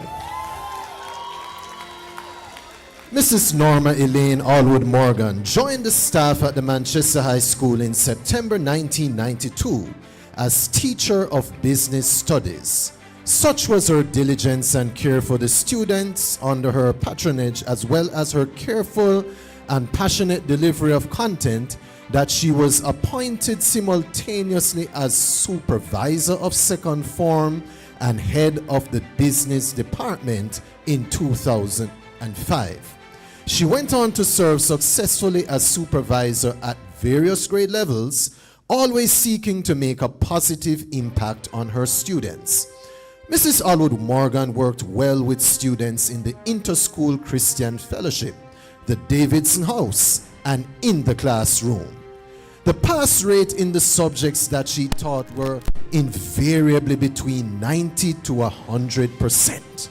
Mrs. Norma Elaine Allwood Morgan joined the staff at the Manchester High School in September 1992 as teacher of business studies. Such was her diligence and care for the students under her patronage, as well as her careful and passionate delivery of content, that she was appointed simultaneously as supervisor of second form and head of the business department in 2005. She went on to serve successfully as supervisor at various grade levels, always seeking to make a positive impact on her students. Mrs. Allwood Morgan worked well with students in the Interschool Christian Fellowship, the Davidson House, and in the classroom. The pass rate in the subjects that she taught were invariably between 90 to 100%.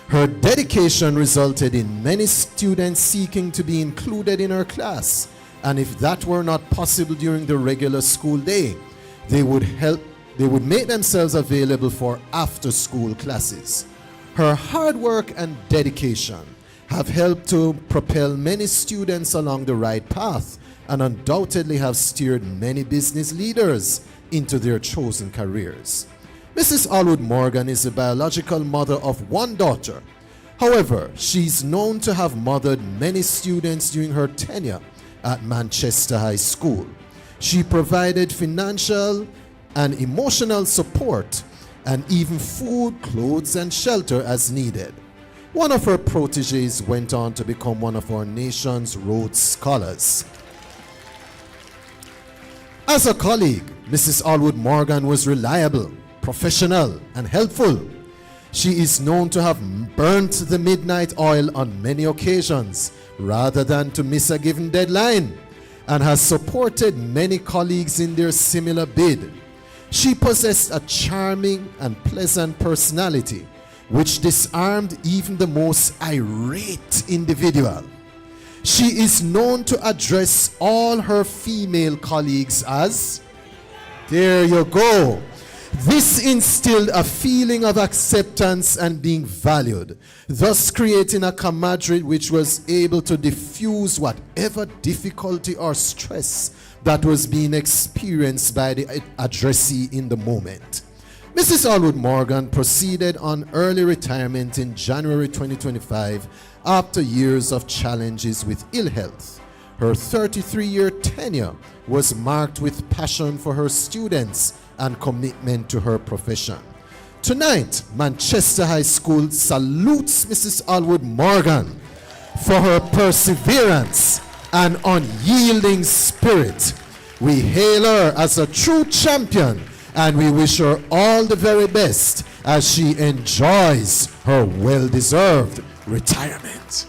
Her dedication resulted in many students seeking to be included in her class, and if that were not possible during the regular school day, they would make themselves available for after-school classes. Her hard work and dedication have helped to propel many students along the right path and undoubtedly have steered many business leaders into their chosen careers. Mrs. Allwood Morgan is the biological mother of one daughter. However, she's known to have mothered many students during her tenure at Manchester High School. She provided financial and emotional support and even food, clothes, and shelter as needed. One of her proteges went on to become one of our nation's Rhodes Scholars. As a colleague, Mrs. Allwood Morgan was reliable, professional, and helpful. She is known to have burnt the midnight oil on many occasions rather than to miss a given deadline, and has supported many colleagues in their similar bid. She possessed a charming and pleasant personality which disarmed even the most irate individual. She is known to address all her female colleagues as, there you go. This instilled a feeling of acceptance and being valued, thus creating a camaraderie which was able to diffuse whatever difficulty or stress that was being experienced by the addressee in the moment. Mrs. Allwood Morgan proceeded on early retirement in January 2025 after years of challenges with ill health. Her 33-year tenure was marked with passion for her students and commitment to her profession. Tonight, Manchester High School salutes Mrs. Allwood Morgan for her perseverance and unyielding spirit. We hail her as a true champion, and we wish her all the very best as she enjoys her well-deserved retirement.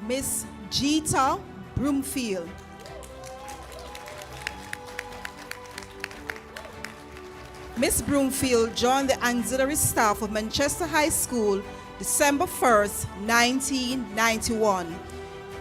Miss Gita Broomfield. Miss Broomfield joined the auxiliary staff of Manchester High School December 1st, 1991.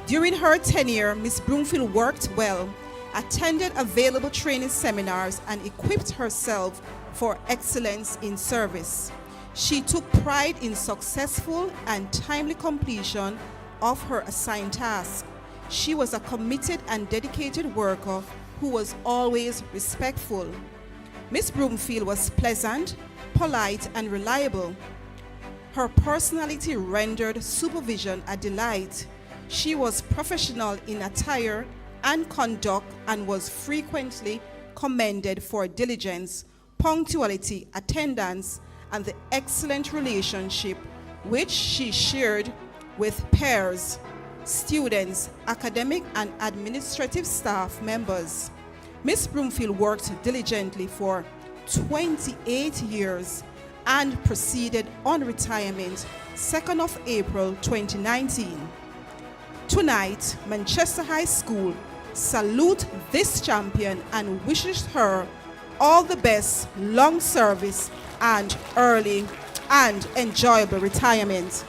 During her tenure, Miss Broomfield worked well, attended available training seminars, and equipped herself for excellence in service. She took pride in successful and timely completion of her assigned task. She was a committed and dedicated worker who was always respectful. Miss Broomfield was pleasant, polite, and reliable. Her personality rendered supervision a delight. She was professional in attire and conduct and was frequently commended for diligence, punctuality, attendance, and the excellent relationship which she shared with peers, students, academic and administrative staff members. Ms. Broomfield worked diligently for 28 years and proceeded on retirement 2nd of April 2019. Tonight, Manchester High School salute this champion and wishes her all the best, long service, and early and enjoyable retirement.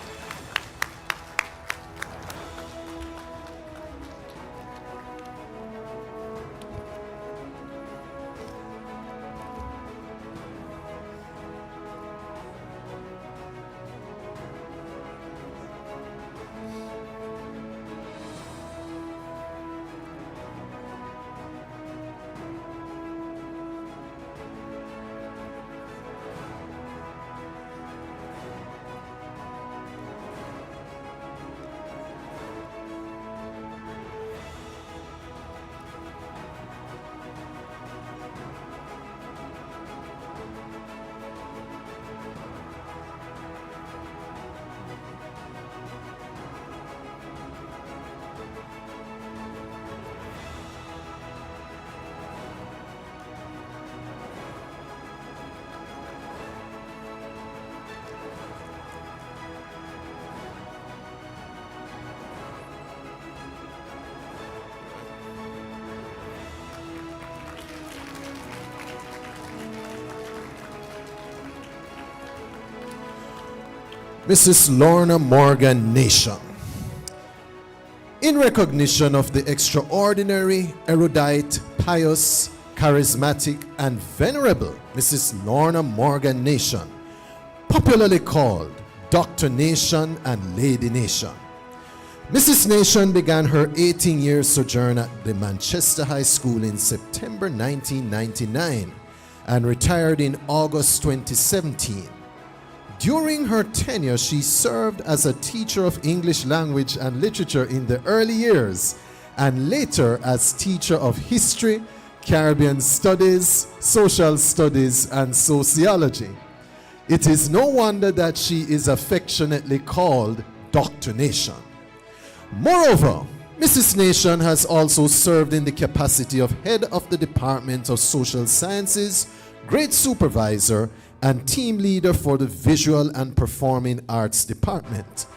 Mrs. Lorna Morgan Nation. In recognition of the extraordinary, erudite, pious, charismatic, and venerable Mrs. Lorna Morgan Nation, popularly called Dr. Nation and Lady Nation. Mrs. Nation began her 18-year sojourn at the Manchester High School in September 1999 and retired in August 2017. During her tenure, she served as a teacher of English language and literature in the early years, and later as teacher of history, Caribbean studies, social studies, and sociology. It is no wonder that she is affectionately called Dr. Nation. Moreover, Mrs. Nation has also served in the capacity of head of the Department of Social Sciences, grade supervisor, and team leader for the Visual and Performing Arts Department.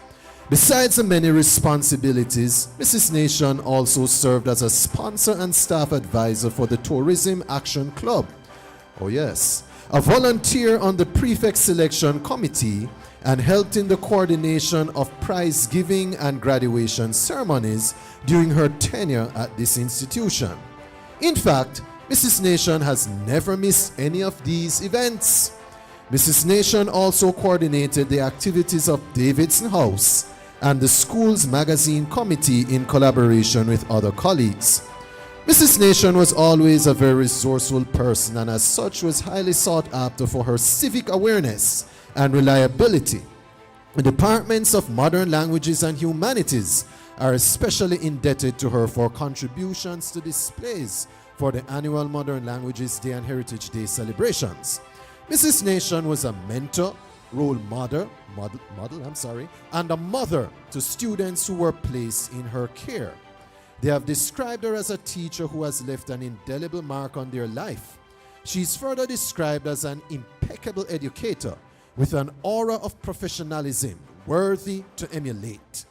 Besides the many responsibilities, Mrs. Nation also served as a sponsor and staff advisor for the Tourism Action Club. Oh yes, a volunteer on the Prefect Selection Committee, and helped in the coordination of prize giving and graduation ceremonies during her tenure at this institution. In fact, Mrs. Nation has never missed any of these events. Mrs. Nation also coordinated the activities of Davidson House and the school's magazine committee in collaboration with other colleagues. Mrs. Nation was always a very resourceful person, and as such was highly sought after for her civic awareness and reliability. The departments of Modern Languages and Humanities are especially indebted to her for contributions to displays for the annual Modern Languages Day and Heritage Day celebrations. Mrs. Nation was a mentor, role model, and a mother to students who were placed in her care. They have described her as a teacher who has left an indelible mark on their life. She is further described as an impeccable educator with an aura of professionalism worthy to emulate.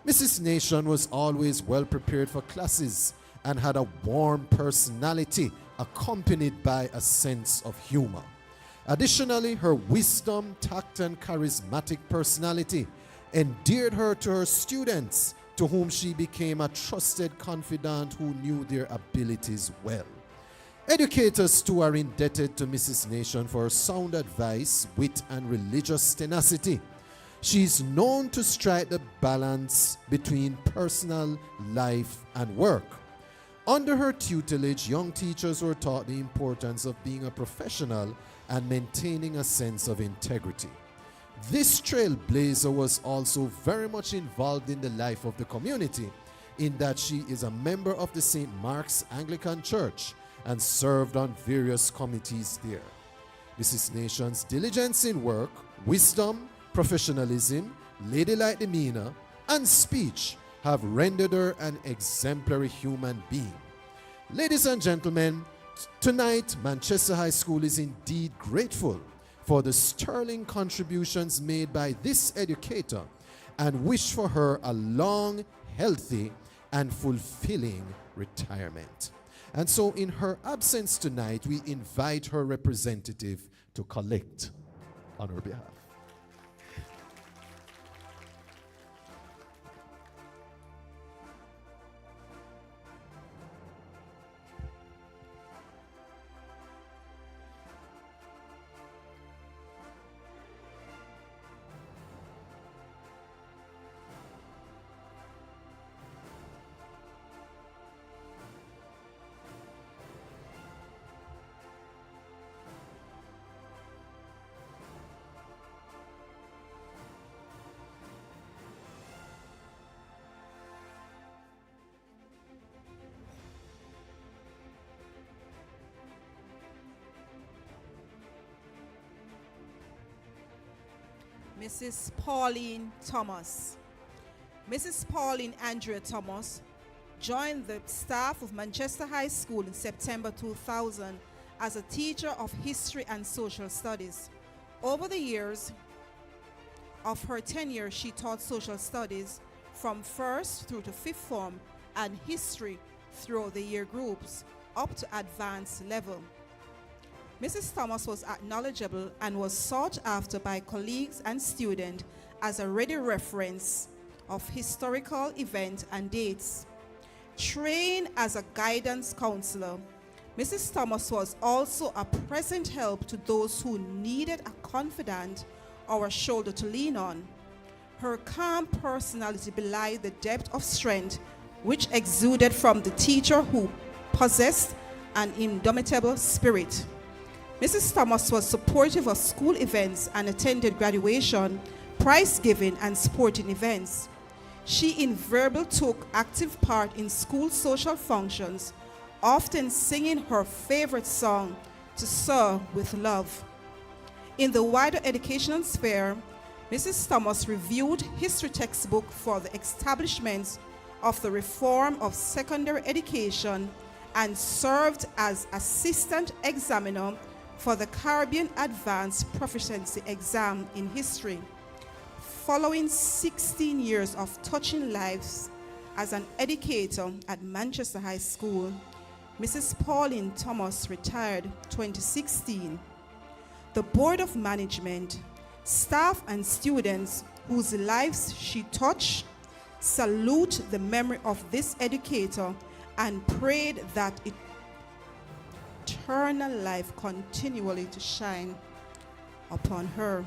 Mrs. Nation was always well prepared for classes and had a warm personality accompanied by a sense of humor. Additionally, her wisdom, tact, and charismatic personality endeared her to her students, to whom she became a trusted confidant who knew their abilities well. Educators too are indebted to Mrs. Nation for her sound advice, wit, and religious tenacity. She is known to strike the balance between personal life and work. Under her tutelage, young teachers were taught the importance of being a professional and maintaining a sense of integrity. This trailblazer was also very much involved in the life of the community, in that she is a member of the St. Mark's Anglican Church and served on various committees there. Mrs. Nation's diligence in work, wisdom, professionalism, ladylike demeanor, and speech have rendered her an exemplary human being. Ladies and gentlemen, tonight Manchester High School is indeed grateful for the sterling contributions made by this educator and wish for her a long, healthy, and fulfilling retirement. And so in her absence tonight, we invite her representative to collect on her behalf. Mrs. Pauline Thomas. Mrs. Pauline Andrea Thomas joined the staff of Manchester High School in September 2000 as a teacher of history and social studies. Over the years of her tenure, she taught social studies from first through to fifth form and history throughout the year groups up to advanced level. Mrs. Thomas was acknowledgeable and was sought after by colleagues and students as a ready reference of historical events and dates. Trained as a guidance counselor, Mrs. Thomas was also a present help to those who needed a confidant or a shoulder to lean on. Her calm personality belied the depth of strength which exuded from the teacher who possessed an indomitable spirit. Mrs. Thomas was supportive of school events and attended graduation, prize giving, and sporting events. She invariably took active part in school social functions, often singing her favorite song, "To Serve with Love." In the wider educational sphere, Mrs. Thomas reviewed history textbooks for the establishment of the reform of secondary education and served as assistant examiner for the Caribbean Advanced Proficiency Exam in History. Following 16 years of touching lives as an educator at Manchester High School, Mrs. Pauline Thomas retired 2016. The Board of Management, staff and students whose lives she touched salute the memory of this educator and prayed that eternal life continually to shine upon her.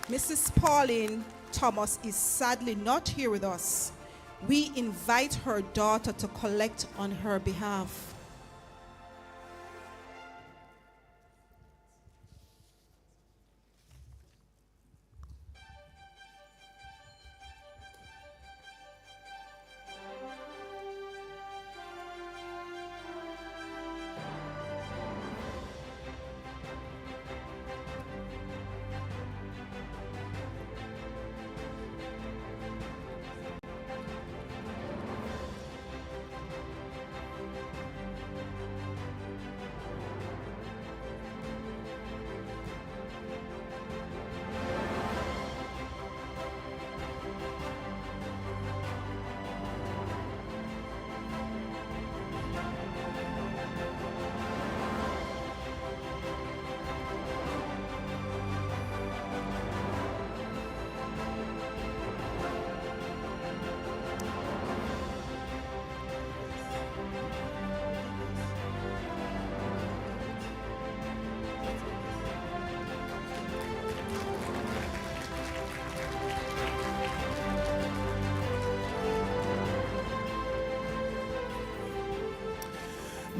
Mrs. Pauline Thomas is sadly not here with us. We invite her daughter to collect on her behalf.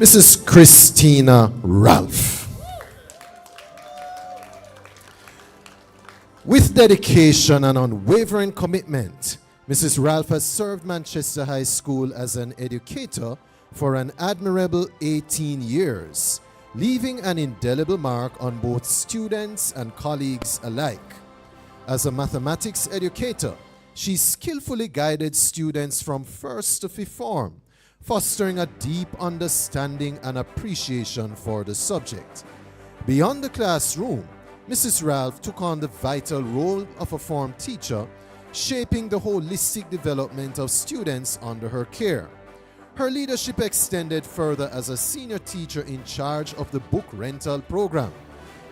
Mrs. Christina Ralph. With dedication and unwavering commitment, Mrs. Ralph has served Manchester High School as an educator for an admirable 18 years, leaving an indelible mark on both students and colleagues alike. As a mathematics educator, she skillfully guided students from first to fifth form, fostering a deep understanding and appreciation for the subject. Beyond the classroom, Mrs. Ralph took on the vital role of a form teacher, shaping the holistic development of students under her care. Her leadership extended further as a senior teacher in charge of the book rental program,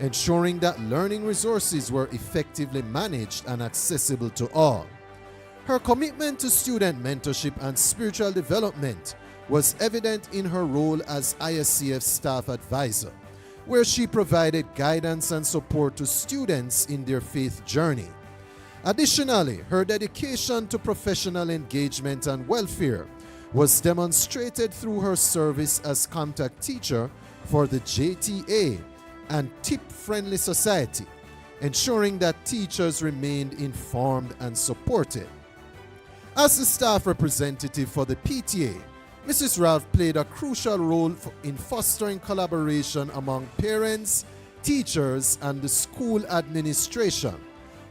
ensuring that learning resources were effectively managed and accessible to all. Her commitment to student mentorship and spiritual development was evident in her role as ISCF staff advisor, where she provided guidance and support to students in their faith journey. Additionally, her dedication to professional engagement and welfare was demonstrated through her service as contact teacher for the JTA and Tip Friendly Society, ensuring that teachers remained informed and supported. As the staff representative for the PTA, Mrs. Ralph played a crucial role in fostering collaboration among parents, teachers, and the school administration,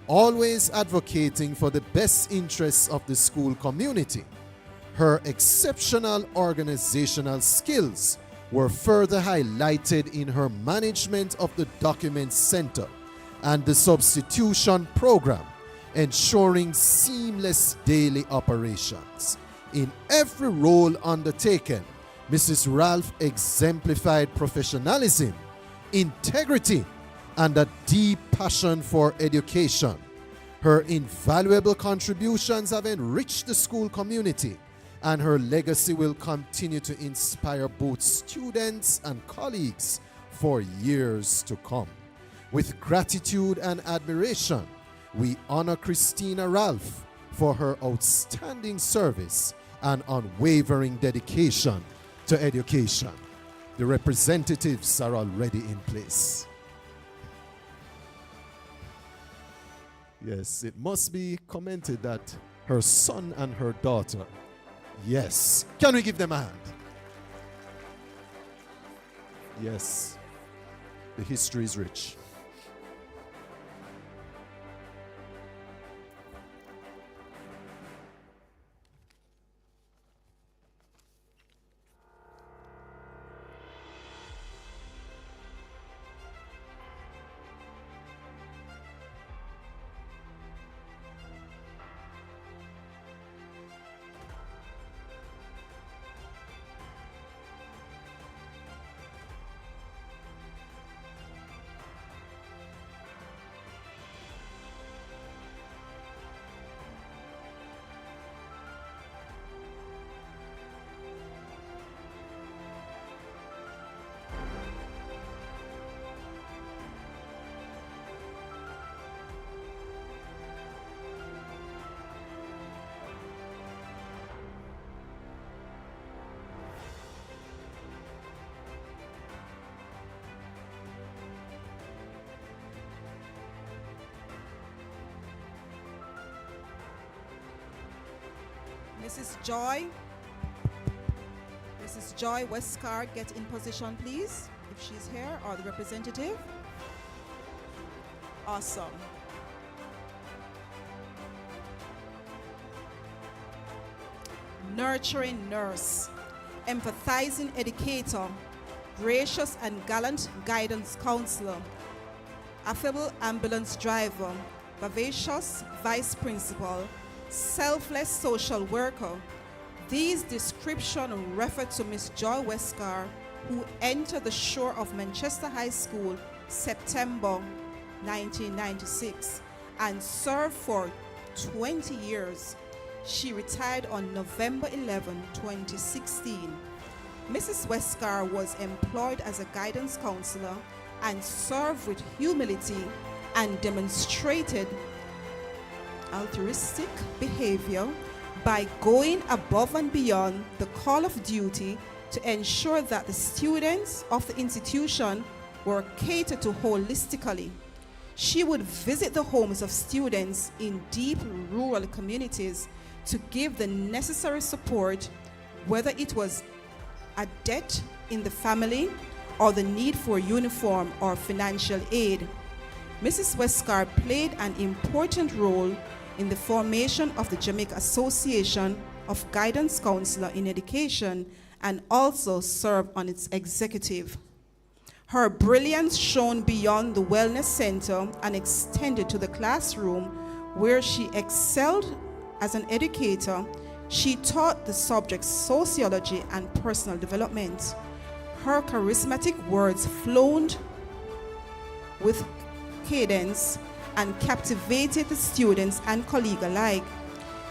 always advocating for the best interests of the school community. Her exceptional organizational skills were further highlighted in her management of the Document Center and the Substitution Program, ensuring seamless daily operations. In every role undertaken, Mrs. Ralph exemplified professionalism, integrity, and a deep passion for education. Her invaluable contributions have enriched the school community, and her legacy will continue to inspire both students and colleagues for years to come. With gratitude and admiration, we honor Christina Ralph for her outstanding service and unwavering dedication to education. The representatives are already in place. Yes, it must be commented that her son and her daughter, yes. Can we give them a hand? Yes, the history is rich. Mrs. Joy Westcard, get in position, please, if she's here, or the representative. Awesome. Nurturing nurse, empathizing educator, gracious and gallant guidance counselor, affable ambulance driver, vivacious vice principal, selfless social worker. These descriptions refer to Miss Joy Westcar, who entered the shore of Manchester High School September 1996 and served for 20 years. She retired on November 11, 2016. Mrs. Westcar was employed as a guidance counselor and served with humility and demonstrated altruistic behavior by going above and beyond the call of duty to ensure that the students of the institution were catered to holistically. She would visit the homes of students in deep rural communities to give the necessary support, whether it was a debt in the family or the need for uniform or financial aid. Mrs. Westcar played an important role in the formation of the Jamaica Association of Guidance Counselor in Education and also served on its executive. Her brilliance shone beyond the wellness center and extended to the classroom, where she excelled as an educator. She taught the subjects sociology and personal development. Her charismatic words flowed with cadence and captivated the students and colleagues alike.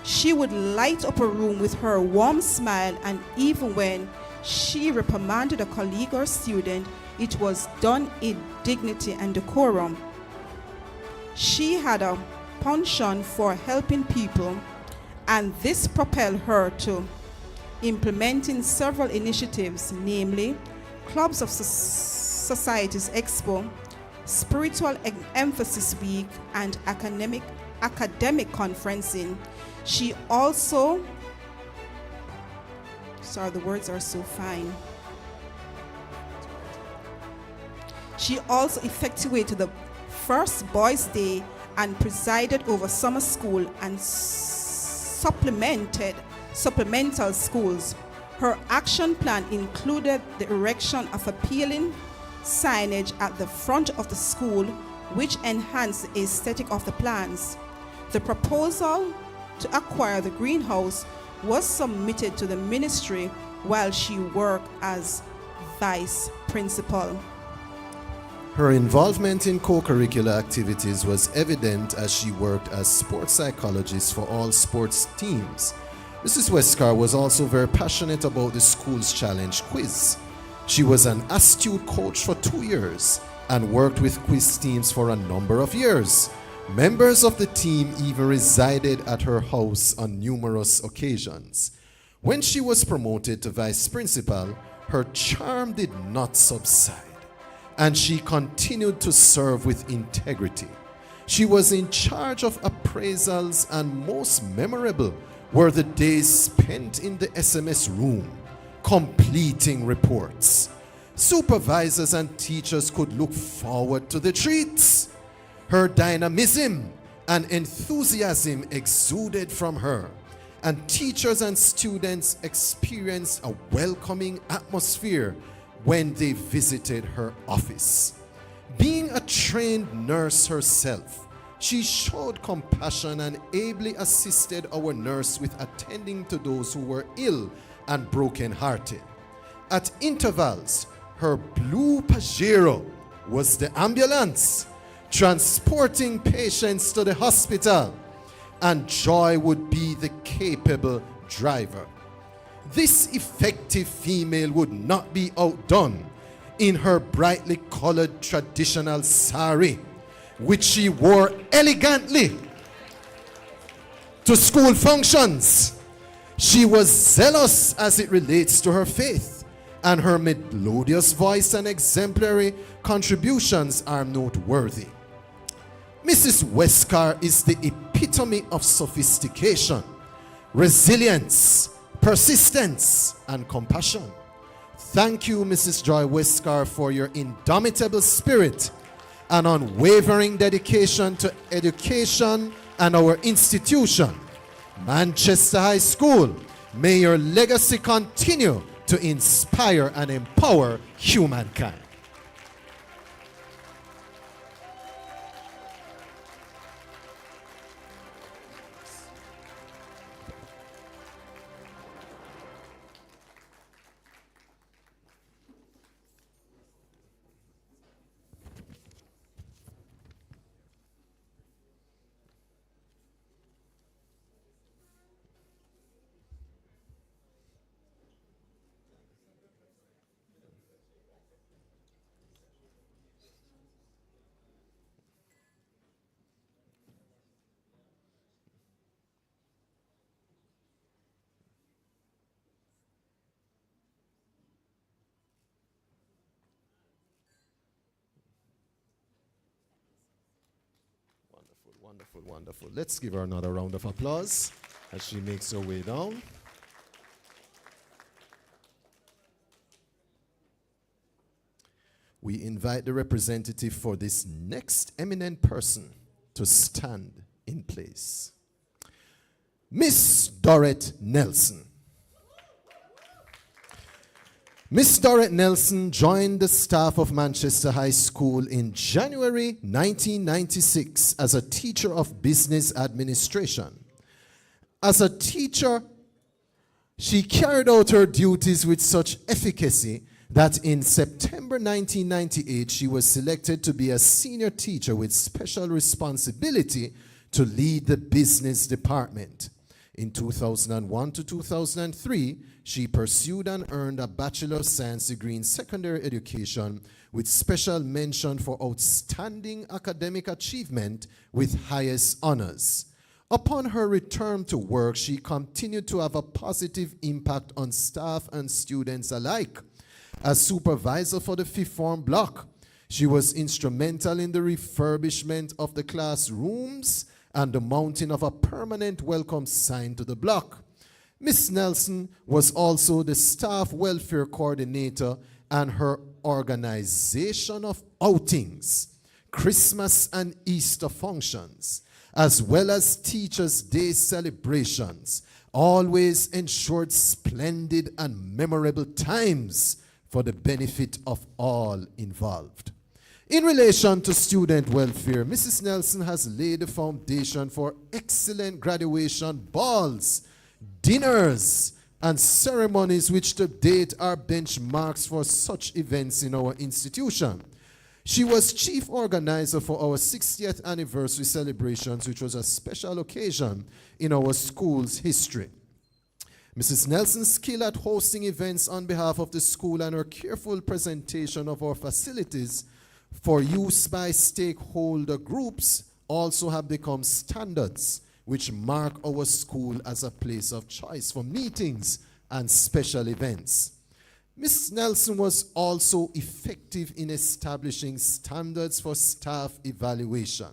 She would light up a room with her warm smile, and even when she reprimanded a colleague or student, it was done in dignity and decorum. She had a penchant for helping people, and this propelled her to implementing several initiatives, namely Clubs of Societies Expo, Spiritual Emphasis Week, and academic conferencing. She also, sorry, the words are so fine. She also effectuated the first Boys' Day and presided over summer school and supplemental schools. Her action plan included the erection of appealing signage at the front of the school, which enhanced the aesthetic of the plans. The proposal to acquire the greenhouse was submitted to the ministry while she worked as vice principal. Her involvement in co-curricular activities was evident as she worked as sports psychologist for all sports teams. Mrs. Westcar was also very passionate about the school's challenge quiz. She was an astute coach for 2 years and worked with quiz teams for a number of years. Members of the team even resided at her house on numerous occasions. When she was promoted to vice principal, her charm did not subside, and she continued to serve with integrity. She was in charge of appraisals, and most memorable were the days spent in the SMS room, completing reports. Supervisors and teachers could look forward to the treats. Her dynamism and enthusiasm exuded from her, and teachers and students experienced a welcoming atmosphere when they visited her office. Being a trained nurse herself, she showed compassion and ably assisted our nurse with attending to those who were ill and broken-hearted. At intervals, her blue Pajero was the ambulance, transporting patients to the hospital, and Joy would be the capable driver. This effective female would not be outdone in her brightly colored traditional sari, which she wore elegantly to school functions. She was zealous as it relates to her faith, and her melodious voice and exemplary contributions are noteworthy. Mrs. Westcar is the epitome of sophistication, resilience, persistence, and compassion. Thank you, Mrs. Joy Westcar, for your indomitable spirit and unwavering dedication to education and our institution, Manchester High School. May your legacy continue to inspire and empower humankind. Wonderful, wonderful. Let's give her another round of applause as she makes her way down. We invite the representative for this next eminent person to stand in place. Miss Dorrit Nelson. Miss Dorrit Nelson joined the staff of Manchester High School in January 1996 as a teacher of business administration. As a teacher, she carried out her duties with such efficacy that in September 1998, she was selected to be a senior teacher with special responsibility to lead the business department. In 2001 to 2003, she pursued and earned a Bachelor of Science degree in secondary education with special mention for outstanding academic achievement with highest honors. Upon her return to work, she continued to have a positive impact on staff and students alike. As supervisor for the fifth form block, she was instrumental in the refurbishment of the classrooms and the mounting of a permanent welcome sign to the block. Miss Nelson was also the staff welfare coordinator, and her organization of outings, Christmas and Easter functions, as well as Teachers' Day celebrations, always ensured splendid and memorable times for the benefit of all involved. In relation to student welfare, Mrs. Nelson has laid the foundation for excellent graduation balls, dinners, and ceremonies which to date are benchmarks for such events in our institution. She was chief organizer for our 60th anniversary celebrations, which was a special occasion in our school's history. Mrs. Nelson's skill at hosting events on behalf of the school and her careful presentation of our facilities for use by stakeholder groups also have become standards which mark our school as a place of choice for meetings and special events. Ms. Nelson was also effective in establishing standards for staff evaluation.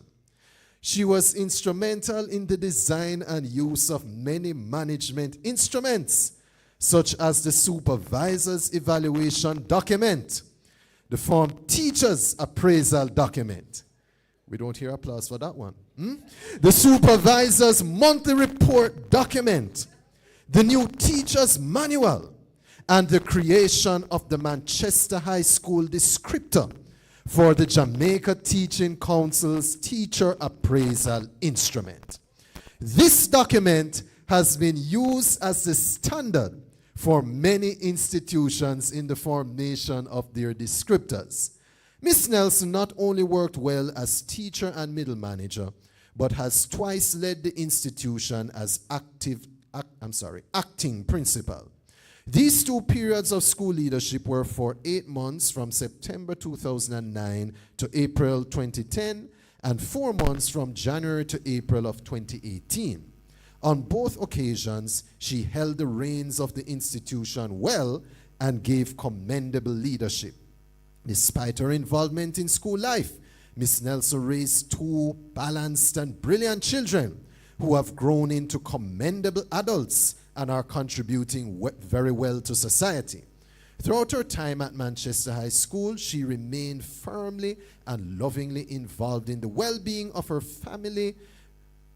She was instrumental in the design and use of many management instruments, such as the supervisor's evaluation document, the form teacher's appraisal document. We don't hear applause for that one. The supervisor's monthly report document, the new teacher's manual, and the creation of the Manchester High School descriptor for the Jamaica Teaching Council's teacher appraisal instrument. This document has been used as the standard for many institutions in the formation of their descriptors. Ms. Nelson not only worked well as teacher and middle manager, but has twice led the institution as acting principal. These two periods of school leadership were for 8 months from September 2009 to April 2010, and 4 months from January to April of 2018. On both occasions, she held the reins of the institution well and gave commendable leadership. Despite her involvement in school life, Ms. Nelson raised 2 balanced and brilliant children who have grown into commendable adults and are contributing very well to society. Throughout her time at Manchester High School, she remained firmly and lovingly involved in the well-being of her family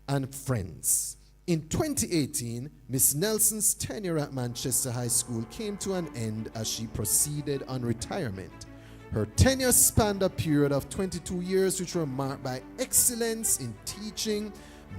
and friends. In 2018, Ms. Nelson's tenure at Manchester High School came to an end as she proceeded on retirement. Her tenure spanned a period of 22 years, which were marked by excellence in teaching,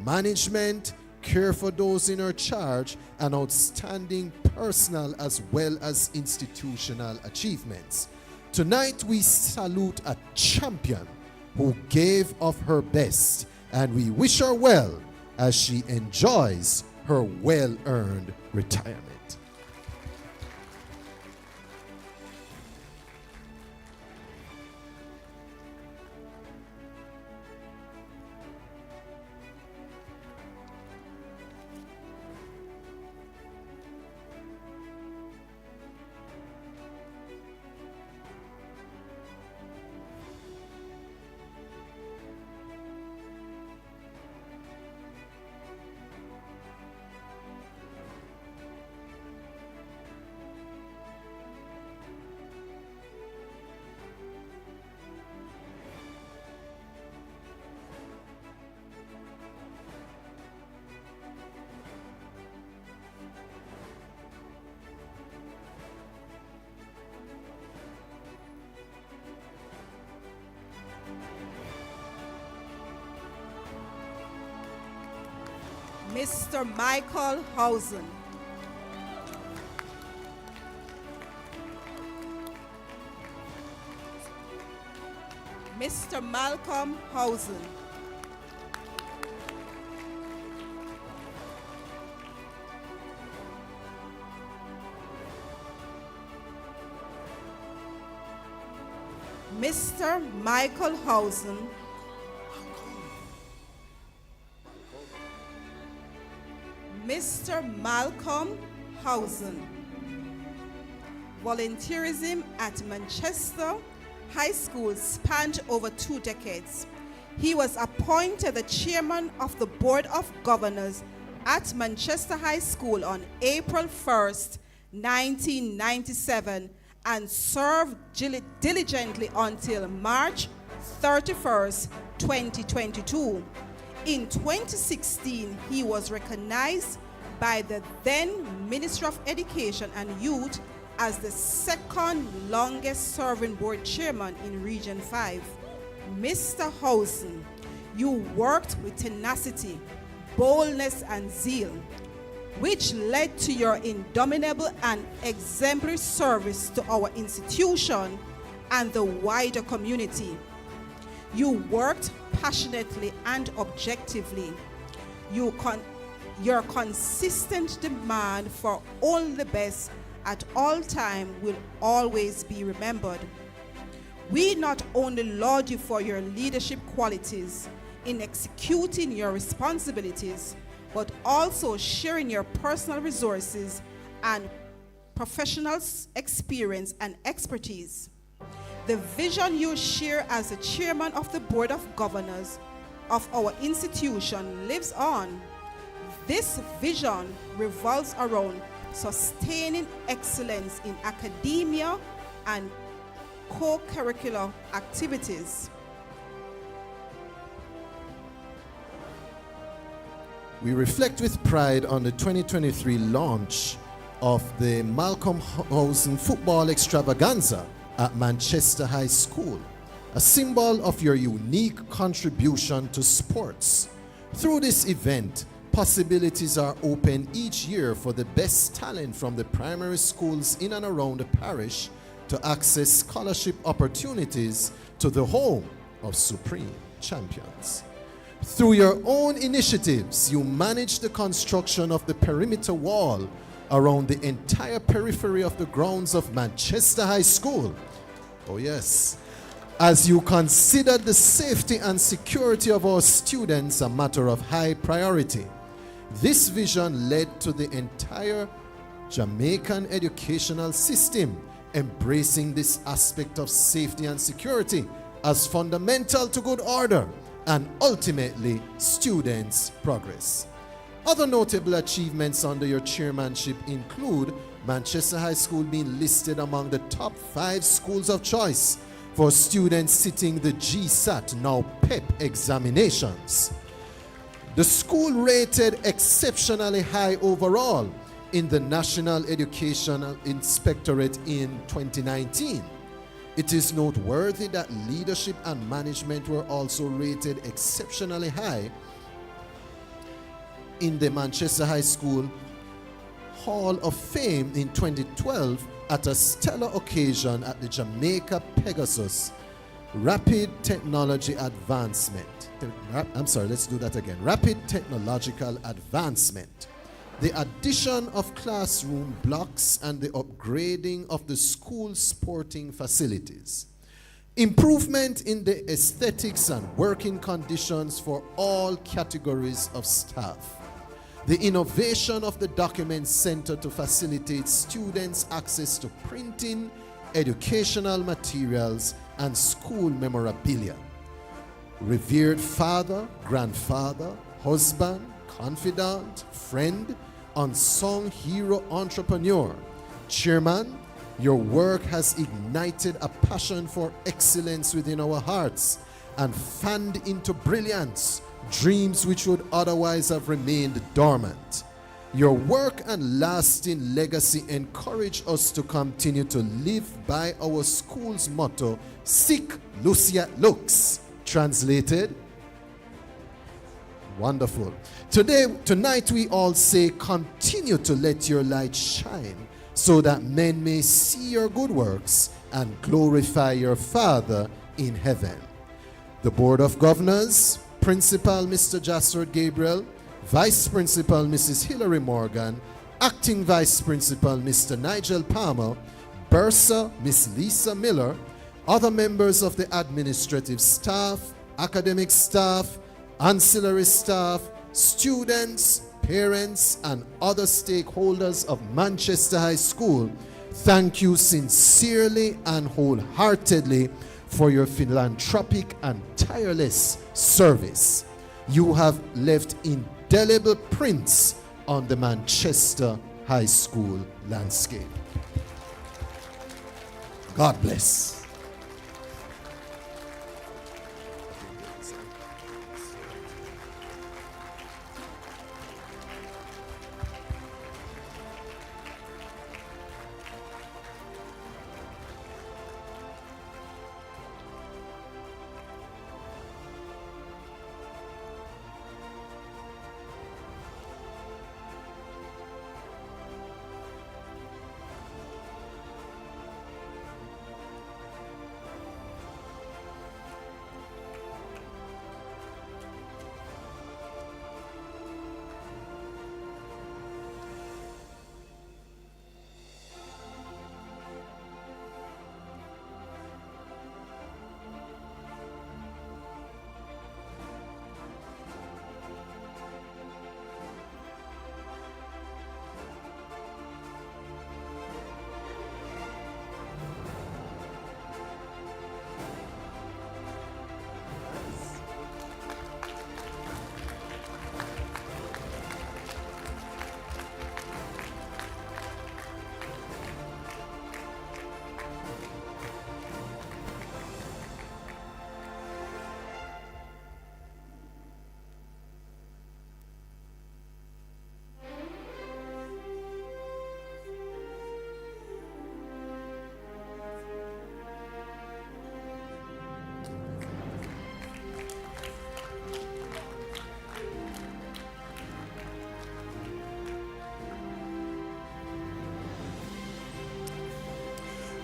management, care for those in her charge, and outstanding personal as well as institutional achievements. Tonight, we salute a champion who gave of her best, and we wish her well as she enjoys her well-earned retirement. Mr. Michael Housen. Mr. Malcolm Housen. Mr. Michael Housen. Mr. Malcolm Housen. Volunteerism at Manchester High School spanned over 2 decades. He was appointed the chairman of the Board of Governors at Manchester High School on April 1st, 1997, and served diligently until March 31st, 2022. In 2016, he was recognized by the then Ministry of Education and Youth as the second longest serving board chairman in Region 5. Mr. Housen, you worked with tenacity, boldness, and zeal, which led to your indomitable and exemplary service to our institution and the wider community. You worked passionately and objectively. Your consistent demand for all the best at all times will always be remembered. We not only laud you for your leadership qualities in executing your responsibilities, but also sharing your personal resources and professional experience and expertise. The vision you share as the chairman of the Board of Governors of our institution lives on. This vision revolves around sustaining excellence in academia and co-curricular activities. We reflect with pride on the 2023 launch of the Malcolm Housen Football Extravaganza at Manchester High School, a symbol of your unique contribution to sports. Through this event, possibilities are open each year for the best talent from the primary schools in and around the parish to access scholarship opportunities to the home of supreme champions. Through your own initiatives, you managed the construction of the perimeter wall around the entire periphery of the grounds of Manchester High School. Oh yes. As you considered the safety and security of our students a matter of high priority. This vision led to the entire Jamaican educational system embracing this aspect of safety and security as fundamental to good order and ultimately students' progress. Other notable achievements under your chairmanship include Manchester High School being listed among the top 5 schools of choice for students sitting the GSAT, now PEP examinations. The school rated exceptionally high overall in the National Educational Inspectorate in 2019. It is noteworthy that leadership and management were also rated exceptionally high in the Manchester High School Hall of Fame in 2012 at a stellar occasion at the Jamaica Pegasus Rapid Technology Advancement. Rapid Technological Advancement. The addition of classroom blocks and the upgrading of the school sporting facilities. Improvement in the aesthetics and working conditions for all categories of staff. The innovation of the document center to facilitate students' access to printing, educational materials, and school memorabilia. Revered father, grandfather, husband, confidant, friend, unsung hero entrepreneur, chairman, your work has ignited a passion for excellence within our hearts and fanned into brilliance dreams which would otherwise have remained dormant. Your work and lasting legacy encourage us to continue to live by our school's motto, Sic Luciat Lux, translated, Wonderful. Tonight we all say, continue to let your light shine so that men may see your good works and glorify your Father in heaven. The Board of Governors, Principal Mr. Jasper Gabriel, Vice Principal Mrs. Hilary Morgan, Acting Vice Principal Mr. Nigel Palmer, Bursa Miss Lisa Miller, other members of the administrative staff, academic staff, ancillary staff, students, parents, and other stakeholders of Manchester High School, thank you sincerely and wholeheartedly for your philanthropic and tireless service. You have left indelible prints on the Manchester High School landscape. God bless.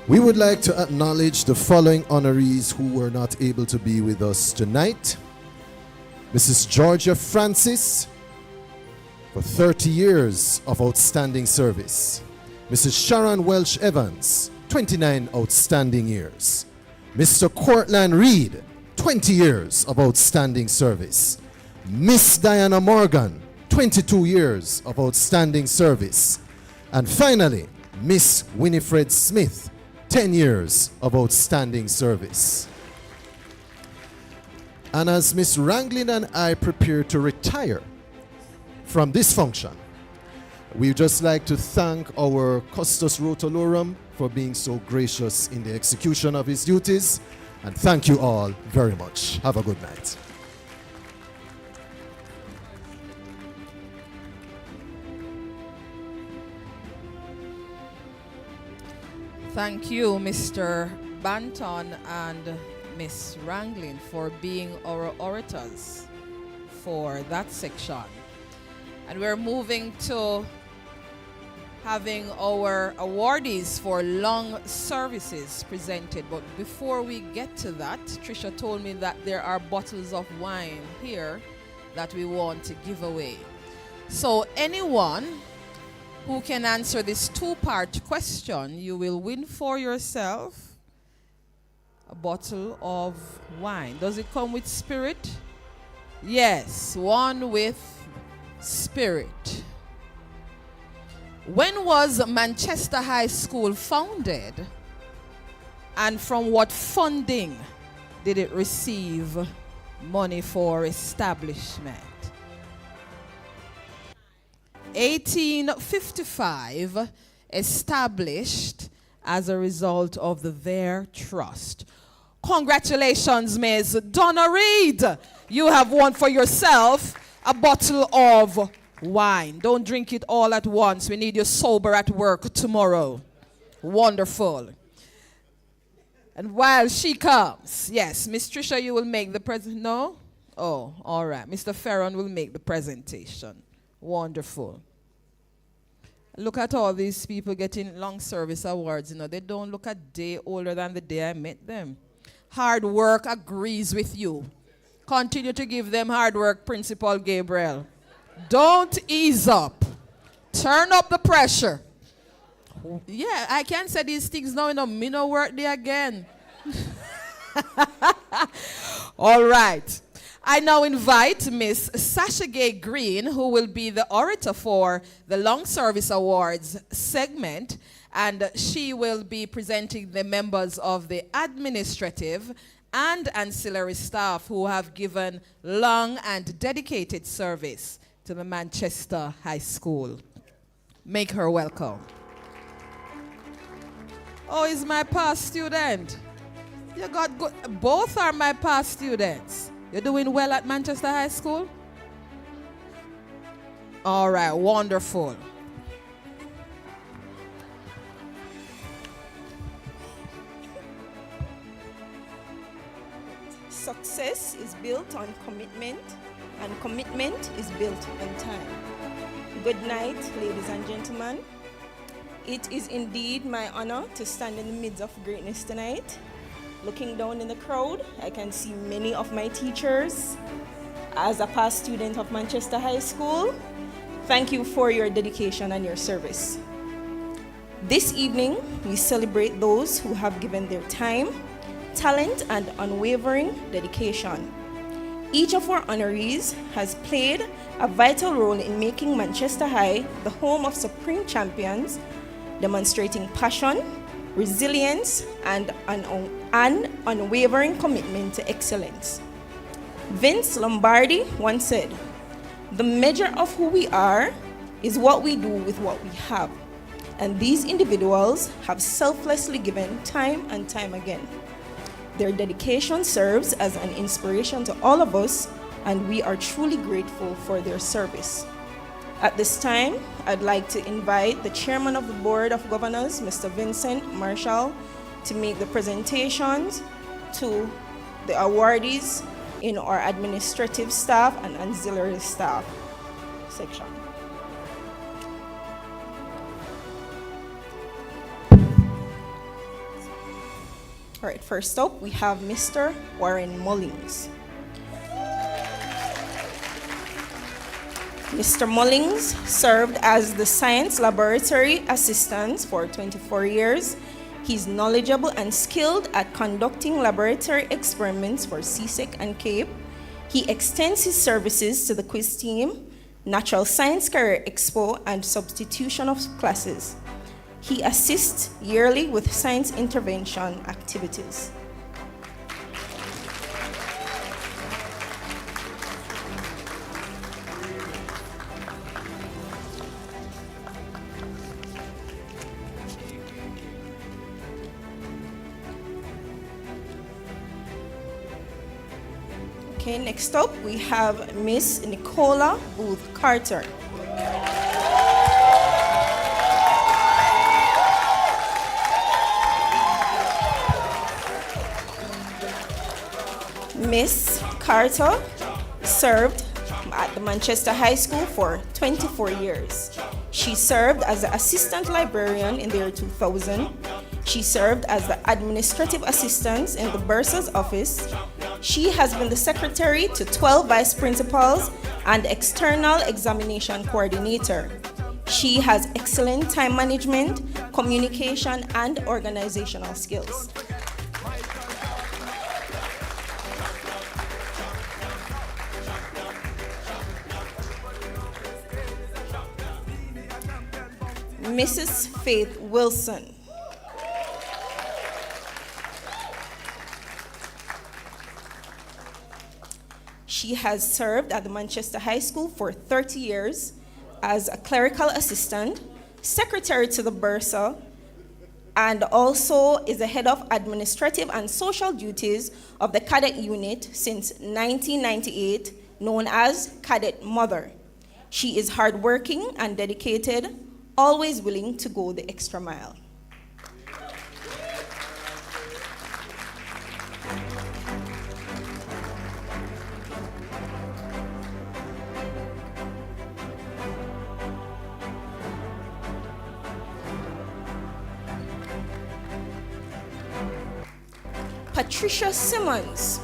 We would like to acknowledge the following honorees who were not able to be with us tonight. Mrs. Georgia Francis, for 30 years of outstanding service. Mrs. Sharon Welsh Evans, 29 outstanding years. Mr. Cortland Reed, 20 years of outstanding service. Miss Diana Morgan, 22 years of outstanding service. And finally, Miss Winifred Smith, 10 years of outstanding service. And as Miss Ranglin and I prepare to retire from this function, we'd just like to thank our Custos Rotolorum for being so gracious in the execution of his duties. And thank you all very much. Have a good night. Thank you, Mr. Banton and Miss Ranglin, for being our orators for that section. And we're moving to having our awardees for long services presented. But before we get to that, Trisha told me that there are bottles of wine here that we want to give away. So anyone who can answer this two-part question, you will win for yourself a bottle of wine. Does it come with spirit? Yes, one with spirit. When was Manchester High School founded? And from what funding did it receive money for establishment? 1855, established as a result of the Their Trust. Congratulations, Ms. Donna Reed. You have won for yourself a bottle of wine. Don't drink it all at once. We need you sober at work tomorrow. Wonderful. And while she comes, yes, Miss Trisha, you will make the present. No? Oh, all right. Mr. Ferron will make the presentation. Wonderful. Look at all these people getting long service awards. You know, they don't look a day older than the day I met them. Hard work agrees with you. Continue to give them hard work, Principal Gabriel. Don't ease up. Turn up the pressure. Yeah, I can say these things now, you know, me no work there again. All right. I now invite Miss Sasha Gay Green, who will be the orator for the Long Service Awards segment, and she will be presenting the members of the administrative and ancillary staff who have given long and dedicated service to the Manchester High School. Make her welcome. Oh, is my past student. You got good. Both are my past students. You're doing well at Manchester High School? All right, wonderful. Success is built on commitment, and commitment is built on time. Good night, ladies and gentlemen. It is indeed my honor to stand in the midst of greatness tonight. Looking down in the crowd, I can see many of my teachers. As a past student of Manchester High School, thank you for your dedication and your service. This evening, we celebrate those who have given their time, talent, and unwavering dedication. Each of our honorees has played a vital role in making Manchester High the home of supreme champions, demonstrating passion, resilience, and an unwavering commitment to excellence. Vince Lombardi once said, "The measure of who we are is what we do with what we have." And these individuals have selflessly given time and time again. Their dedication serves as an inspiration to all of us, and we are truly grateful for their service. At this time, I'd like to invite the Chairman of the Board of Governors, Mr. Vincent Marshall, to make the presentations to the awardees in our administrative staff and auxiliary staff section. All right, first up, we have Mr. Warren Mullings. Mr. Mullings served as the Science Laboratory Assistant for 24 years. He's knowledgeable and skilled at conducting laboratory experiments for CSEC and CAPE. He extends his services to the quiz team, Natural Science Career Expo, and substitution of classes. He assists yearly with science intervention activities. Okay, next up we have Miss Nicola Booth Carter. Miss Carter served at the Manchester High School for 24 years. She served as the assistant librarian in the year 2000. She served as the administrative assistant in the bursar's office. She has been the secretary to 12 vice principals and external examination coordinator. She has excellent time management, communication, and organizational skills. Mrs. Faith Wilson. She has served at the Manchester High School for 30 years as a clerical assistant, secretary to the bursar, and also is the head of administrative and social duties of the cadet unit since 1998, known as Cadet Mother. She is hardworking and dedicated, always willing to go the extra mile. Patricia Simmons.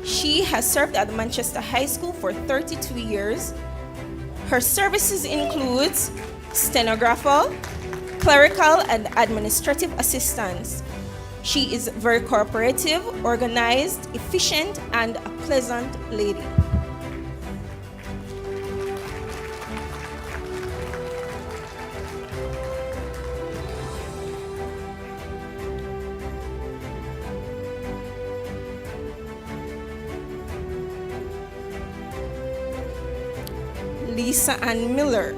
She has served at the Manchester High School for 32 years. Her services includes stenographer, clerical and administrative assistance. She is very cooperative, organized, efficient, and a pleasant lady. Lisa Ann Miller.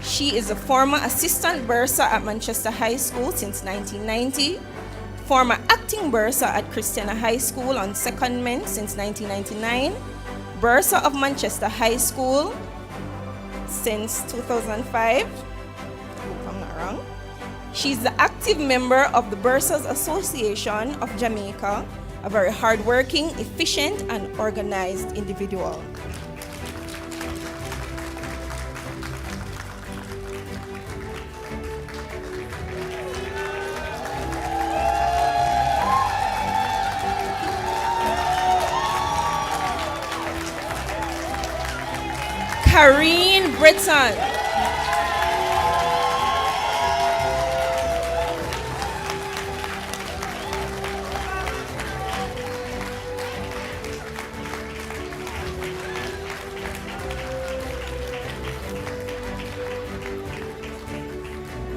She is a former assistant bursar at Manchester High School since 1990, former acting bursar at Christiana High School on secondment since 1999, bursar of Manchester High School since 2005, if I'm not wrong. She's the active member of the Bursars Association of Jamaica, a very hardworking, efficient, and organized individual. Karine Britton.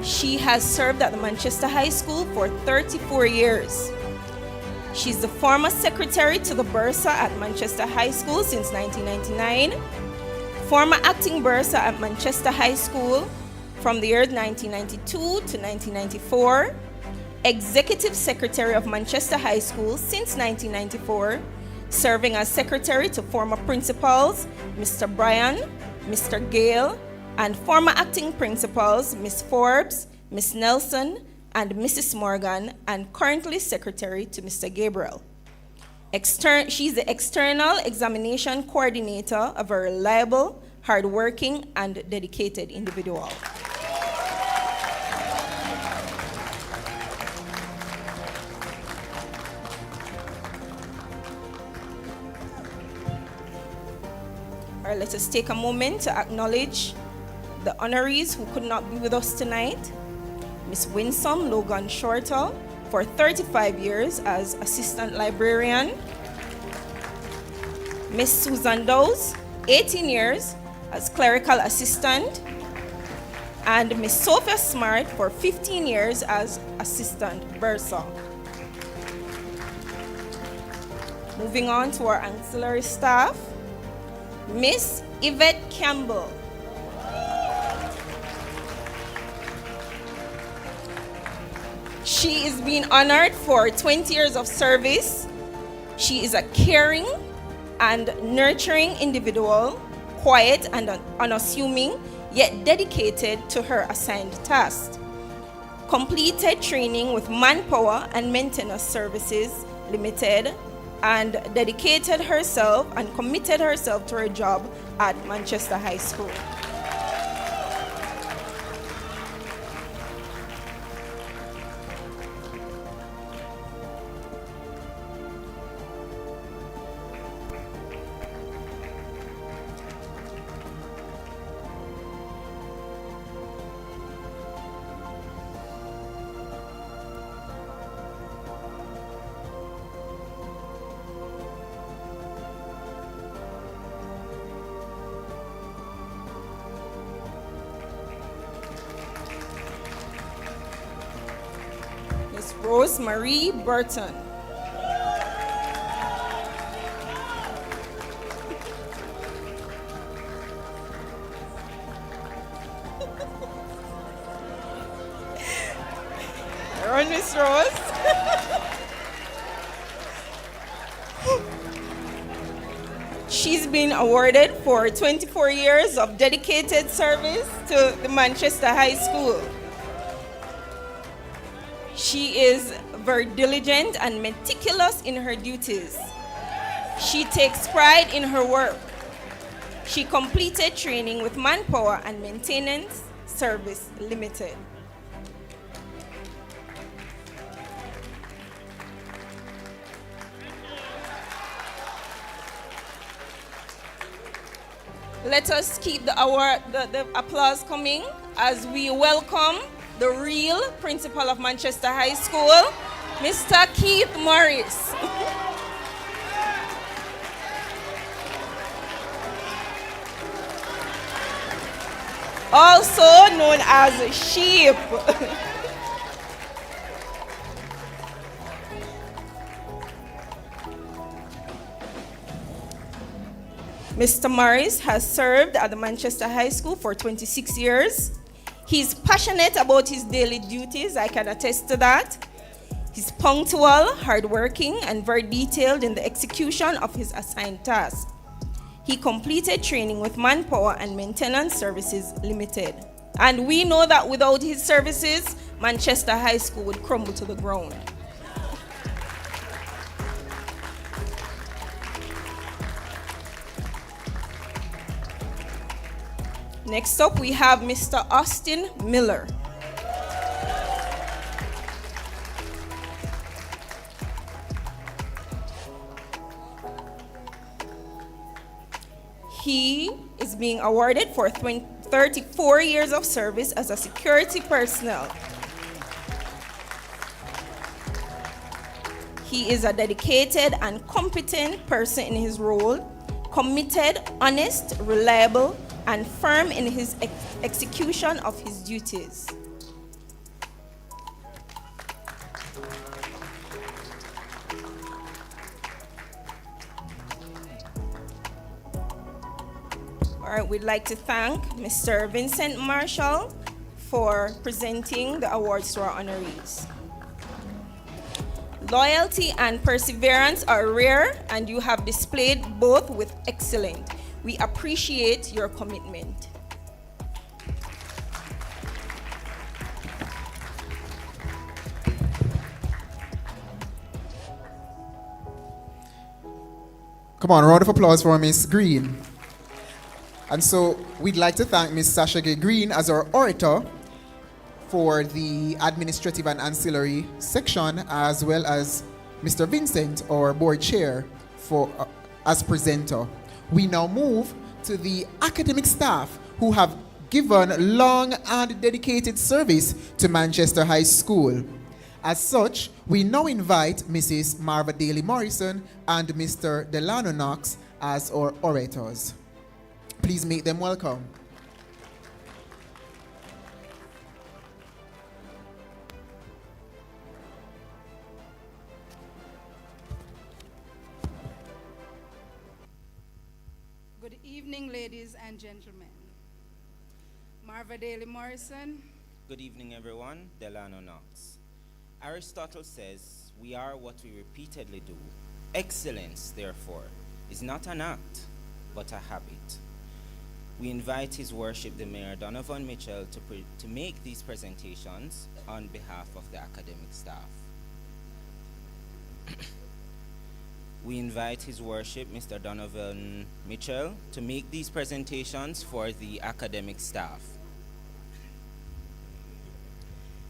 She has served at the Manchester High School for 34 years. She's the former secretary to the Bursar at Manchester High School since 1999, former acting bursar at Manchester High School from the year 1992 to 1994, executive secretary of Manchester High School since 1994, serving as secretary to former principals Mr. Bryan, Mr. Gale, and former acting principals Miss Forbes, Miss Nelson, and Mrs. Morgan, and currently secretary to Mr. Gabriel. She's the external examination coordinator, a very reliable, hardworking, and dedicated individual. All right, let us take a moment to acknowledge the honorees who could not be with us tonight. Miss Winsome Logan Shorter for 35 years as assistant librarian. Miss Susan Dowes, 18 years as clerical assistant. And Miss Sophia Smart for 15 years as assistant bursar. Moving on to our ancillary staff. Miss Yvette Campbell. She is being honored for 20 years of service. She is a caring and nurturing individual, quiet and unassuming, yet dedicated to her assigned task. Completed training with Manpower and Maintenance Services Limited, and dedicated herself and committed herself to her job at Manchester High School. Rosemary Burton. Run, Miss Rose. She's been awarded for 24 years of dedicated service to the Manchester High School. She is very diligent and meticulous in her duties. She takes pride in her work. She completed training with Manpower and Maintenance Service Limited. Let us keep the applause coming as we welcome the real principal of Manchester High School, Mr. Keith Morris. Also known as Sheep. Mr. Morris has served at the Manchester High School for 26 years. He's passionate about his daily duties, I can attest to that. He's punctual, hardworking, and very detailed in the execution of his assigned tasks. He completed training with Manpower and Maintenance Services Limited. And we know that without his services, Manchester High School would crumble to the ground. Next up, we have Mr. Austin Miller. He is being awarded for 34 years of service as a security personnel. He is a dedicated and competent person in his role, committed, honest, reliable, and firm in his execution of his duties. All right, we'd like to thank Mr. Vincent Marshall for presenting the awards to our honorees. Loyalty and perseverance are rare, and you have displayed both with excellence. We appreciate your commitment. Come on, a round of applause for Miss Green. And so we'd like to thank Miss Sasha Gay Green as our orator for the administrative and ancillary section, as well as Mr. Vincent, our board chair, for as presenter. We now move to the academic staff who have given long and dedicated service to Manchester High School. As such, we now invite Mrs. Marva Daly Morrison and Mr. Delano Knox as our orators. Please make them welcome. Good evening, ladies and gentlemen. Marva Daly Morrison. Good evening, everyone. Delano Knox. Aristotle says, we are what we repeatedly do. Excellence, therefore, is not an act, but a habit. We invite His Worship the Mayor Donovan Mitchell to make these presentations on behalf of the academic staff. We invite His Worship Mr. Donovan Mitchell to make these presentations for the academic staff.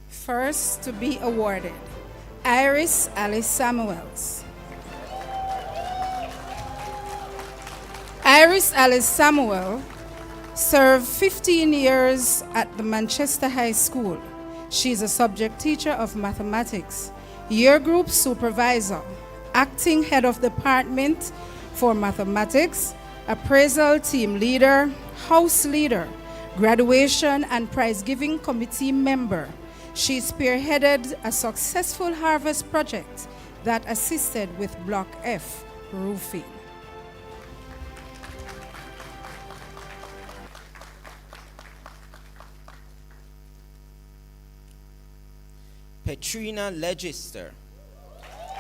First to be awarded, Iris Alice Samuels. Iris Alice Samuel served 15 years at the Manchester High School. She is a subject teacher of mathematics, year group supervisor, acting head of department for mathematics, appraisal team leader, house leader, graduation and prize-giving committee member. She spearheaded a successful harvest project that assisted with Block F roofing. Petrina Legister,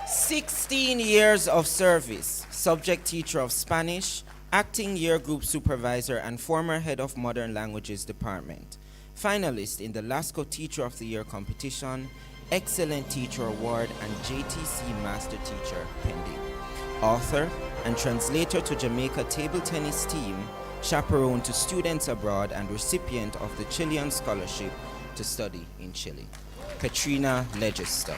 16 years of service, subject teacher of Spanish, acting year group supervisor and former head of modern languages department, finalist in the LASCO Teacher of the Year competition, Excellent Teacher Award, and JTC Master Teacher pending. Author and translator to Jamaica table tennis team, chaperone to students abroad, and recipient of the Chilean Scholarship to study in Chile, Katrina Legister.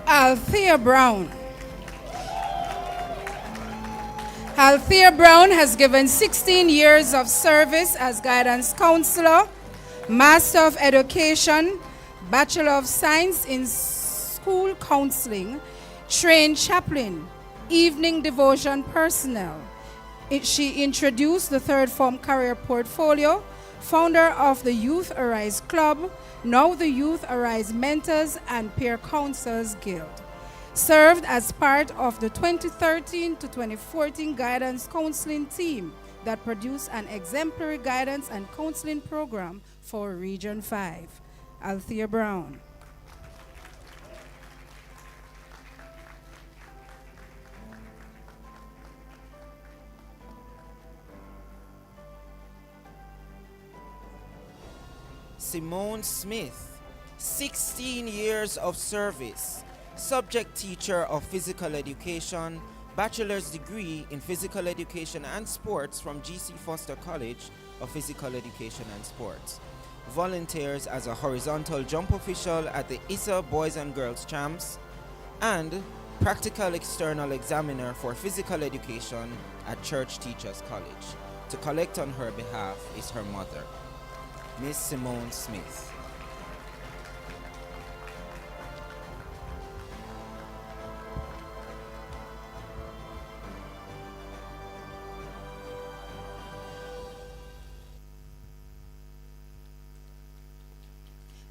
Althea Brown. Althea Brown has given 16 years of service as guidance counselor, Master of Education, Bachelor of Science in School Counseling, trained chaplain, evening devotion personnel. She introduced the third form career portfolio, founder of the Youth Arise Club, now the Youth Arise Mentors and Peer Counselors Guild. Served as part of the 2013 to 2014 guidance counseling team that produced an exemplary guidance and counseling program for Region 5. Althea Brown. Simone Smith, 16 years of service, subject teacher of physical education, bachelor's degree in physical education and sports from G.C. Foster College of Physical Education and Sports. Volunteers as a horizontal jump official at the ISA Boys and Girls Champs, and practical external examiner for physical education at Church Teachers College. To collect on her behalf is her mother, Miss Simone Smith.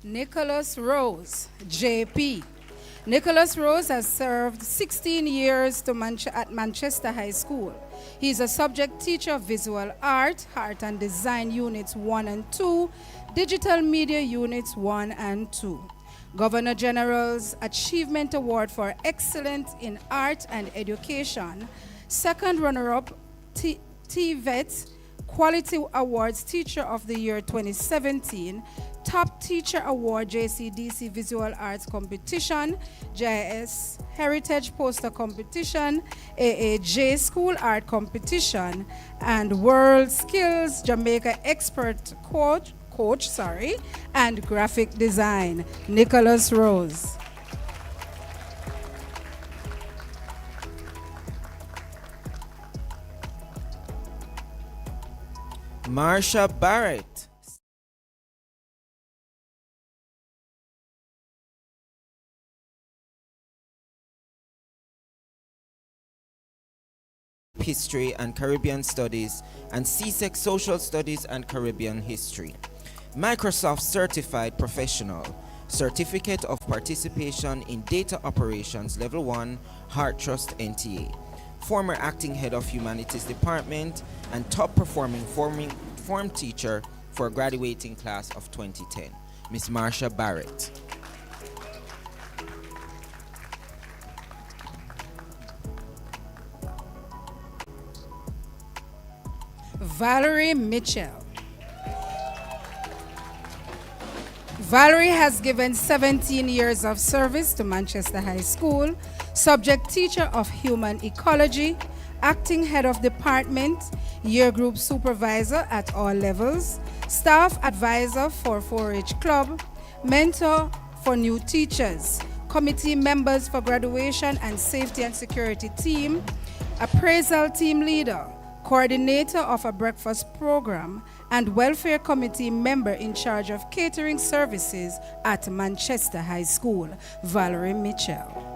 Nicholas Rose, JP. Nicholas Rose has served 16 years at Manchester High School. He is a subject teacher of visual art, art and design units 1 and 2, digital media units 1 and 2. Governor General's Achievement Award for Excellence in Art and Education, second runner-up TVET Quality Awards Teacher of the Year 2017, Top Teacher Award JCDC Visual Arts Competition, JIS Heritage Poster Competition, AAJ School Art Competition, and World Skills Jamaica Expert Coach, and Graphic Design, Nicholas Rose. Marsha Barrett, History and Caribbean Studies, and CSEC Social Studies and Caribbean History. Microsoft Certified Professional, Certificate of Participation in Data Operations Level 1, Heart Trust NTA. Former Acting Head of Humanities Department and top performing form teacher for graduating class of 2010, Miss Marsha Barrett. Valerie Mitchell. Valerie has given 17 years of service to Manchester High School, subject teacher of human ecology, acting head of department, year group supervisor at all levels, staff advisor for 4-H club, mentor for new teachers, committee members for graduation and safety and security team, appraisal team leader, coordinator of a breakfast program, and welfare committee member in charge of catering services at Manchester High School, Valerie Mitchell.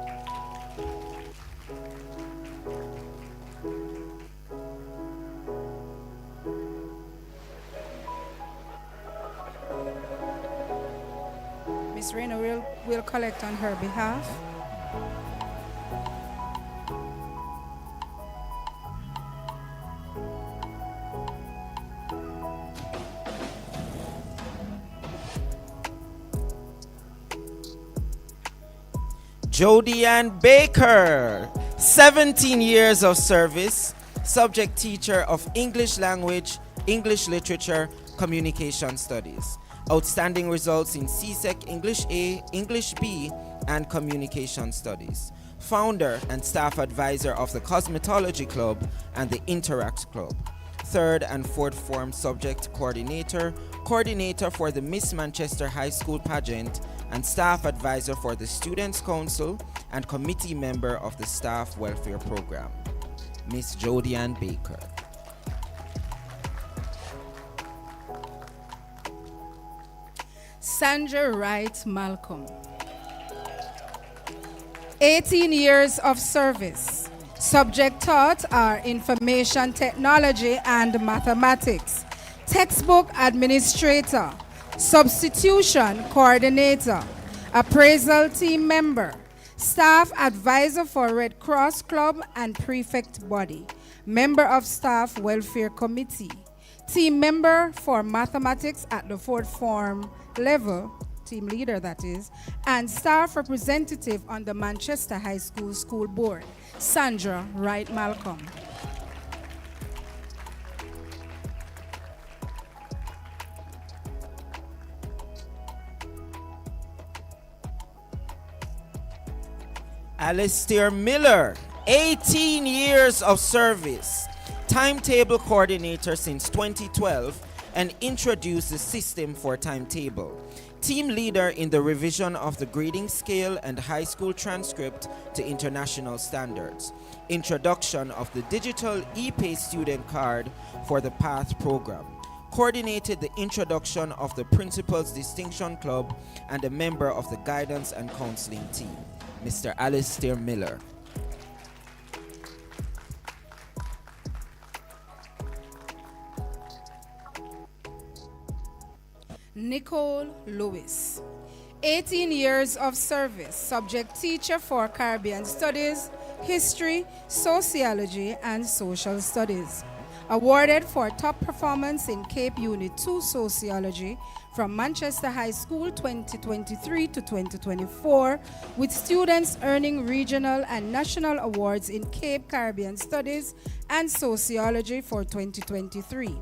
Ms. Rayner will collect on her behalf. Jody Ann Baker, 17 years of service, subject teacher of English language, English literature, communication studies. Outstanding results in CSEC English A, English B, and communication studies. Founder and staff advisor of the Cosmetology Club and the Interact Club. Third and fourth form subject coordinator, coordinator for the Miss Manchester High School pageant, and staff advisor for the Students' Council and committee member of the Staff Welfare Program. Miss Jody Ann Baker. Sandra Wright Malcolm. 18 years of service. Subject taught are information technology and mathematics. Textbook administrator. Substitution coordinator. Appraisal team member. Staff advisor for Red Cross Club and prefect body. Member of Staff Welfare Committee. Team member for mathematics at the fourth form level, team leader that is, and staff representative on the Manchester High School School Board, Sandra Wright Malcolm. Alistair Miller, 18 years of service, timetable coordinator since 2012, and introduced the system for timetable. Team leader in the revision of the grading scale and high school transcript to international standards. Introduction of the digital ePay student card for the PATH program. Coordinated the introduction of the Principals Distinction Club and a member of the guidance and counseling team. Mr. Alistair Miller. Nicole Lewis, 18 years of service, subject teacher for Caribbean Studies, History, Sociology, and Social Studies. Awarded for top performance in Cape Unit 2 Sociology from Manchester High School 2023 to 2024, with students earning regional and national awards in Cape Caribbean Studies and Sociology for 2023.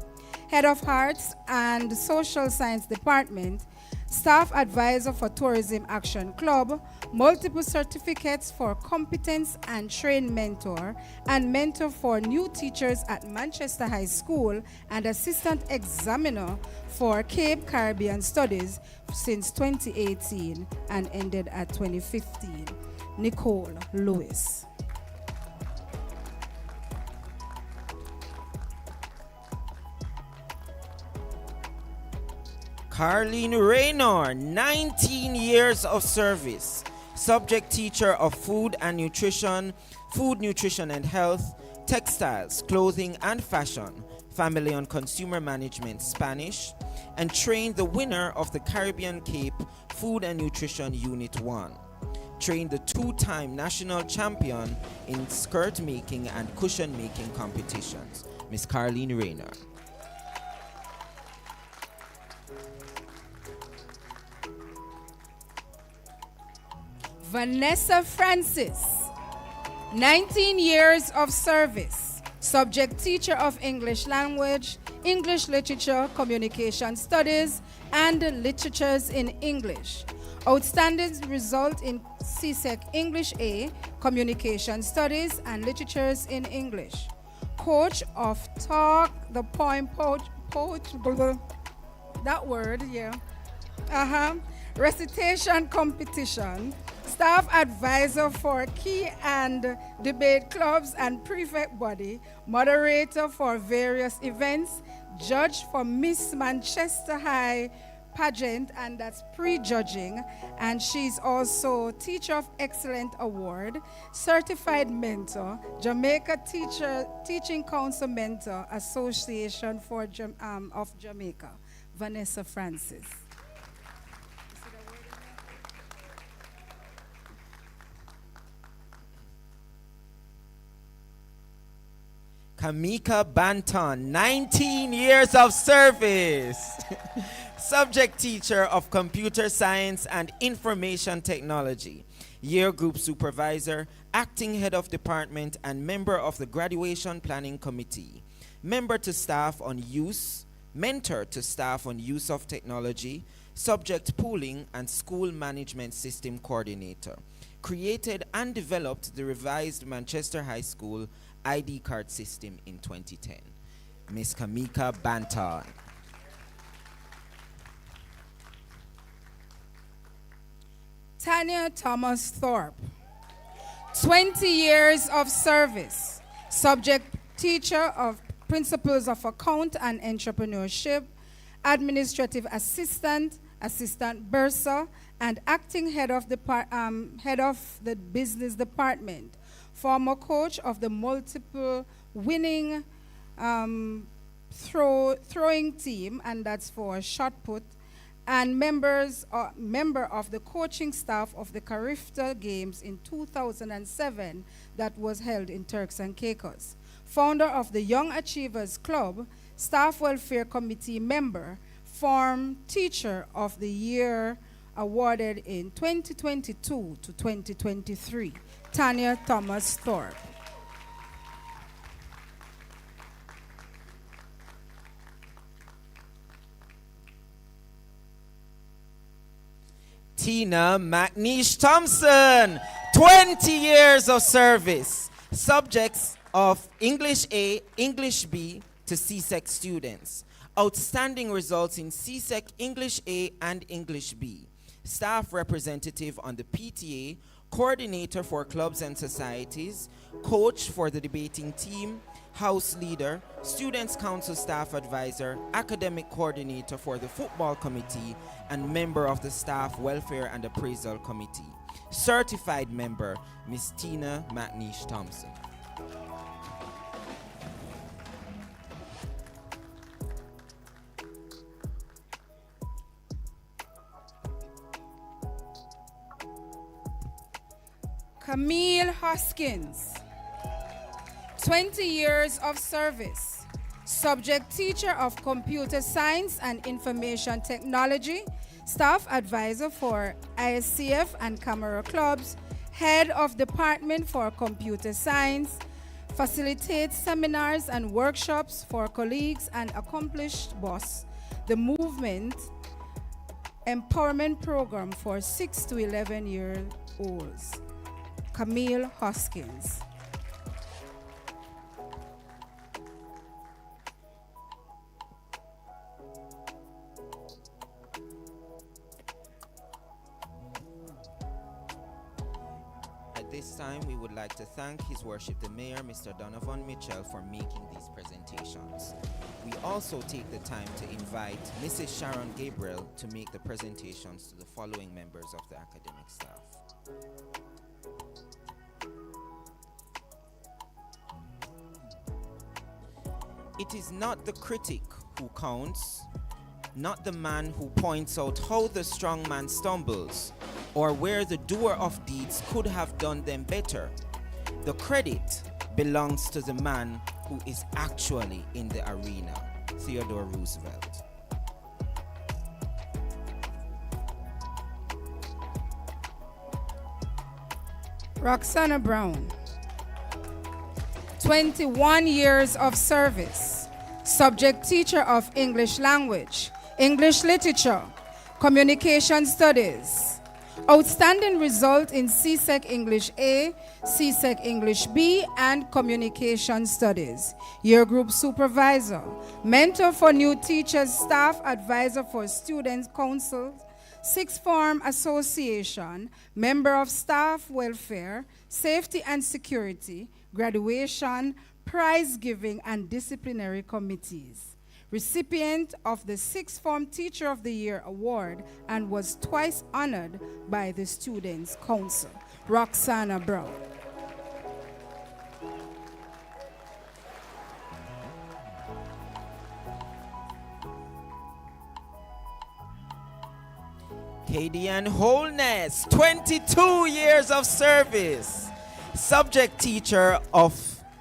Head of Arts and Social Science Department, Staff Advisor for Tourism Action Club, multiple certificates for Competence and Train Mentor, and Mentor for new teachers at Manchester High School, and Assistant Examiner for Cape Caribbean Studies since 2018 and ended at 2015. Nicole Lewis. Carleen Raynor, 19 years of service, subject teacher of food and nutrition, food, nutrition and health, textiles, clothing and fashion, family and consumer management, Spanish, and trained the winner of the Caribbean Cape Food and Nutrition Unit 1. Trained the two-time national champion in skirt making and cushion making competitions, Miss Carleen Raynor. Vanessa Francis, 19 years of service, subject teacher of English language, English literature, communication studies, and literatures in English. Outstanding result in CSEC English A, communication studies, and literatures in English. Coach of Talk the Poem that word, yeah. Recitation competition. Staff advisor for key and debate clubs and prefect body, moderator for various events, judge for Miss Manchester High pageant, and that's pre-judging, and she's also Teacher of Excellent Award, certified mentor, Jamaica Teaching Council Mentor, Association for of Jamaica, Vanessa Francis. Kamika Banton, 19 years of service. Subject teacher of computer science and information technology. year group supervisor, acting head of department, and member of the graduation planning committee. Member to staff on use, mentor to staff on use of technology, subject pooling, and school management system coordinator. Created and developed the revised Manchester High School ID card system in 2010. Ms. Kamika Banton. Tanya Thomas Thorpe, 20 years of service, subject teacher of principles of account and entrepreneurship, administrative assistant, assistant bursar, and acting head of the business department, former coach of the multiple winning throwing team, and that's for shot put, and member of the coaching staff of the Carifta Games in 2007 that was held in Turks and Caicos. Founder of the Young Achievers Club, Staff Welfare Committee member, former Teacher of the Year awarded in 2022 to 2023, Tanya Thomas Thorpe. Tina McNeish Thompson, 20 years of service. Subjects of English A, English B to CSEC students. Outstanding results in CSEC English A and English B. Staff representative on the PTA, coordinator for clubs and societies, coach for the debating team, house leader, students council staff advisor, academic coordinator for the football committee, and member of the staff welfare and appraisal committee. Certified member, Ms. Tina McNeish Thompson. Camille Hoskins, 20 years of service, subject teacher of computer science and information technology, staff advisor for ISCF and Camera Clubs, head of department for computer science, facilitates seminars and workshops for colleagues and accomplished boss, the movement empowerment program for 6 to 11-year-olds. Camille Hoskins. At this time, we would like to thank His Worship the Mayor, Mr. Donovan Mitchell, for making these presentations. We also take the time to invite Mrs. Sharon Gabriel to make the presentations to the following members of the academic staff. It is not the critic who counts, not the man who points out how the strong man stumbles, or where the doer of deeds could have done them better. The credit belongs to the man who is actually in the arena. Theodore Roosevelt. Roxana Brown, 21 years of service, subject teacher of English language, English literature, communication studies. Outstanding result in CSEC English A, CSEC English B, and communication studies. Year group supervisor, mentor for new teachers, staff advisor for students council, Sixth Form Association, member of staff welfare, safety and security, graduation, prize giving, and disciplinary committees. Recipient of the Sixth Form Teacher of the Year Award and was twice honored by the Students' Council. Roxana Brown. Cadian Wholeness, 22 years of service. Subject teacher of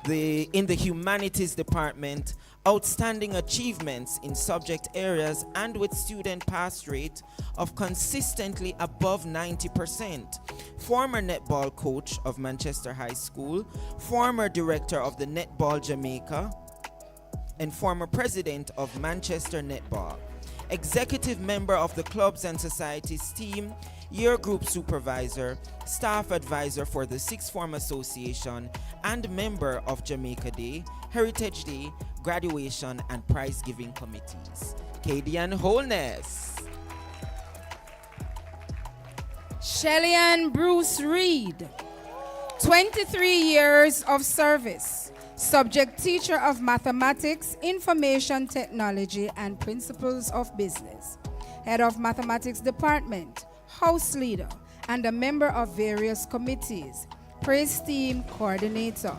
in the humanities department, outstanding achievements in subject areas and with student pass rate of consistently above 90%. Former netball coach of Manchester High School, former director of the Netball Jamaica, and former president of Manchester Netball. Executive member of the Clubs and Societies team, year group supervisor, staff advisor for the Sixth Form Association, and member of Jamaica Day, Heritage Day, graduation, and prize giving committees. Cadian Holness. Shelly-Ann Bruce Reed, 23 years of service. Subject teacher of mathematics, information technology, and principles of business. Head of mathematics department, house leader, and a member of various committees. Praise team coordinator.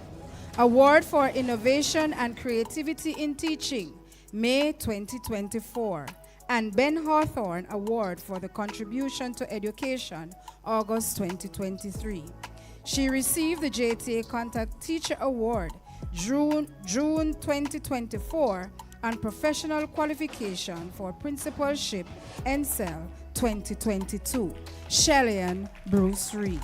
Award for innovation and creativity in teaching, May 2024. And Ben Hawthorne Award for the contribution to education, August 2023. She received the JTA Contact Teacher Award, June 2024, and Professional Qualification for Principalship, NCEL 2022. Shelly-Ann Bruce Reed.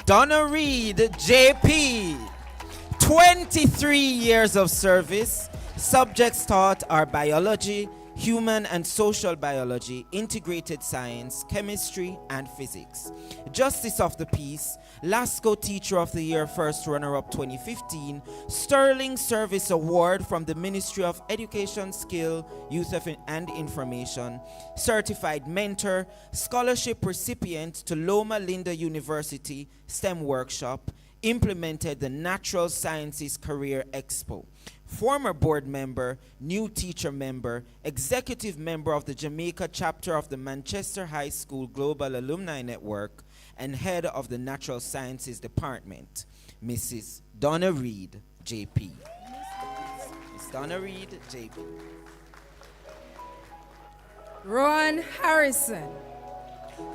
Donna Reed, JP, 23 years of service. Subjects taught are biology, human and social biology, integrated science, chemistry, and physics. Justice of the Peace, LASCO Teacher of the Year First Runner-Up 2015, Sterling Service Award from the Ministry of Education, Skill, Youth and Information, Certified Mentor, Scholarship Recipient to Loma Linda University STEM Workshop, implemented the Natural Sciences Career Expo. Former board member, new teacher member, executive member of the Jamaica chapter of the Manchester High School Global Alumni Network, and head of the Natural Sciences Department, Mrs. Donna Reed, JP. Miss Donna Reed, JP. Rowan Harrison,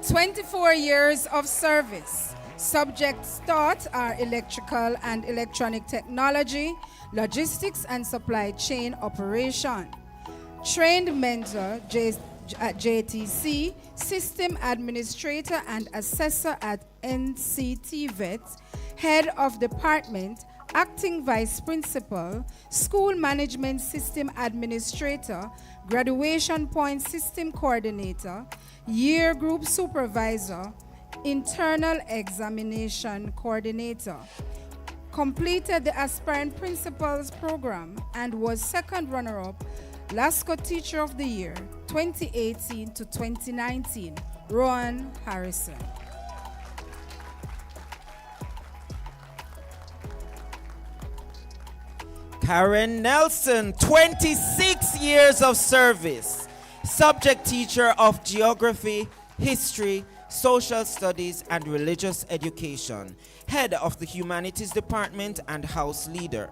24 years of service. Subjects taught are electrical and electronic technology, logistics and supply chain operation. Trained mentor at JTC, system administrator and assessor at NCT Vet, head of department, acting vice principal, school management system administrator, graduation point system coordinator, year group supervisor, internal examination coordinator. Completed the aspirant principals program and was second runner-up LASCO Teacher of the Year 2018 to 2019, Rowan Harrison. Karen Nelson, 26 years of service. Subject teacher of geography, history, social studies, and religious education. Head of the humanities department and house leader.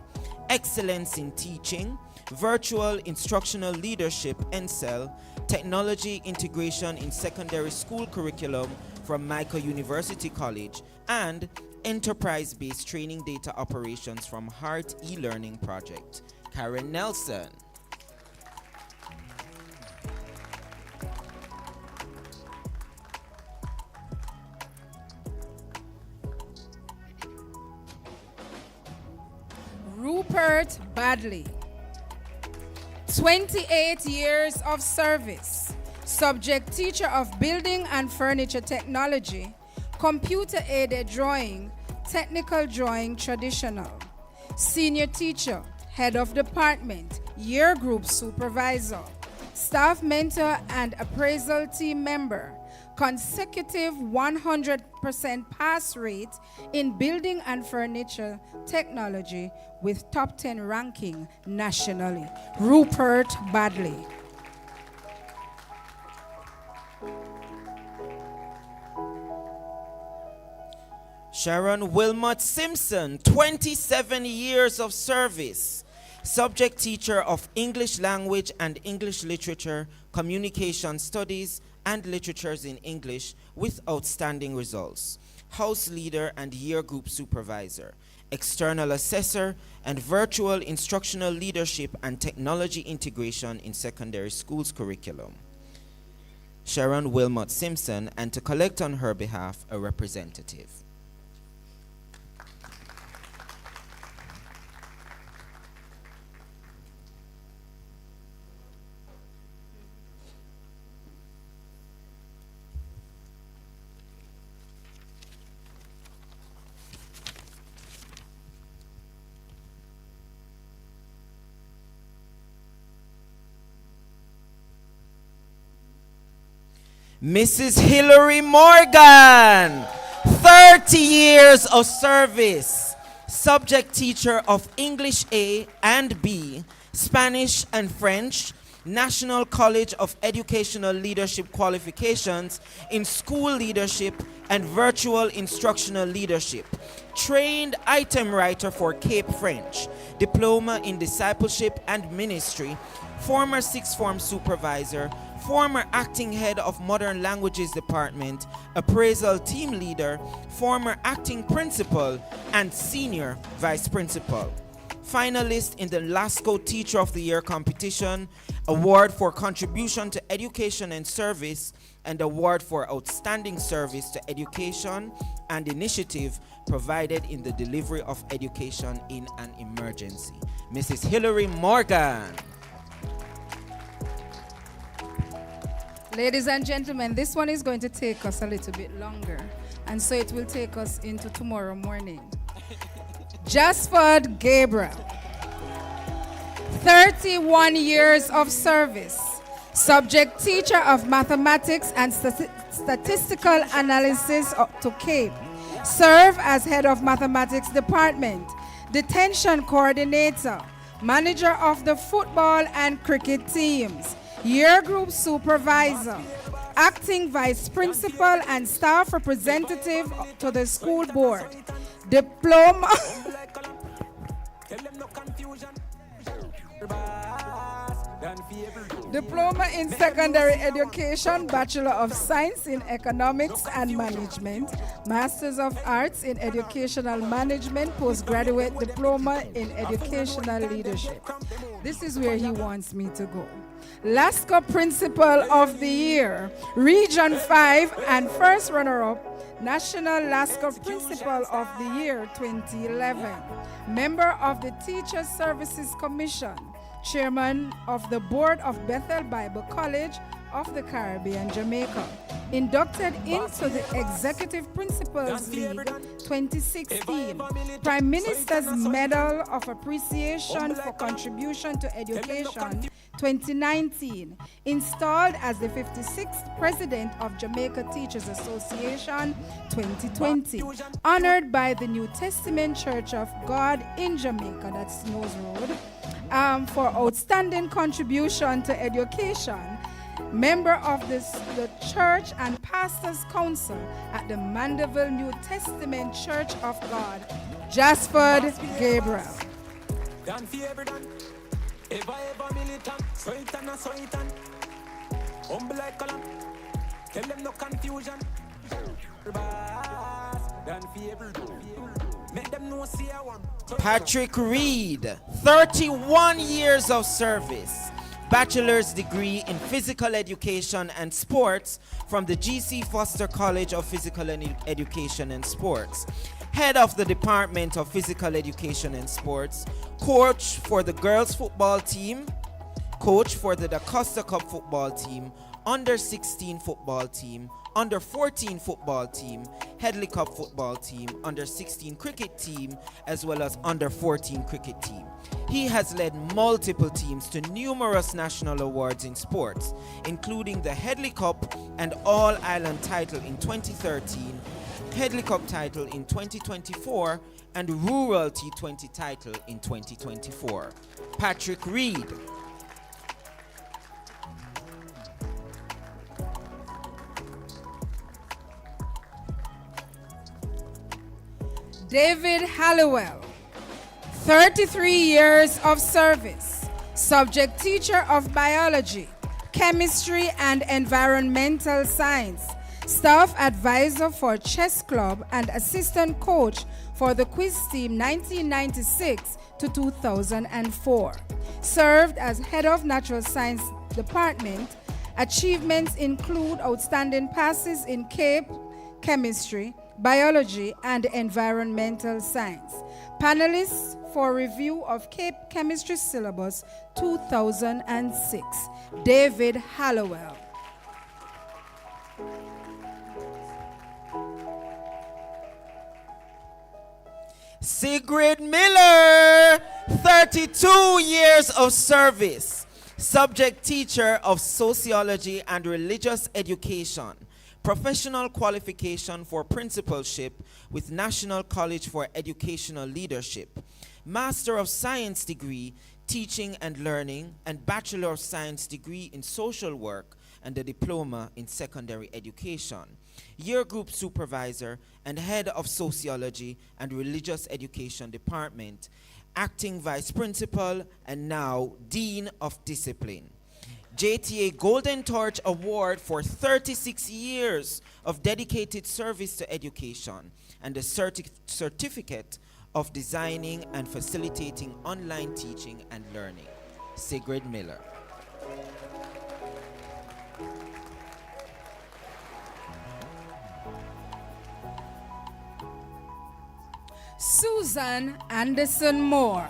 Excellence in teaching, virtual instructional leadership, NCEL, technology integration in secondary school curriculum from Michael University College, and enterprise-based training data operations from Heart e-learning project. Karen Nelson. Rupert Badley, 28 years of service. Subject teacher of building and furniture technology, computer aided drawing, technical drawing traditional. Senior teacher, head of department, year group supervisor, staff mentor and appraisal team member. Consecutive 100% pass rate in building and furniture technology with top 10 ranking nationally. Rupert Badley. Sharon Wilmot Simpson, 27 years of service. subject teacher of English language and English literature, communication studies, and literatures in English with outstanding results, house leader and year group supervisor, external assessor, and virtual instructional leadership and technology integration in secondary schools curriculum. Sharon Wilmot Simpson, and to collect on her behalf, a representative. Mrs. Hillary Morgan, 30 years of service, subject teacher of English A and B, Spanish and French, National College of Educational Leadership qualifications in school leadership and virtual instructional leadership, trained item writer for Cape French, diploma in discipleship and ministry, former sixth form supervisor, former acting head of Modern Languages Department, appraisal team leader, former acting principal, and senior vice principal. Finalist in the LASCO Teacher of the Year competition, award for contribution to education and service, and award for outstanding service to education and initiative provided in the delivery of education in an emergency. Mrs. Hillary Morgan. Ladies and gentlemen, this one is going to take us a little bit longer, and so it will take us into tomorrow morning. Jasford Gabriel, 31 years of service, subject teacher of mathematics and statistical analysis to Cape, serve as head of mathematics department, detention coordinator, manager of the football and cricket teams, year group supervisor, acting vice principal and staff representative to the school board, diploma in secondary education, Bachelor of Science in Economics and Management, Masters of Arts in Educational Management, Postgraduate Diploma in Educational Leadership. This is where he wants me to go. LASCO Principal of the Year, Region 5 and first runner-up, National LASCO Principal of the Year 2011, member of the Teacher Services Commission, chairman of the board of Bethel Bible College of the Caribbean, Jamaica, inducted into the Executive Principals League 2016, Prime Minister's Medal of Appreciation for Contribution to Education 2019, installed as the 56th President of Jamaica Teachers Association 2020, honored by the New Testament Church of God in Jamaica, that's Snows Road, for outstanding contribution to education, member of the Church and Pastors Council at the Mandeville New Testament Church of God, Jasford Gabriel. Patrick Reed, 31 years of service, bachelor's degree in physical education and sports from the G.C. Foster College of Physical Education and Sports, head of the Department of Physical Education and Sports, coach for the girls football team, coach for the Da Costa Cup football team, under 16 football team, under 14 football team, Headley Cup football team, under 16 cricket team, as well as under 14 cricket team. He has led multiple teams to numerous national awards in sports, including the Headley Cup and All-Ireland title in 2013, Headley Cup title in 2024, and Rural T20 title in 2024. Patrick Reed. David Halliwell, 33 years of service, subject teacher of biology, chemistry, and environmental science, staff advisor for chess club and assistant coach for the quiz team 1996 to 2004. Served as head of natural science department. Achievements include outstanding passes in CAPE, chemistry, biology, and environmental science. Panelists for review of CAPE chemistry syllabus 2006, David Hallowell. Sigrid Miller, 32 years of service, subject teacher of sociology and religious education, professional qualification for principalship with National College for Educational Leadership, Master of Science degree, teaching and learning, and Bachelor of Science degree in social work and a diploma in secondary education. Year group supervisor and head of sociology and religious education department, acting vice principal and now dean of discipline. JTA Golden Torch Award for 36 years of dedicated service to education and a certificate of designing and facilitating online teaching and learning. Sigrid Miller. Susan Anderson Moore,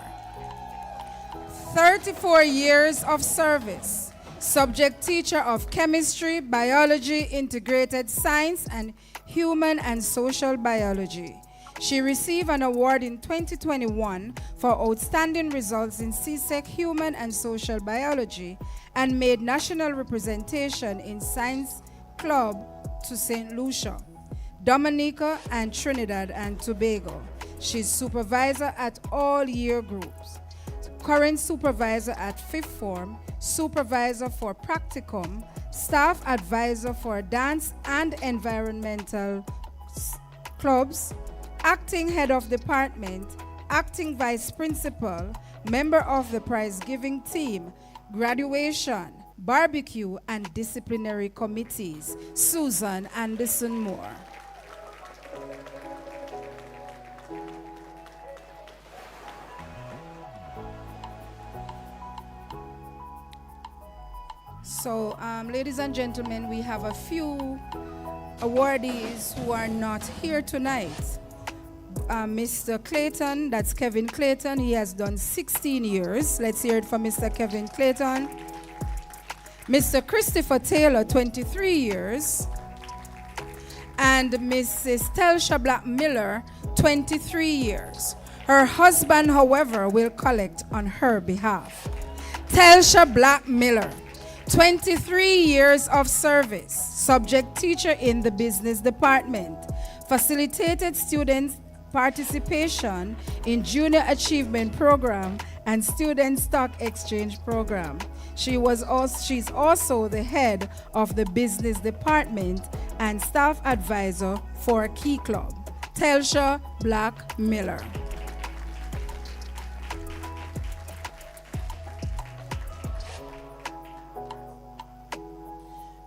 34 years of service, subject teacher of chemistry, biology, integrated science, and human and social biology. She received an award in 2021 for outstanding results in CSEC human and social biology and made national representation in Science Club to St. Lucia, Dominica, and Trinidad and Tobago. She's supervisor at all year groups, current supervisor at fifth form, supervisor for practicum, staff advisor for dance and environmental clubs, acting head of department, acting vice principal, member of the prize giving team, graduation, barbecue, and disciplinary committees. Susan Anderson Moore. So, ladies and gentlemen, we have a few awardees who are not here tonight. Mr. Clayton, that's Kevin Clayton, he has done 16 years. Let's hear it from Mr. Kevin Clayton. Mr. Christopher Taylor, 23 years. And Mrs. Telsha Black Miller, 23 years. Her husband, however, will collect on her behalf. Telsha Black Miller, 23 years of service, subject teacher in the business department, facilitated student participation in junior achievement program and student stock exchange program. She's also the head of the business department and staff advisor for Key Club. Telsha Black Miller.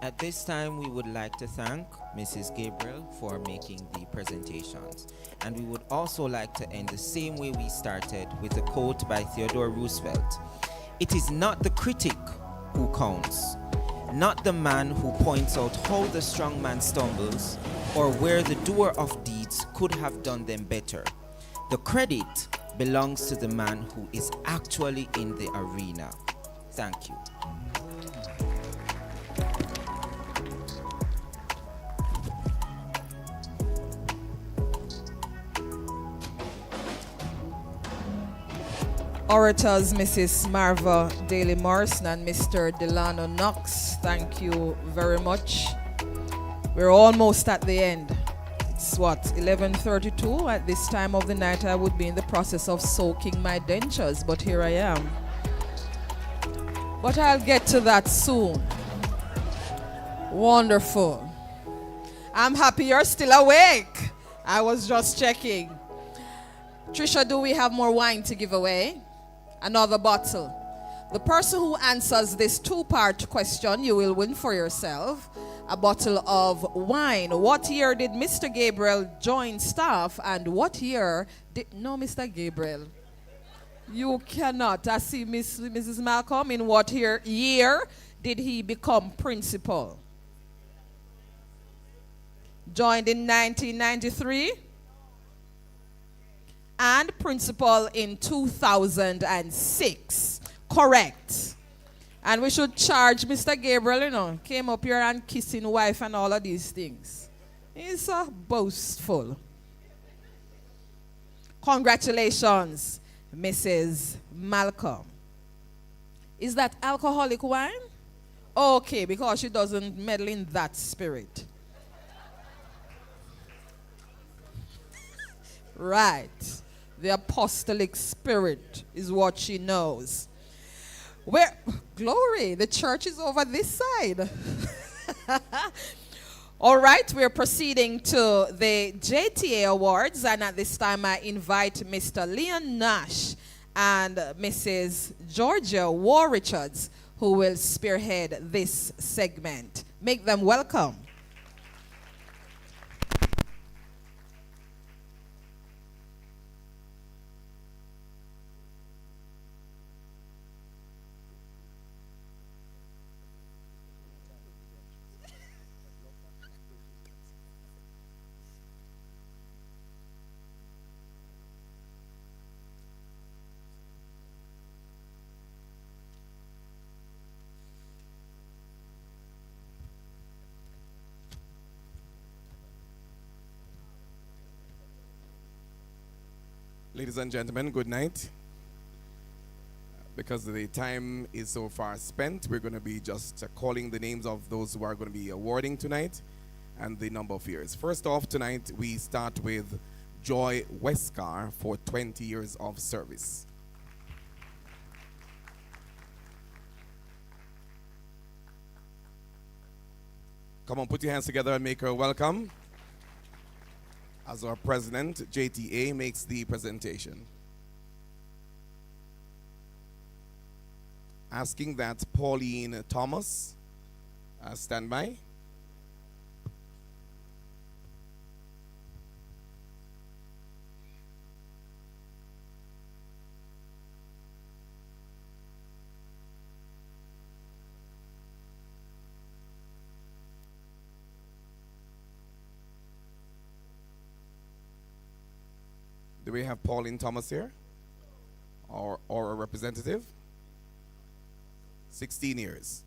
At this time, we would like to thank Mrs. Gabriel for making the presentations. And we would also like to end the same way we started with a quote by Theodore Roosevelt. It is not the critic who counts, not the man who points out how the strong man stumbles or where the doer of deeds could have done them better. The credit belongs to the man who is actually in the arena. Thank you. Orators Mrs. Marva Daly Morrison and Mr. Delano Knox, thank you very much. We're almost at the end. It's what, 11:32? At this time of the night I would be in the process of soaking my dentures, but here I am. But I'll get to that soon. Wonderful. I'm happy you're still awake. I was just checking. Trisha, do we have more wine to give away? Another bottle. The person who answers this two-part question, you will win for yourself a bottle of wine. What year did Mr. Gabriel join staff, and what year did... No, Mr. Gabriel. You cannot. I see Mrs. Malcolm. In what year did he become principal? Joined in 1993 and principal in 2006. Correct. And we should charge Mr. Gabriel, came up here and kissing wife and all of these things. He's so boastful. Congratulations, Mrs. Malcolm. Is that alcoholic wine? Okay, because she doesn't meddle in that spirit. Right. The apostolic spirit is what she knows. Where, glory, the church is over this side. All right, we're proceeding to the JTA Awards, and at this time I invite Mr. Leon Nash and Mrs. Georgia War Richards, who will spearhead this segment. Make them welcome. Ladies and gentlemen, good night. Because the time is so far spent, we're going to be just calling the names of those who are going to be awarding tonight and the number of years. First off, tonight we start with Joy Westcar for 20 years of service. Come on, put your hands together and make her welcome. As our president, JTA, makes the presentation. Asking that Pauline Thomas stand by. Do we have Pauline Thomas here? Or a representative? 16 years.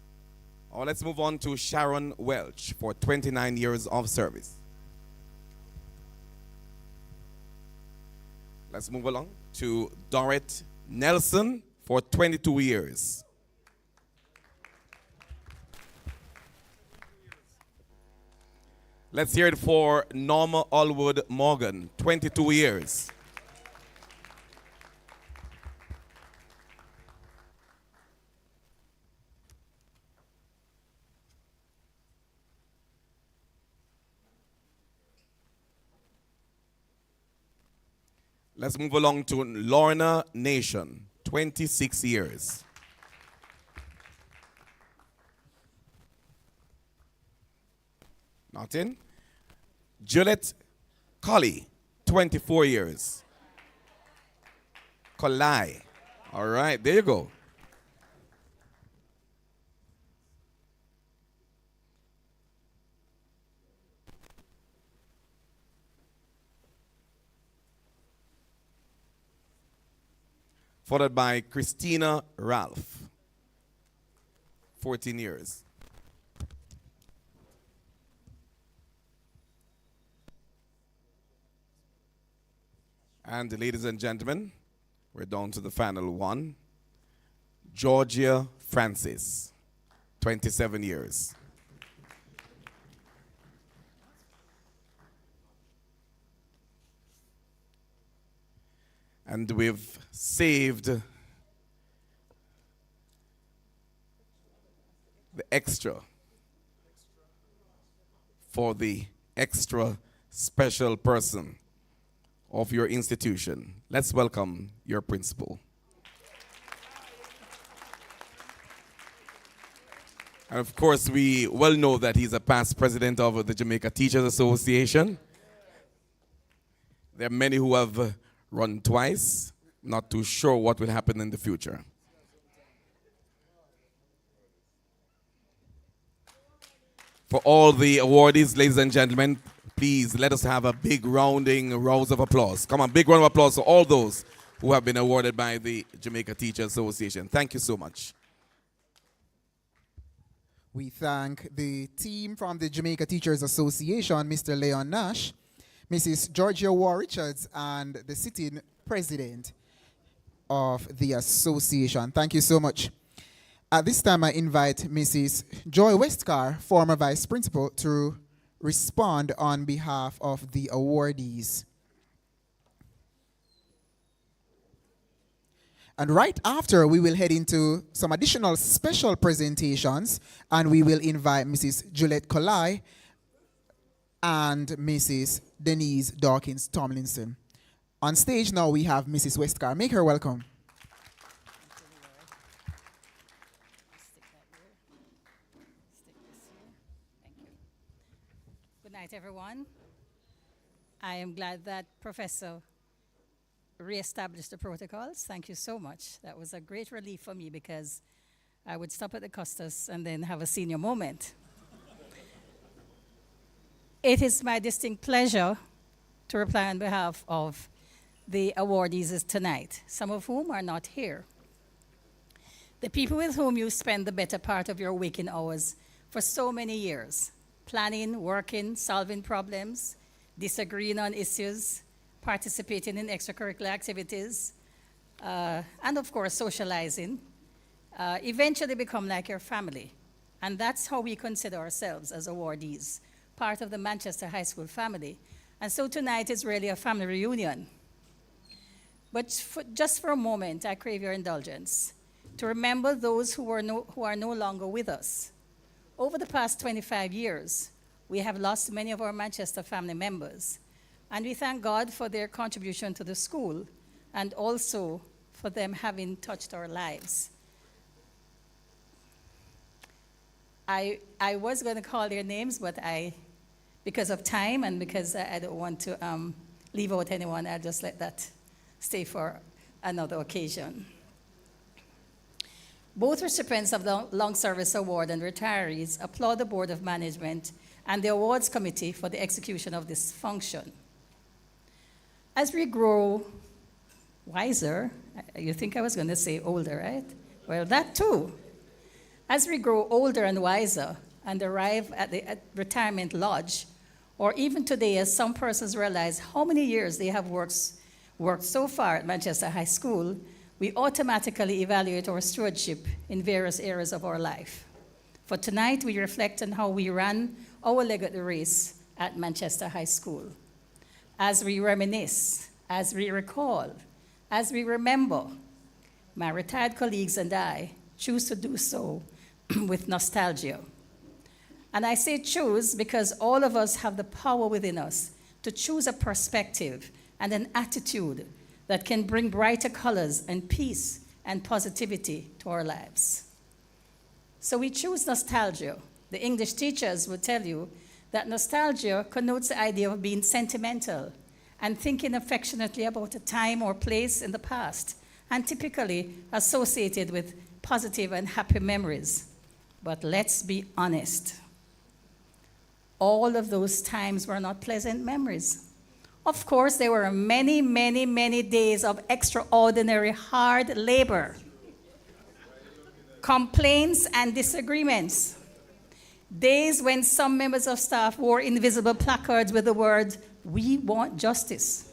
Or let's move on to Sharon Welch for 29 years of service. Let's move along to Dorrit Nelson for 22 years. Let's hear it for Norma Allwood Morgan, 22 years. Let's move along to Lorna Nation, 26 years. Not in. Juliet Colley, 24 years. Colley. All right, there you go. Followed by Christina Ralph, 14 years. And ladies and gentlemen, we're down to the final one. Georgia Francis, 27 years. And we've saved the extra for the extra special person. of your institution. Let's welcome your principal. And of course, we well know that he's a past president of the Jamaica Teachers Association. There are many who have run twice, not too sure what will happen in the future. For all the awardees, ladies and gentlemen, please let us have a big rouse of applause. Come on, big round of applause for all those who have been awarded by the Jamaica Teachers Association. Thank you so much. We thank the team from the Jamaica Teachers Association, Mr. Leon Nash, Mrs. Georgia War Richards, and the sitting president of the association. Thank you so much. At this time, I invite Mrs. Joy Westcar, former vice principal, to respond on behalf of the awardees. And right after, we will head into some additional special presentations, and we will invite Mrs. Juliette Colai and Mrs. Denise Dawkins Tomlinson. On stage now, we have Mrs. Westcar. Make her welcome. Good night, everyone. I am glad that Professor reestablished the protocols. Thank you so much. That was a great relief for me because I would stop at the Custos and then have a senior moment. It is my distinct pleasure to reply on behalf of the awardees tonight, some of whom are not here. The people with whom you spend the better part of your waking hours for so many years, planning, working, solving problems, disagreeing on issues, participating in extracurricular activities, and of course socializing, eventually become like your family. And that's how we consider ourselves as awardees, part of the Manchester High School family. And so tonight is really a family reunion. But just for a moment, I crave your indulgence to remember those who are no longer with us. Over the past 25 years, we have lost many of our Manchester family members, and we thank God for their contribution to the school and also for them having touched our lives. I was going to call their names, but because of time and because I don't want to leave out anyone, I'll just let that stay for another occasion. Both recipients of the Long Service Award and retirees applaud the Board of Management and the Awards Committee for the execution of this function. As we grow wiser, you think I was going to say older, right? Well, that too. As we grow older and wiser and arrive at the retirement lodge, or even today as some persons realize how many years they have worked so far at Manchester High School, we automatically evaluate our stewardship in various areas of our life. For tonight, we reflect on how we ran our leg at the race at Manchester High School. As we reminisce, as we recall, as we remember, my retired colleagues and I choose to do so with nostalgia. And I say choose because all of us have the power within us to choose a perspective and an attitude that can bring brighter colors and peace and positivity to our lives. So we choose nostalgia. The English teachers would tell you that nostalgia connotes the idea of being sentimental and thinking affectionately about a time or place in the past, and typically associated with positive and happy memories. But let's be honest. All of those times were not pleasant memories. Of course, there were many, many, many days of extraordinary hard labor, complaints and disagreements, days when some members of staff wore invisible placards with the words, "We want justice."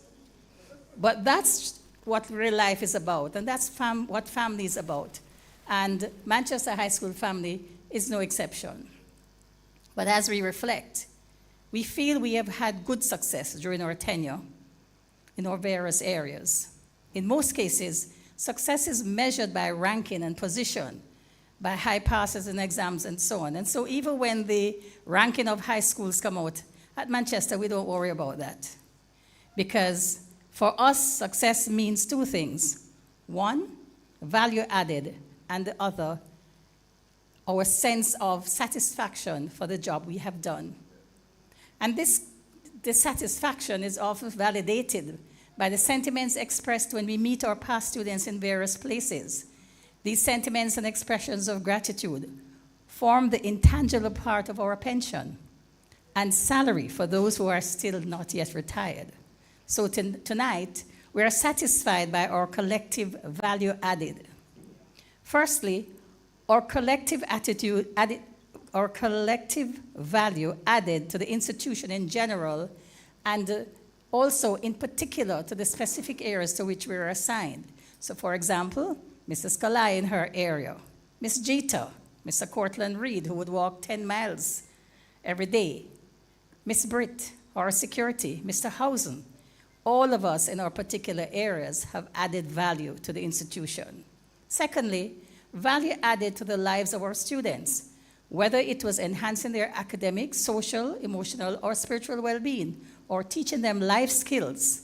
But that's what real life is about, and that's what family is about. And Manchester High School family is no exception. But as we reflect, we feel we have had good success during our tenure in our various areas. In most cases, success is measured by ranking and position, by high passes in exams and so on. And so even when the ranking of high schools come out, at Manchester we don't worry about that. Because For us, success means two things. One, value added, and the other, our sense of satisfaction for the job we have done. And this satisfaction is often validated by the sentiments expressed when we meet our past students in various places. These sentiments and expressions of gratitude form the intangible part of our pension and salary for those who are still not yet retired. So tonight, we are satisfied by our collective value added. Firstly, our collective value added to the institution in general, and also in particular to the specific areas to which we are assigned. So for example, Mrs. Kalai in her area, Miss Jeter, Mr. Cortland Reed, who would walk 10 miles every day, Miss Britt, our security, Mr. Housen. All of us in our particular areas have added value to the institution. Secondly, value added to the lives of our students, whether it was enhancing their academic, social, emotional, or spiritual well-being, or teaching them life skills,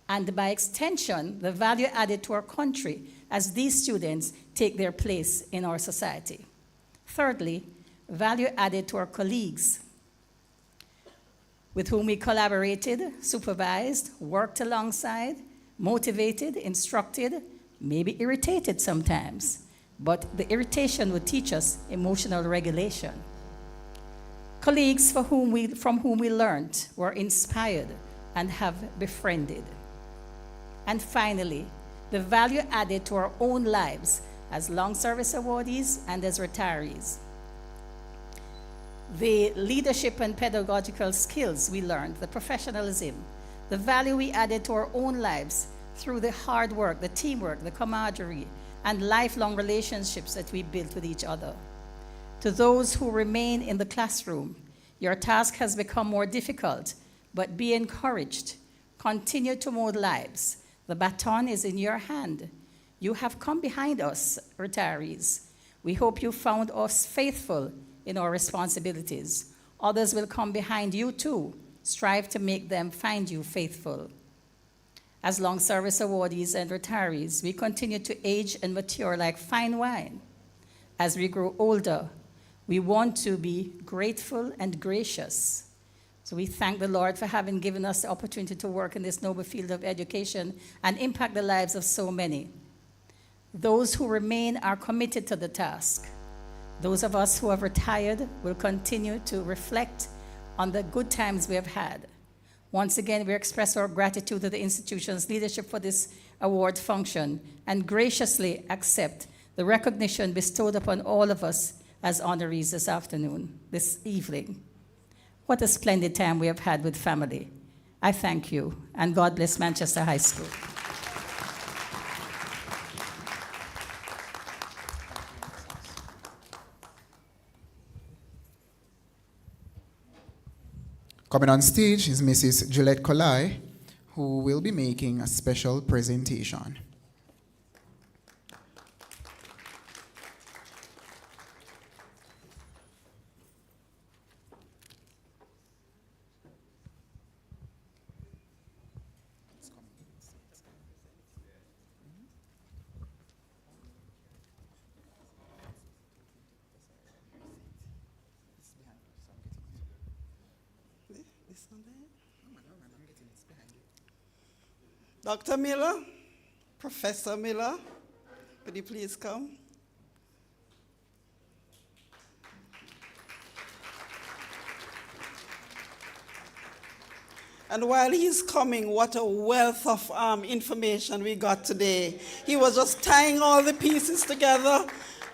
and by extension, the value added to our country as these students take their place in our society. Thirdly, value added to our colleagues, with whom we collaborated, supervised, worked alongside, motivated, instructed, maybe irritated sometimes, but the irritation would teach us emotional regulation. Colleagues from whom we learned, were inspired, and have befriended. And finally, the value added to our own lives as long service awardees and as retirees. The leadership and pedagogical skills we learned, the professionalism, the value we added to our own lives through the hard work, the teamwork, the camaraderie, and lifelong relationships that we built with each other. To those who remain in the classroom, your task has become more difficult, but be encouraged. Continue to mold lives. The baton is in your hand. You have come behind us, retirees. We hope you found us faithful in our responsibilities. Others will come behind you too. Strive to make them find you faithful. As long service awardees and retirees, we continue to age and mature like fine wine. As we grow older, we want to be grateful and gracious. So we thank the Lord for having given us the opportunity to work in this noble field of education and impact the lives of so many. Those who remain are committed to the task. Those of us who have retired will continue to reflect on the good times we have had. Once again, we express our gratitude to the institution's leadership for this award function and graciously accept the recognition bestowed upon all of us as honorees this evening. What a splendid time we have had with family. I thank you, and God bless Manchester High School. Coming on stage is Mrs. Gillette Kolai, who will be making a special presentation. Dr. Miller, Professor Miller, could you please come? And while he's coming, what a wealth of information we got today. He was just tying all the pieces together.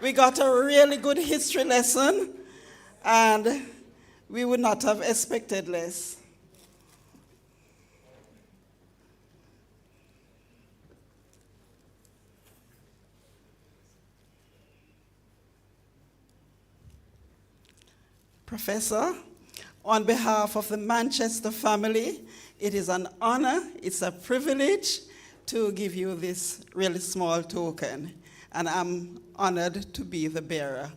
We got a really good history lesson, and we would not have expected less. Professor, on behalf of the Manchester family, it is an honor, it's a privilege to give you this really small token. And I'm honored to be the bearer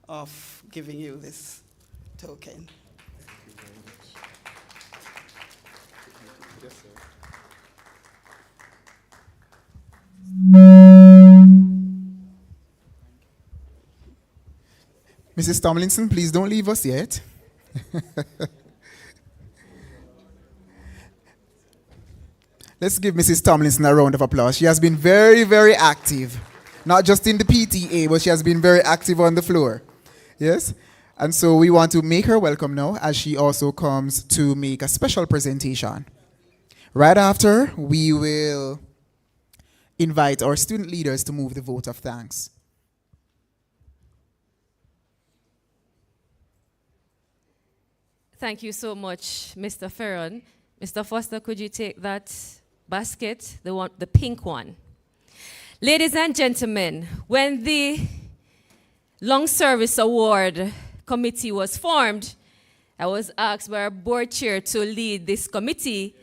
of giving you this token. Thank you very much. Yes, sir. Mrs. Tomlinson, please don't leave us yet. Let's give Mrs. Tomlinson a round of applause. She has been very, very active. Not just in the PTA, but she has been very active on the floor. Yes? And so we want to make her welcome now as she also comes to make a special presentation. Right after, we will invite our student leaders to move the vote of thanks. Thank you so much, Mr. Ferron. Mr. Foster, could you take that basket, the pink one? Ladies and gentlemen, when the Long Service Award Committee was formed, I was asked by our board chair to lead this committee.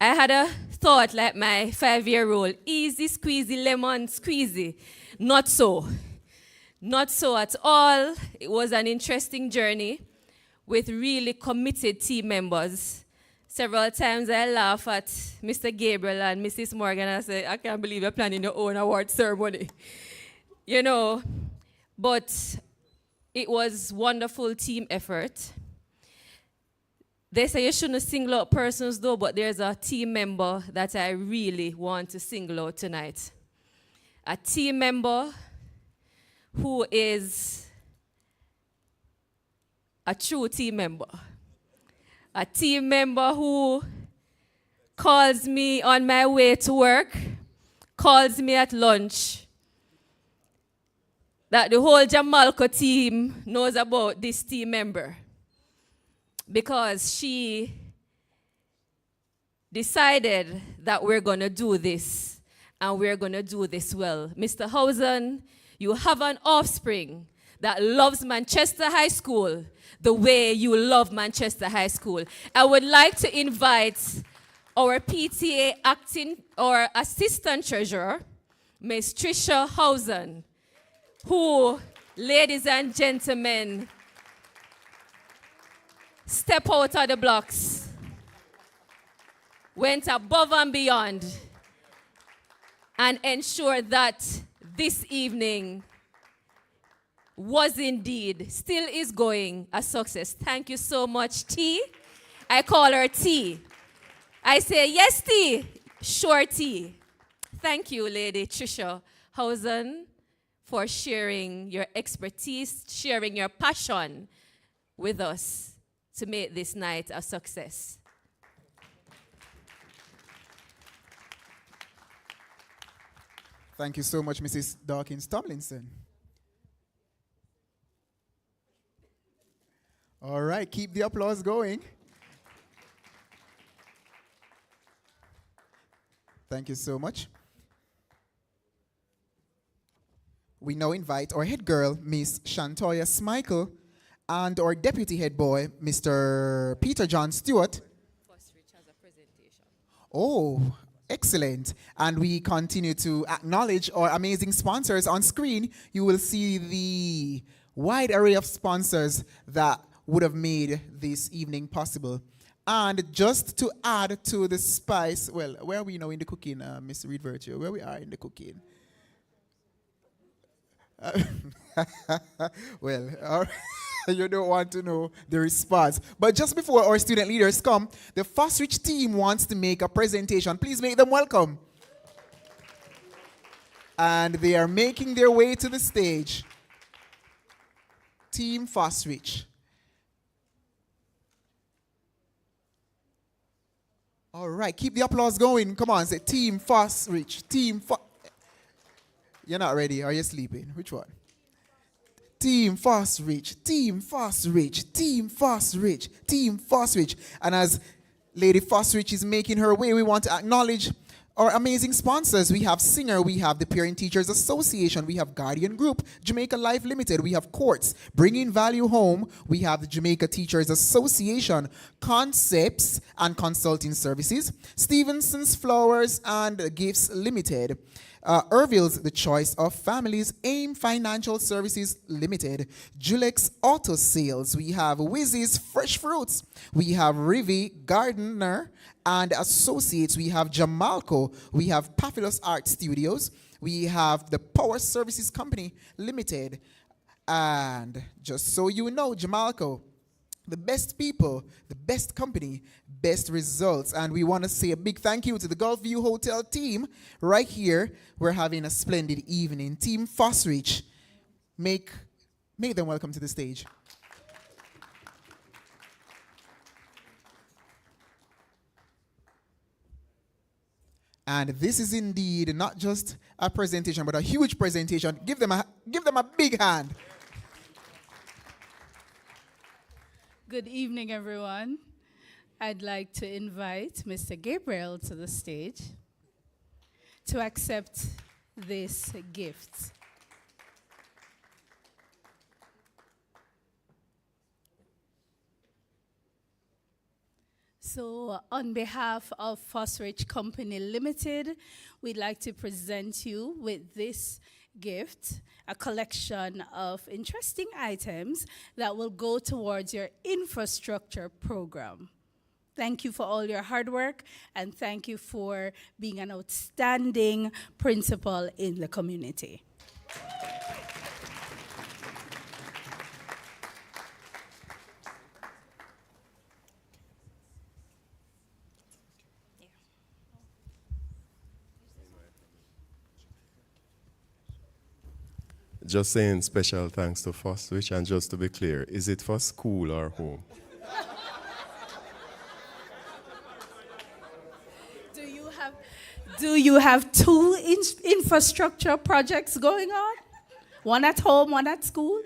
I had a thought like my 5-year-old, easy squeezy, lemon squeezy. Not so. Not so at all. It was an interesting journey with really committed team members. Several times I laugh at Mr. Gabriel and Mrs. Morgan and I say, I can't believe you're planning your own award ceremony. You know, but it was wonderful team effort. They say you shouldn't single out persons though, but there's a team member that I really want to single out tonight. A team member who is a true team member. A team member who calls me on my way to work, calls me at lunch, that the whole Jamaica team knows about this team member because she decided that we're going to do this and we're going to do this well. Mr. Housen, you have an offspring that loves Manchester High School the way you love Manchester High School. I would like to invite our PTA acting or assistant treasurer, Ms. Tricia Housen, who, ladies and gentlemen, step out of the blocks, went above and beyond, and ensured that this evening was indeed, still is going, a success. Thank you so much, T. I call her T. I say, yes, T. Sure, T. Thank you, Lady Tricia Housen, for sharing your expertise, sharing your passion with us to make this night a success. Thank you so much, Mrs. Dawkins Tomlinson. All right, keep the applause going. Thank you so much. We now invite our head girl, Miss Shantoya Smichael, and our deputy head boy, Mr. Peter John Stewart. Oh, excellent. And we continue to acknowledge our amazing sponsors on screen. You will see the wide array of sponsors that would have made this evening possible. And just to add to the spice, well, where are we now in the cooking, Mr. Reed Virtue? Where we are in the cooking? Well, you don't want to know the response. But just before our student leaders come, the Fosrich team wants to make a presentation. Please make them welcome. And they are making their way to the stage. Team Fosrich. All right, keep the applause going. Come on, say Team Fosrich. You're not ready. Are you sleeping? Which one? Team Fosrich. Team Fosrich. Team Fosrich. Team Fosrich. And as Lady Fosrich is making her way, we want to acknowledge our amazing sponsors. We have Singer, we have the Parent Teachers Association, we have Guardian Group, Jamaica Life Limited, we have Courts, Bringing Value Home, we have the Jamaica Teachers Association, Concepts and Consulting Services, Stevenson's Flowers and Gifts Limited, Ervil's The Choice of Families, AIM Financial Services Limited, Julex Auto Sales. We have Wizzy's Fresh Fruits. We have Rivi Gardener and Associates. We have Jamalco. We have Papillus Art Studios. We have the Power Services Company Limited. And just so you know, Jamalco, the best people, the best company, best results. And we want to say a big thank you to the Gulfview Hotel team right here. We're having a splendid evening. Team Fosrich, make them welcome to the stage. And this is indeed not just a presentation, but a huge presentation. Give them a big hand. Good evening, everyone. I'd like to invite Mr. Gabriel to the stage to accept this gift. So, on behalf of Fosrich Company Limited, we'd like to present you with this gift, a collection of interesting items that will go towards your infrastructure program. Thank you for all your hard work, and thank you for being an outstanding principal in the community. Just saying special thanks to Foswich, and just to be clear, is it for school or home? Do you have two infrastructure projects going on? One at home, one at school?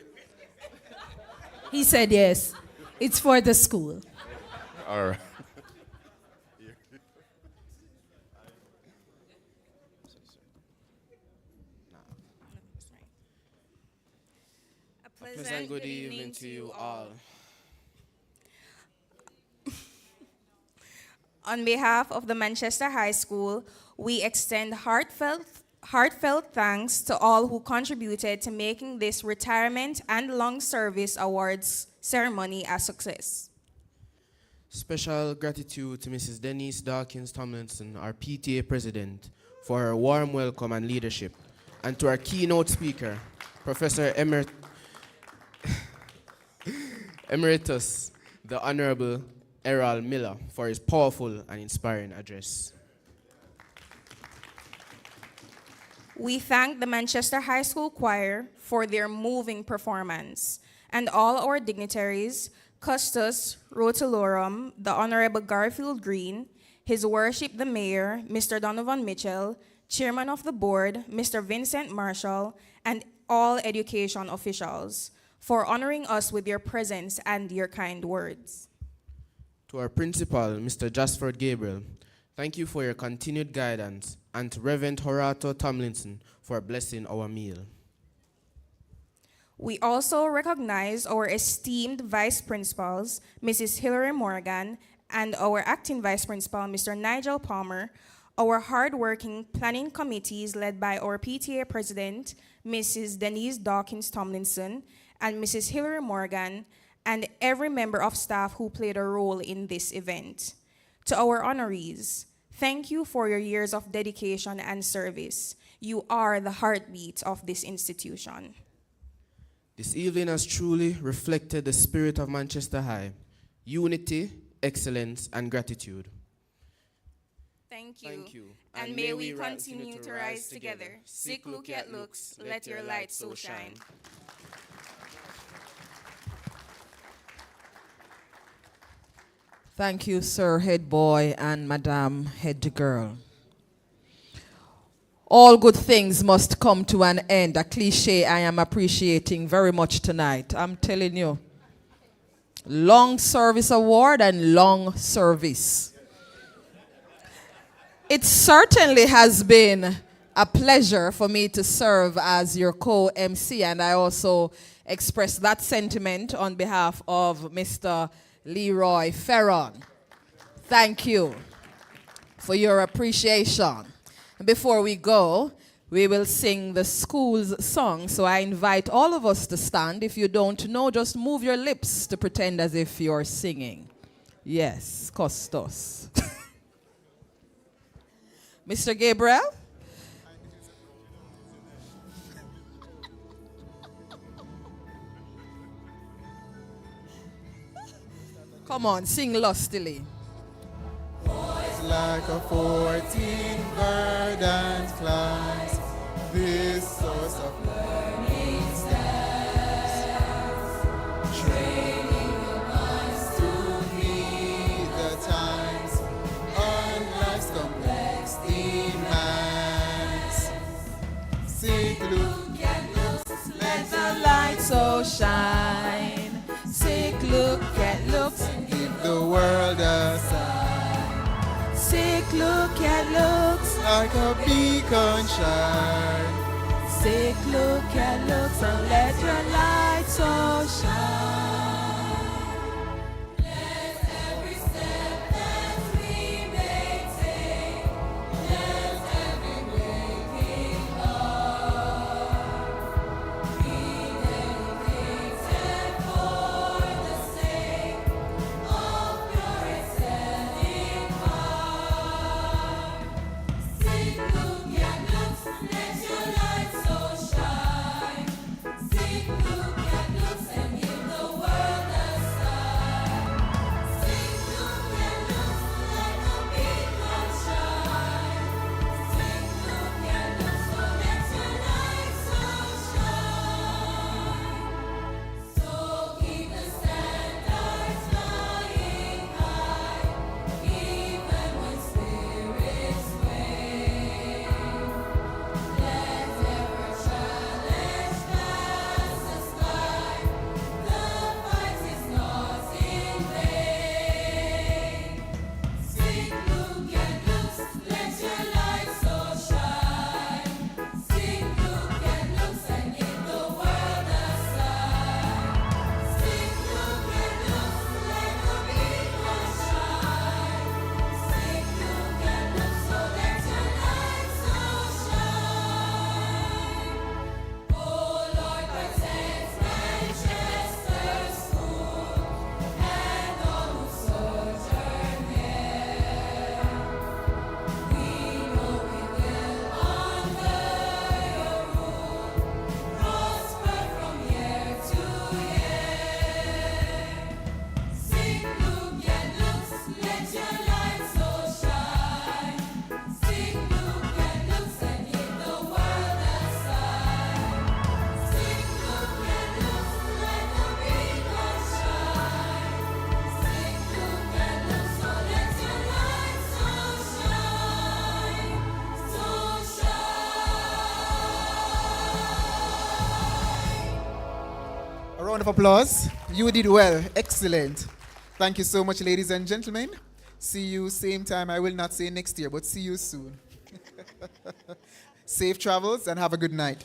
He said yes. It's for the school. All right. A pleasant good evening to you all. On behalf of the Manchester High School, we extend heartfelt thanks to all who contributed to making this retirement and long service awards ceremony a success. Special gratitude to Mrs. Denise Dawkins Tomlinson, our PTA president, for her warm welcome and leadership, and to our keynote speaker, Professor Emeritus, the Honourable Errol Miller, for his powerful and inspiring address. We thank the Manchester High School Choir for their moving performance, and all our dignitaries, Custos Rotolorum, the Honourable Garfield Green, His Worship the Mayor, Mr. Donovan Mitchell, Chairman of the Board, Mr. Vincent Marshall, and all education officials, for honoring us with your presence and your kind words. To our principal, Mr. Jasford Gabriel, thank you for your continued guidance, and to Reverend Horato Tomlinson for blessing our meal. We also recognize our esteemed vice principals, Mrs. Hilary Morgan, and our acting vice principal, Mr. Nigel Palmer, our hardworking planning committees led by our PTA president, Mrs. Denise Dawkins Tomlinson, and Mrs. Hilary Morgan, and every member of staff who played a role in this event. To our honorees, thank you for your years of dedication and service. You are the heartbeat of this institution. This evening has truly reflected the spirit of Manchester High: unity, excellence, and gratitude. Thank you. And may we continue to rise together. Sick look yet looks, let your light so shine. Thank you, Sir Head Boy and Madam Head Girl. All good things must come to an end. A cliche I am appreciating very much tonight. I'm telling you. Long service award and long service. It certainly has been a pleasure for me to serve as your co-MC, and I also express that sentiment on behalf of Mr. Leroy Ferron. Thank you for your appreciation. Before we go, we will sing the school's song. So I invite all of us to stand. If you don't know, just move your lips to pretend as if you're singing. Yes, Costos. Mr. Gabriel? Come on, sing lustily. Boys like a 14 verdant climbs this source of learning stands, training the minds to meet the times on life's complex demands. Seek, look, and look, let the light so shine. Seek, look, at looks, and give the world a sign. Seek, look, at looks, like a beacon shine. Seek, look, at looks, and let your light so shine. Let every step that we may take, let every waking hour be dedicated for the sake of your excelling heart. Seek, look, and look, let your light so shine. Seek, look, and look, and give the world a sign. Seek, look, and look, like a beacon shine. Seek, look, and look, so let your light so shine. So keep the standards flying high, even when spirits wane. Let every challenge pass us by. The fight is not in vain. Seek, look, and look, let your light so shine. Seek, look, and look, and give the world a sign. Seek, look, and look, like a beacon shine. Seek, look, and look, so let your light so shine. Oh Lord, protect Manchester School and all who sojourn here. We know we will honor your rule, prosper from year to year. Seek, look, and look, let your light so shine. Seek, look, and look, and give the world a sign. Seek, look, and look, like a beacon shine. Seek, look, and look, so let your light so shine, so shine. A round of applause. You did well. Excellent. Thank you so much, ladies and gentlemen. See you same time. I will not say next year, but see you soon. Safe travels and have a good night.